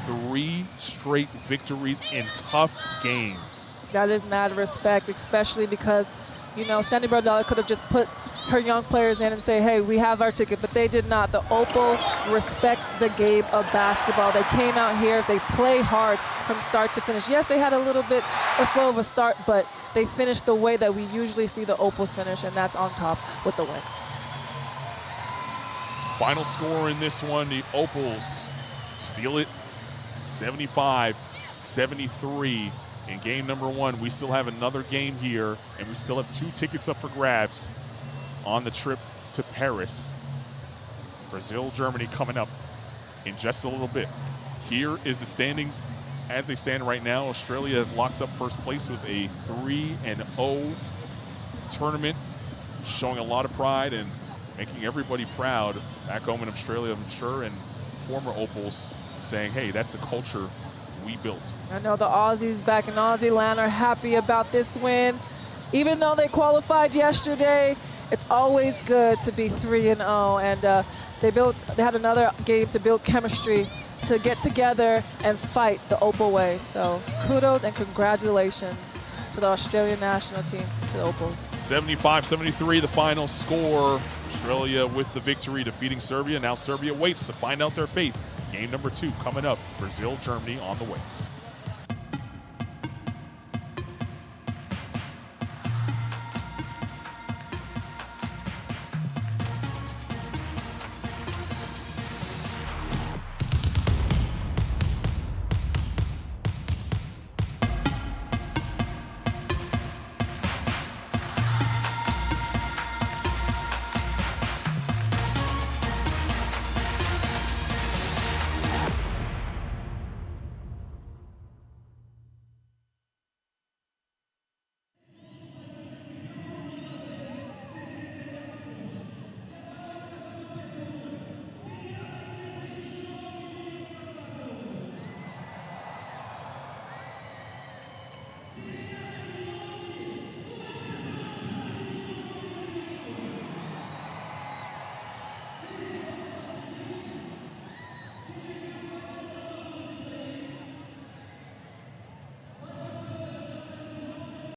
3 straight victories in tough games. That is mad respect, especially because, you know, Sandy Bardella could have just put her young players in and say, hey, we have our ticket, but they did not. The Opals respect the game of basketball. They came out here, they play hard from start to finish. Yes, they had a little bit slow of a start, but they finished the way that we usually see the Opals finish, and that's on top with the win. Final score in this one, the Opals steal it 75-73 in game number 1. We still have another game here, and we still have 2 tickets up for grabs on the trip to Paris. Brazil, Germany coming up in just a little bit. Here is the standings as they stand right now. Australia have locked up first place with a 3-0 tournament, showing a lot of pride and making everybody proud back home in Australia, I'm sure, and former Opals saying, hey, that's the culture we built. I know the Aussies back in Aussie land are happy about this win. Even though they qualified yesterday, it's always good to be 3-0, and they had another game to build chemistry, to get together and fight the Opal way. So kudos and congratulations to the Australian national team, to the Opals. 75-73, the final score. Australia with the victory, defeating Serbia. Now Serbia waits to find out their fate. Game number 2 coming up. Brazil, Germany on the way.